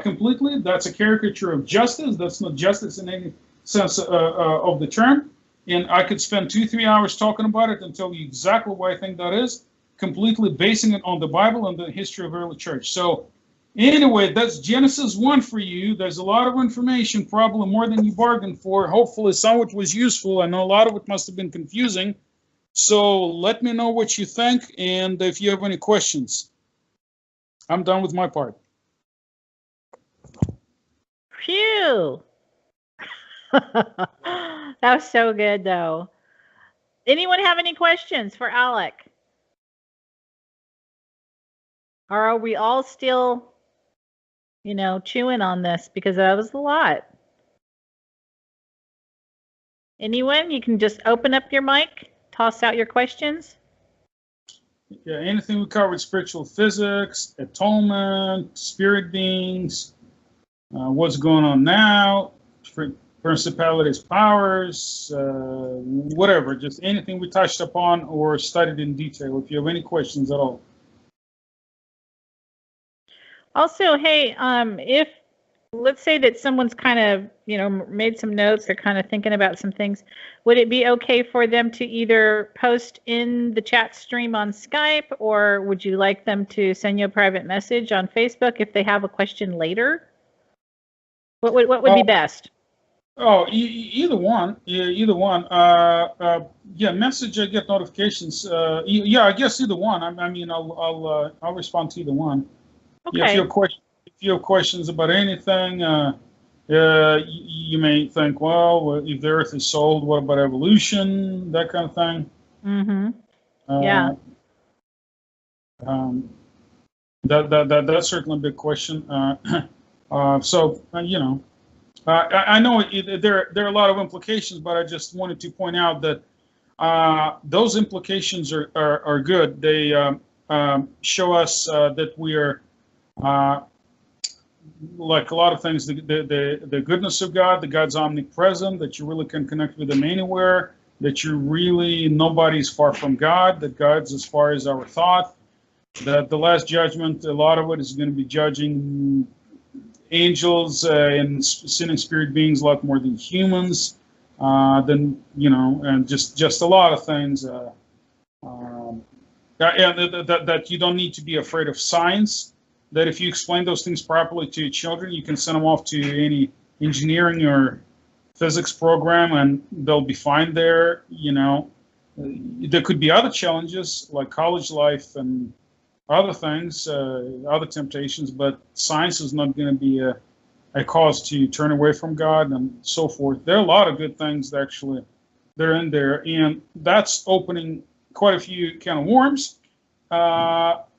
Completely. That's a caricature of justice. That's not justice in any sense of the term. And I could spend 2-3 hours talking about it and tell you exactly why I think that is, completely basing it on the Bible and the history of early church. So anyway, that's Genesis 1 for you. There's a lot of information, probably more than you bargained for. Hopefully some of it was useful. I know a lot of it must have been confusing. So let me know what you think, and if you have any questions. I'm done with my part. Phew. That was so good, though. Anyone have any questions for Alec? Or are we all still, chewing on this? Because that was a lot. Anyone? You can just open up your mic, toss out your questions. Yeah, anything we covered: spiritual physics, atonement, spirit beings. What's going on now, principalities, powers, whatever, just anything we touched upon or studied in detail, if you have any questions at all. Also, hey, if let's say that someone's kind of, made some notes, they're kind of thinking about some things, would it be okay for them to either post in the chat stream on Skype, or would you like them to send you a private message on Facebook if they have a question later? What would be best? Oh, either one. Either one. Yeah, message. I get notifications. Yeah, I guess either one. I mean, I'll respond to either one. Okay. Yeah, if you have questions about anything, You may think, well, if the Earth is sold, what about evolution? That kind of thing. Mm-hmm. Yeah. That's certainly a big question. So you know, I know there are a lot of implications, but I just wanted to point out that those implications are good. They show us that we are, like a lot of things, the goodness of God, that God's omnipresent, that you really can connect with Him anywhere, that you really, nobody's far from God, that God's as far as our thought, that the last judgment, a lot of it is going to be judging angels and sinning spirit beings a lot more than humans, than, you know, and just a lot of things. That you don't need to be afraid of science, that if you explain those things properly to your children, you can send them off to any engineering or physics program and they'll be fine there. You know, there could be other challenges like college life and other things, other temptations, but science is not going to be a cause to turn away from God and so forth. There are a lot of good things that actually they're in there, and that's opening quite a few can of worms.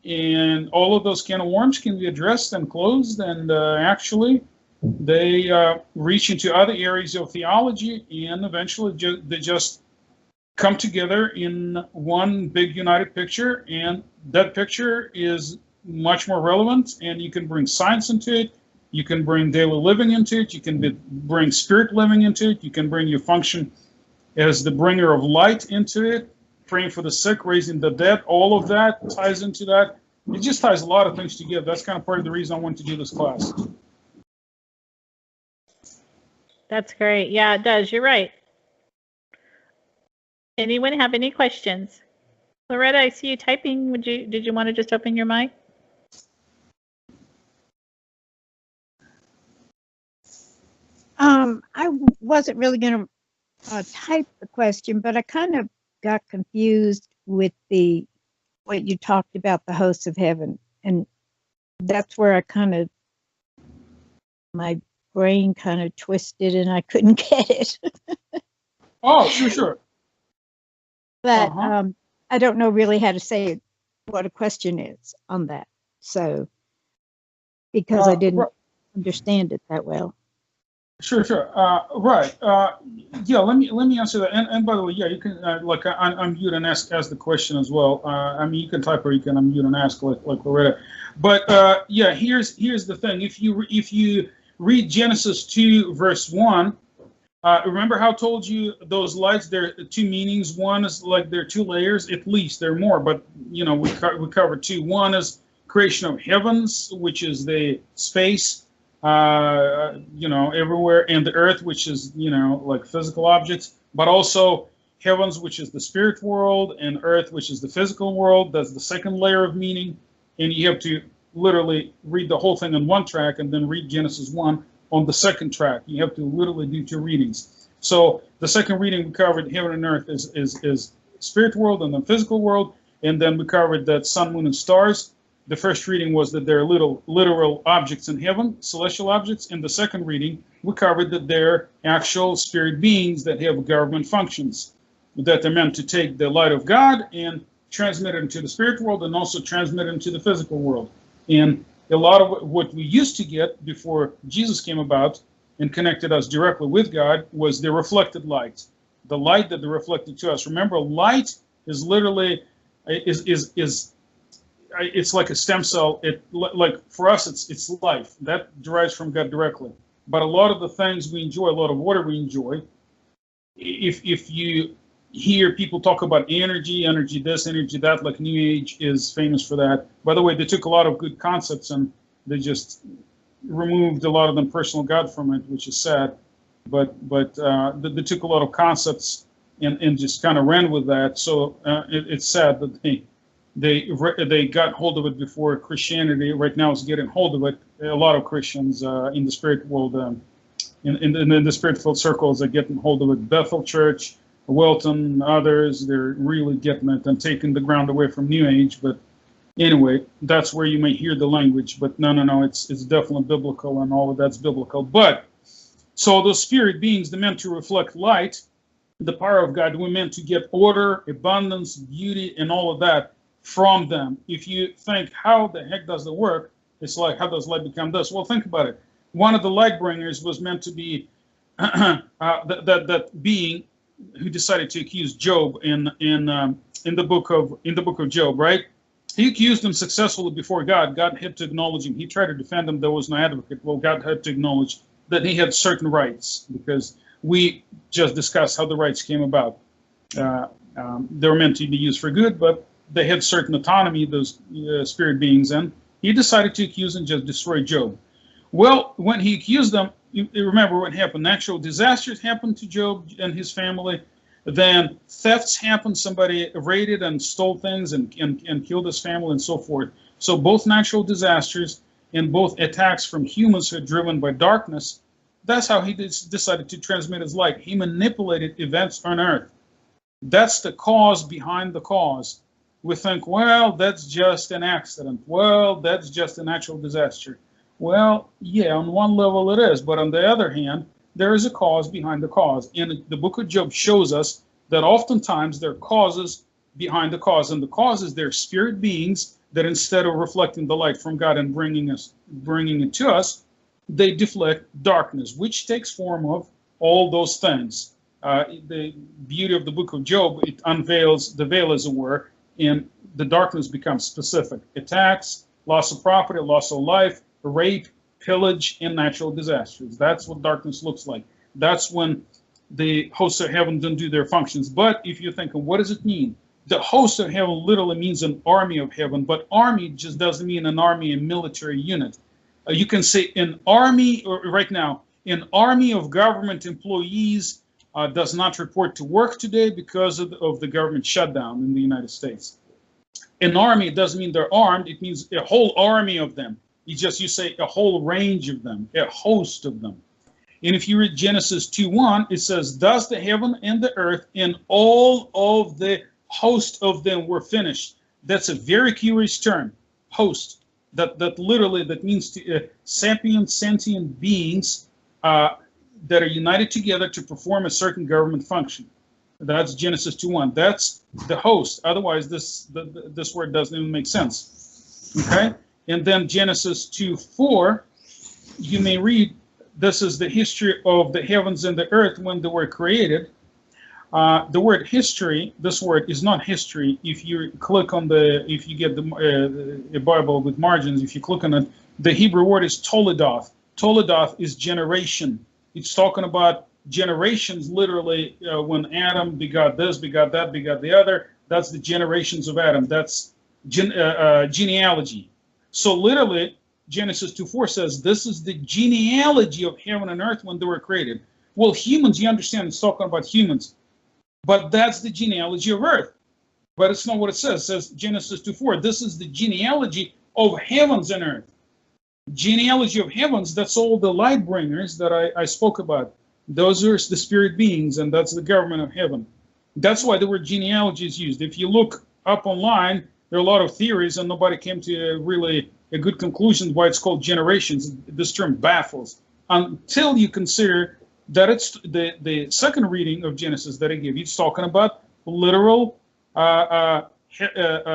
And all of those can of worms can be addressed and closed, and actually they reach into other areas of theology, and eventually they just come together in one big united picture, and that picture is much more relevant, and you can bring science into it, you can bring daily living into it, you can bring spirit living into it, you can bring your function as the bringer of light into it, praying for the sick, raising the dead, all of that ties into that. It just ties a lot of things together. That's kind of part of the reason I wanted to do this class. That's great. Yeah, it does. You're right. Anyone have any questions? Loretta, I see you typing. Did you want to just open your mic? I wasn't really going to type the question, but I kind of got confused with what you talked about, the hosts of heaven, and that's where I my brain kind of twisted and I couldn't get it. Oh, sure. But I don't know really how to say what a question is on that. So, because I didn't understand it that well. Sure. Right. Yeah. Let me answer that. And by the way, yeah, you can like unmute and ask the question as well. I mean, you can type or you can unmute and ask like Loretta. But yeah, here's the thing. If you read Genesis 2 verse 1, remember how I told you those lights? There are two meanings. One is like there are two layers. At least there are more, but you know we covered two. One is creation of heavens, which is the space. You know, everywhere, and the earth, which is, you know, like physical objects, but also heavens, which is the spirit world, and earth, which is the physical world. That's the second layer of meaning. And you have to literally read the whole thing on one track and then read Genesis 1 on the second track. You have to literally do two readings. So the second reading we covered heaven and earth is spirit world and the physical world, and then we covered that sun, moon, and stars. The first reading was that there are literal objects in heaven, celestial objects. In the second reading, we covered that they're actual spirit beings that have government functions, that they're meant to take the light of God and transmit it into the spirit world and also transmit it into the physical world. And a lot of what we used to get before Jesus came about and connected us directly with God was the reflected light, the light that they reflected to us. Remember, light is literally it's like a stem cell. Like for us, it's life that derives from God directly. But a lot of the things we enjoy, a lot of water we enjoy, if you hear people talk about energy this, energy that, like New Age is famous for that. By the way, they took a lot of good concepts and they just removed a lot of them personal God from it, which is sad. But they took a lot of concepts and just kind of ran with that. So it's sad that they got hold of it before Christianity right now is getting hold of it. A lot of Christians in the spirit world, in the spirit-filled circles, are getting hold of it. Bethel Church, Welton, others, they're really getting it and taking the ground away from New Age. But anyway, that's where you may hear the language. But no, it's definitely biblical, and all of that's biblical. But So those spirit beings, they're meant to reflect light, the power of God. We're meant to get order, abundance, beauty, and all of that from them. If you think, how the heck does it work? It's like, how does light become this? Well, think about it. One of the light bringers was meant to be that being who decided to accuse Job in the book of Job, right? He accused him successfully before God. God had to acknowledge him. He tried to defend him. There was no advocate. Well, God had to acknowledge that he had certain rights, because we just discussed how the rights came about. They were meant to be used for good, but they had certain autonomy, those spirit beings, and he decided to accuse and just destroy Job. Well, when he accused them, you remember what happened. Natural disasters happened to Job and his family. Then thefts happened. Somebody raided and stole things and killed his family and so forth. So both natural disasters and both attacks from humans who are driven by darkness, that's how he decided to transmit his light. He manipulated events on earth. That's the cause behind the cause. We think, well, that's just an accident. Well, that's just a natural disaster. Well, yeah, on one level it is, but on the other hand, there is a cause behind the cause. And the book of Job shows us that oftentimes there are causes behind the cause, and the causes, they're spirit beings that instead of reflecting the light from God and bringing it to us, they deflect darkness, which takes form of all those things. The beauty of the book of Job, it unveils the veil, as it were, and the darkness becomes specific. Attacks, loss of property, loss of life, rape, pillage, and natural disasters. That's what darkness looks like. That's when the hosts of heaven don't do their functions. But if you're thinking, what does it mean? The host of heaven literally means an army of heaven, but army just doesn't mean an army, a military unit. You can say an army, or right now, an army of government employees does not report to work today because of the government shutdown in the United States. An army doesn't mean they're armed. It means a whole army of them. You say a whole range of them, a host of them. And if you read Genesis 2:1, it says, thus the heaven and the earth and all of the host of them were finished. That's a very curious term, host. That literally, that means to sentient beings that are united together to perform a certain government function. That's Genesis 2:1. That's the host. Otherwise, this word doesn't even make sense. Okay? And then Genesis 2:4, you may read, this is the history of the heavens and the earth when they were created. The word history, this word is not history. If you click on if you get a Bible with margins, if you click on it, the Hebrew word is toledoth. Toledoth is generation. It's talking about generations, literally, when Adam begot this, begot that, begot the other. That's the generations of Adam. That's genealogy. So literally, Genesis 2:4 says, this is the genealogy of heaven and earth when they were created. Well, humans, you understand, it's talking about humans. But that's the genealogy of earth. But it's not what it says. It says, Genesis 2:4, this is the genealogy of heavens and earth. Genealogy of heavens, that's all the light bringers that I spoke about. Those are the spirit beings, and that's the government of heaven. That's why the word genealogy is used. If you look up online, there are a lot of theories, and nobody came to really a good conclusion why it's called generations. This term baffles until you consider that it's the second reading of Genesis that I give you. It's talking about literal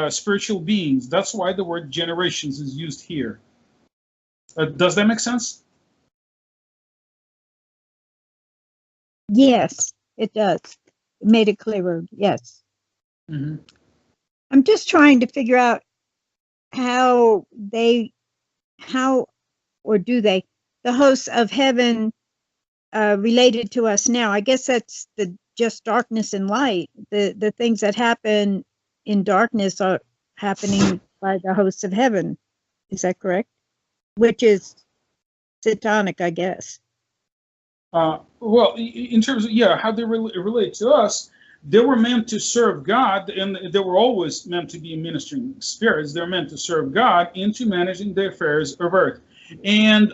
spiritual beings. That's why the word generations is used here. Does that make sense? Yes, it does. It made it clearer. Yes. Mm-hmm. I'm just trying to figure out how or do they, the hosts of heaven related to us now. I guess that's just darkness and light. The things that happen in darkness are happening by the hosts of heaven. Is that correct? Which is satanic, I guess. Well, in terms of, how they relate to us, they were meant to serve God, and they were always meant to be ministering spirits. They're meant to serve God into managing the affairs of earth. And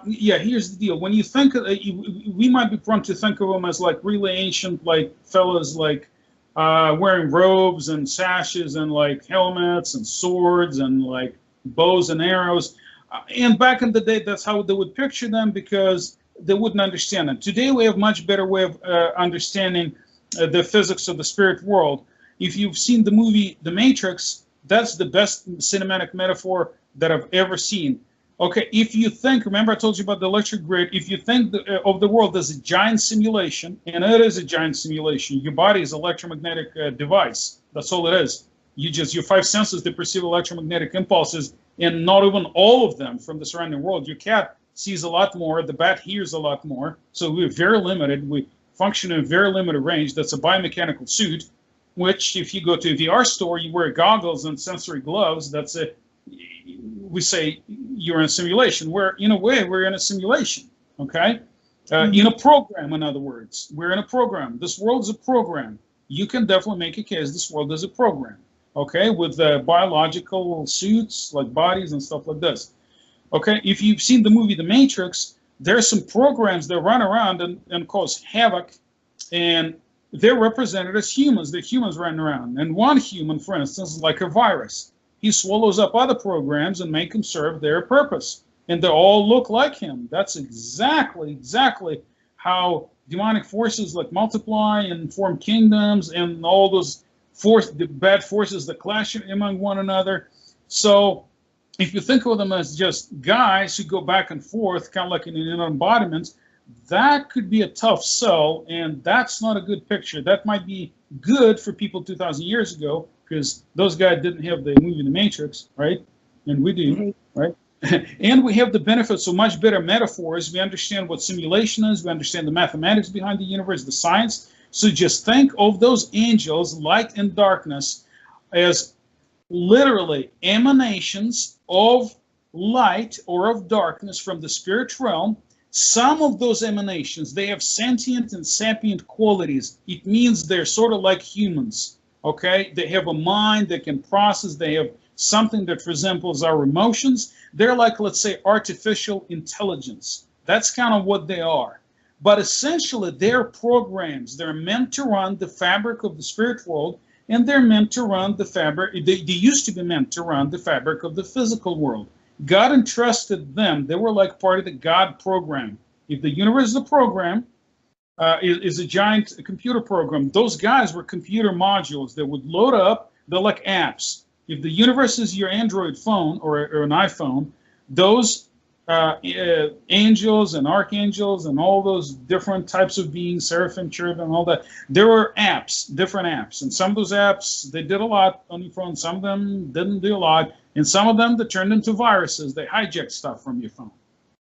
here's the deal. When you think, we might be prone to think of them as like really ancient, like fellas, like wearing robes and sashes and like helmets and swords and like bows and arrows. And back in the day, that's how they would picture them, because they wouldn't understand it. Today we have much better way of understanding the physics of the spirit world. If you've seen the movie The Matrix, that's the best cinematic metaphor that I've ever seen. Okay, if you think, remember I told you about the electric grid, if you think of the world as a giant simulation, and it is a giant simulation, your body is an electromagnetic device. That's all it is. Your five senses, they perceive electromagnetic impulses, and not even all of them from the surrounding world. Your cat sees a lot more, the bat hears a lot more, so we're very limited. We function in a very limited range. That's a biomechanical suit, which if you go to a VR store, you wear goggles and sensory gloves, we say you're in a simulation. In a way, we're in a simulation, okay? In a program, in other words. We're in a program. This world is a program. You can definitely make a case this world is a program, okay? With biological suits, like bodies and stuff like this. Okay, if you've seen the movie The Matrix, there's some programs that run around and cause havoc, and they're represented as humans. They're humans running around. And one human, for instance, is like a virus. He swallows up other programs and make them serve their purpose. And they all look like him. That's exactly how demonic forces like multiply and form kingdoms and all those the bad forces that clash among one another. So if you think of them as just guys who go back and forth, kind of like in an embodiment, that could be a tough sell, and that's not a good picture. That might be good for people 2,000 years ago, because those guys didn't have the movie The Matrix, right? And we do, right? And we have the benefits of much better metaphors. We understand what simulation is. We understand the mathematics behind the universe, the science. So just think of those angels, light and darkness, as literally emanations of light or of darkness from the spirit realm. Some of those emanations, they have sentient and sapient qualities. It means they're sort of like humans, okay? They have a mind, they can process, they have something that resembles our emotions. They're like, let's say, artificial intelligence. That's kind of what they are. But essentially, they're programs. They're meant to run the fabric of the spirit world, and they're meant to run the fabric. They used to be meant to run the fabric of the physical world. God entrusted them. They were like part of the God program. If the universe is a program, is a giant computer program, those guys were computer modules that would load up. They're like apps. If the universe is your Android phone or an iPhone, those angels and archangels and all those different types of beings, seraphim, cherubim, all that, there were apps, different apps. And some of those apps, they did a lot on your phone. Some of them didn't do a lot. And some of them, they turned into viruses. They hijacked stuff from your phone.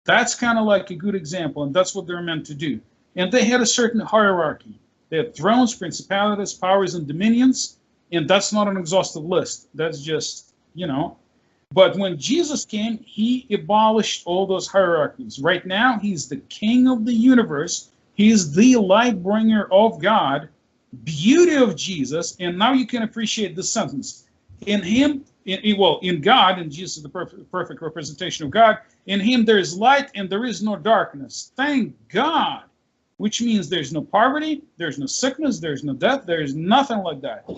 That's kind of like a good example, and that's what they're meant to do. And they had a certain hierarchy. They had thrones, principalities, powers, and dominions. And that's not an exhaustive list. That's just, But when Jesus came, he abolished all those hierarchies. Right now, he's the king of the universe. He's the light bringer of God, beauty of Jesus. And now you can appreciate this sentence. In him, in God, and Jesus is the perfect representation of God, in him there is light and there is no darkness. Thank God. Which means there's no poverty, there's no sickness, there's no death, there's nothing like that.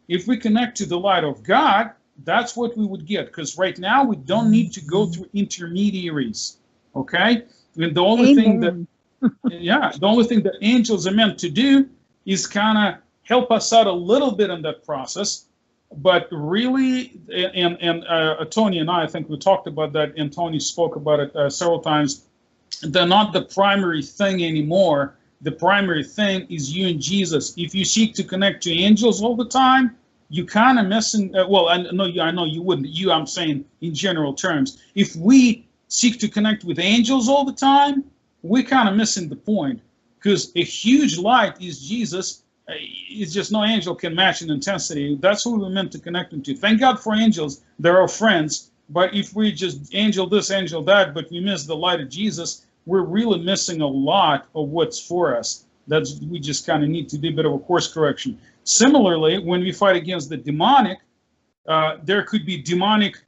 If we connect to the light of God, that's what we would get. Because right now we don't need to go through intermediaries. Okay? And the only thing that the only thing that angels are meant to do is kind of help us out a little bit in that process. But really, and Tony and I think we talked about that, and Tony spoke about it several times. They're not the primary thing anymore. The primary thing is you and Jesus. If you seek to connect to angels all the time, you kind of missing. I know you wouldn't. I'm saying in general terms. If we seek to connect with angels all the time, we're kind of missing the point, because a huge light is Jesus. It's just no angel can match in intensity. That's who we're meant to connect into. Thank God for angels. They're our friends. But if we just angel this, angel that, but we miss the light of Jesus, we're really missing a lot of what's for us. We just kind of need to do a bit of a course correction. Similarly, when we fight against the demonic, there could be demonic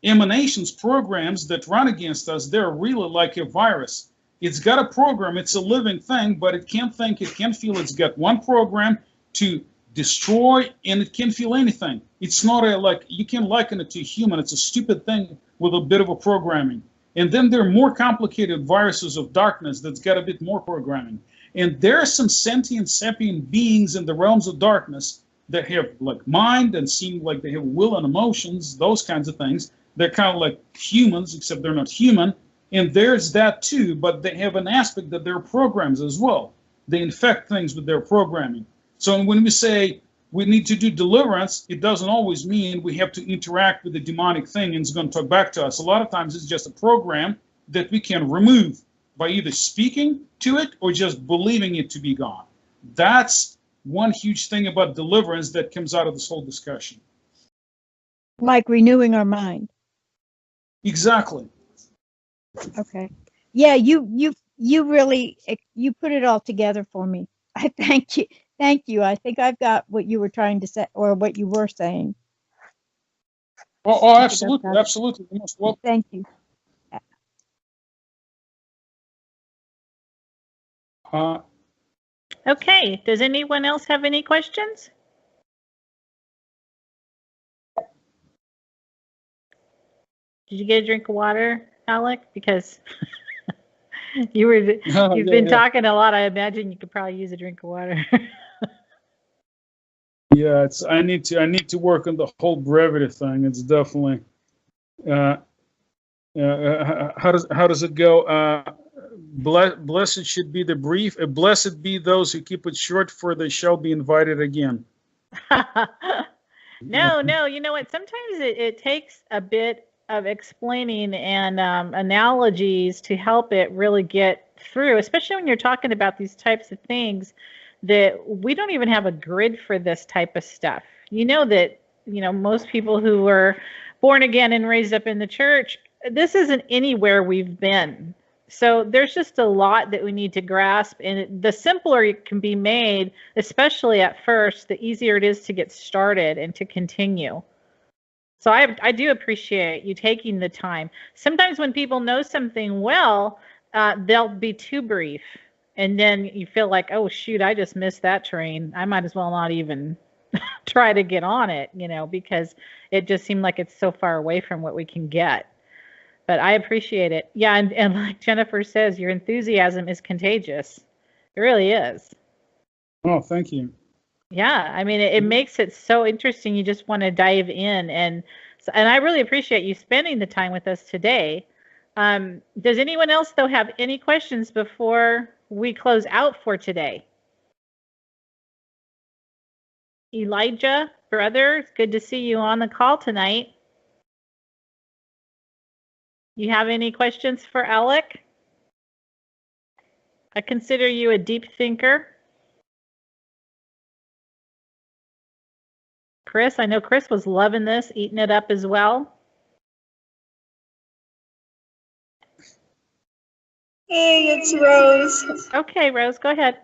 emanations, programs that run against us. They're really like a virus. It's got a program, it's a living thing, but it can't think, it can't feel. It's got one program to destroy, and it can't feel anything. It's not you can't liken it to a human. It's a stupid thing with a bit of a programming. And then there are more complicated viruses of darkness that's got a bit more programming. And there are some sentient, sapient beings in the realms of darkness that have like mind and seem like they have will and emotions, those kinds of things. They're kind of like humans, except they're not human. And there's that too, but they have an aspect that they're programs as well. They infect things with their programming. So when we say we need to do deliverance, it doesn't always mean we have to interact with the demonic thing and it's going to talk back to us. A lot of times it's just a program that we can remove by either speaking to it or just believing it to be gone. That's one huge thing about deliverance that comes out of this whole discussion. Like renewing our mind. Exactly. Okay. Yeah, you really, you put it all together for me. I thank you. Thank you. I think I've got what you were trying to say, or what you were saying. Oh, absolutely. Absolutely. You're most welcome. Thank you. Okay. Does anyone else have any questions? Did you get a drink of water, Alec? Because you've been talking a lot. I imagine you could probably use a drink of water. Yeah, I need to work on the whole brevity thing. It's definitely how does it go? Blessed should be the brief. Blessed be those who keep it short, for they shall be invited again. No. You know what? Sometimes it takes a bit of explaining and analogies to help it really get through, especially when you're talking about these types of things that we don't even have a grid for this type of stuff. You know that, most people who were born again and raised up in the church, this isn't anywhere we've been. So there's just a lot that we need to grasp, and the simpler it can be made, especially at first, the easier it is to get started and to continue. So I do appreciate you taking the time. Sometimes when people know something well, they'll be too brief. And then you feel like, oh, shoot, I just missed that train. I might as well not even try to get on it, because it just seemed like it's so far away from what we can get. But I appreciate it. Yeah, and like Jennifer says, your enthusiasm is contagious. It really is. Oh, thank you. Yeah, I mean, it makes it so interesting. You just want to dive in. And I really appreciate you spending the time with us today. Does anyone else, though, have any questions before we close out for today? Elijah, brother, it's good to see you on the call tonight. You have any questions for Alec? I consider you a deep thinker. Chris, I know Chris was loving this, eating it up as well. Hey, it's Rose. Okay, Rose, go ahead.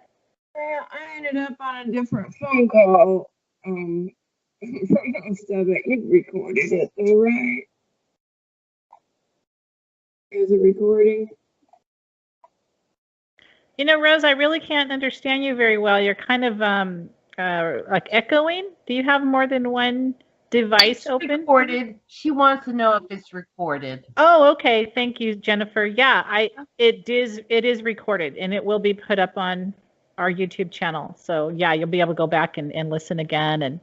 Well, I ended up on a different phone call. Stuff that you recorded it, though, right? Is it recording? Rose, I really can't understand you very well. You're kind of like echoing. Do you have more than one device It's open? Recorded. She wants to know if it's recorded. Oh, okay. Thank you, Jennifer. Yeah, it is recorded, and it will be put up on our YouTube channel. So yeah, you'll be able to go back and listen again. And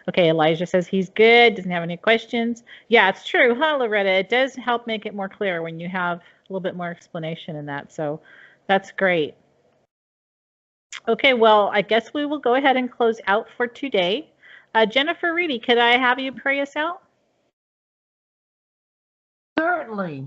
okay, Elijah says he's good, doesn't have any questions. Yeah, it's true, huh, Loretta? It does help make it more clear when you have a little bit more explanation in that. So that's great. Okay, well, I guess we will go ahead and close out for today. Jennifer Reedy, could I have you pray us out? Certainly.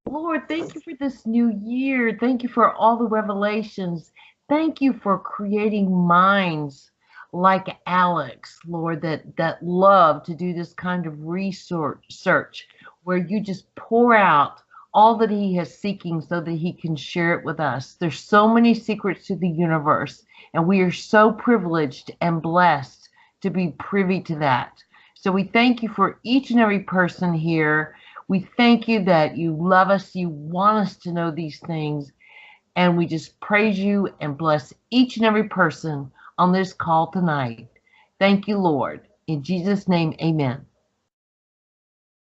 Lord, thank you for this new year. Thank you for all the revelations. Thank you for creating minds like Alex, Lord, that love to do this kind of research where you just pour out all that he has seeking so that he can share it with us. There's so many secrets to the universe, and we are so privileged and blessed to be privy to that. So we thank you for each and every person here. We thank you that you love us, you want us to know these things, and we just praise you and bless each and every person on this call tonight. Thank you, Lord. In Jesus' name, amen.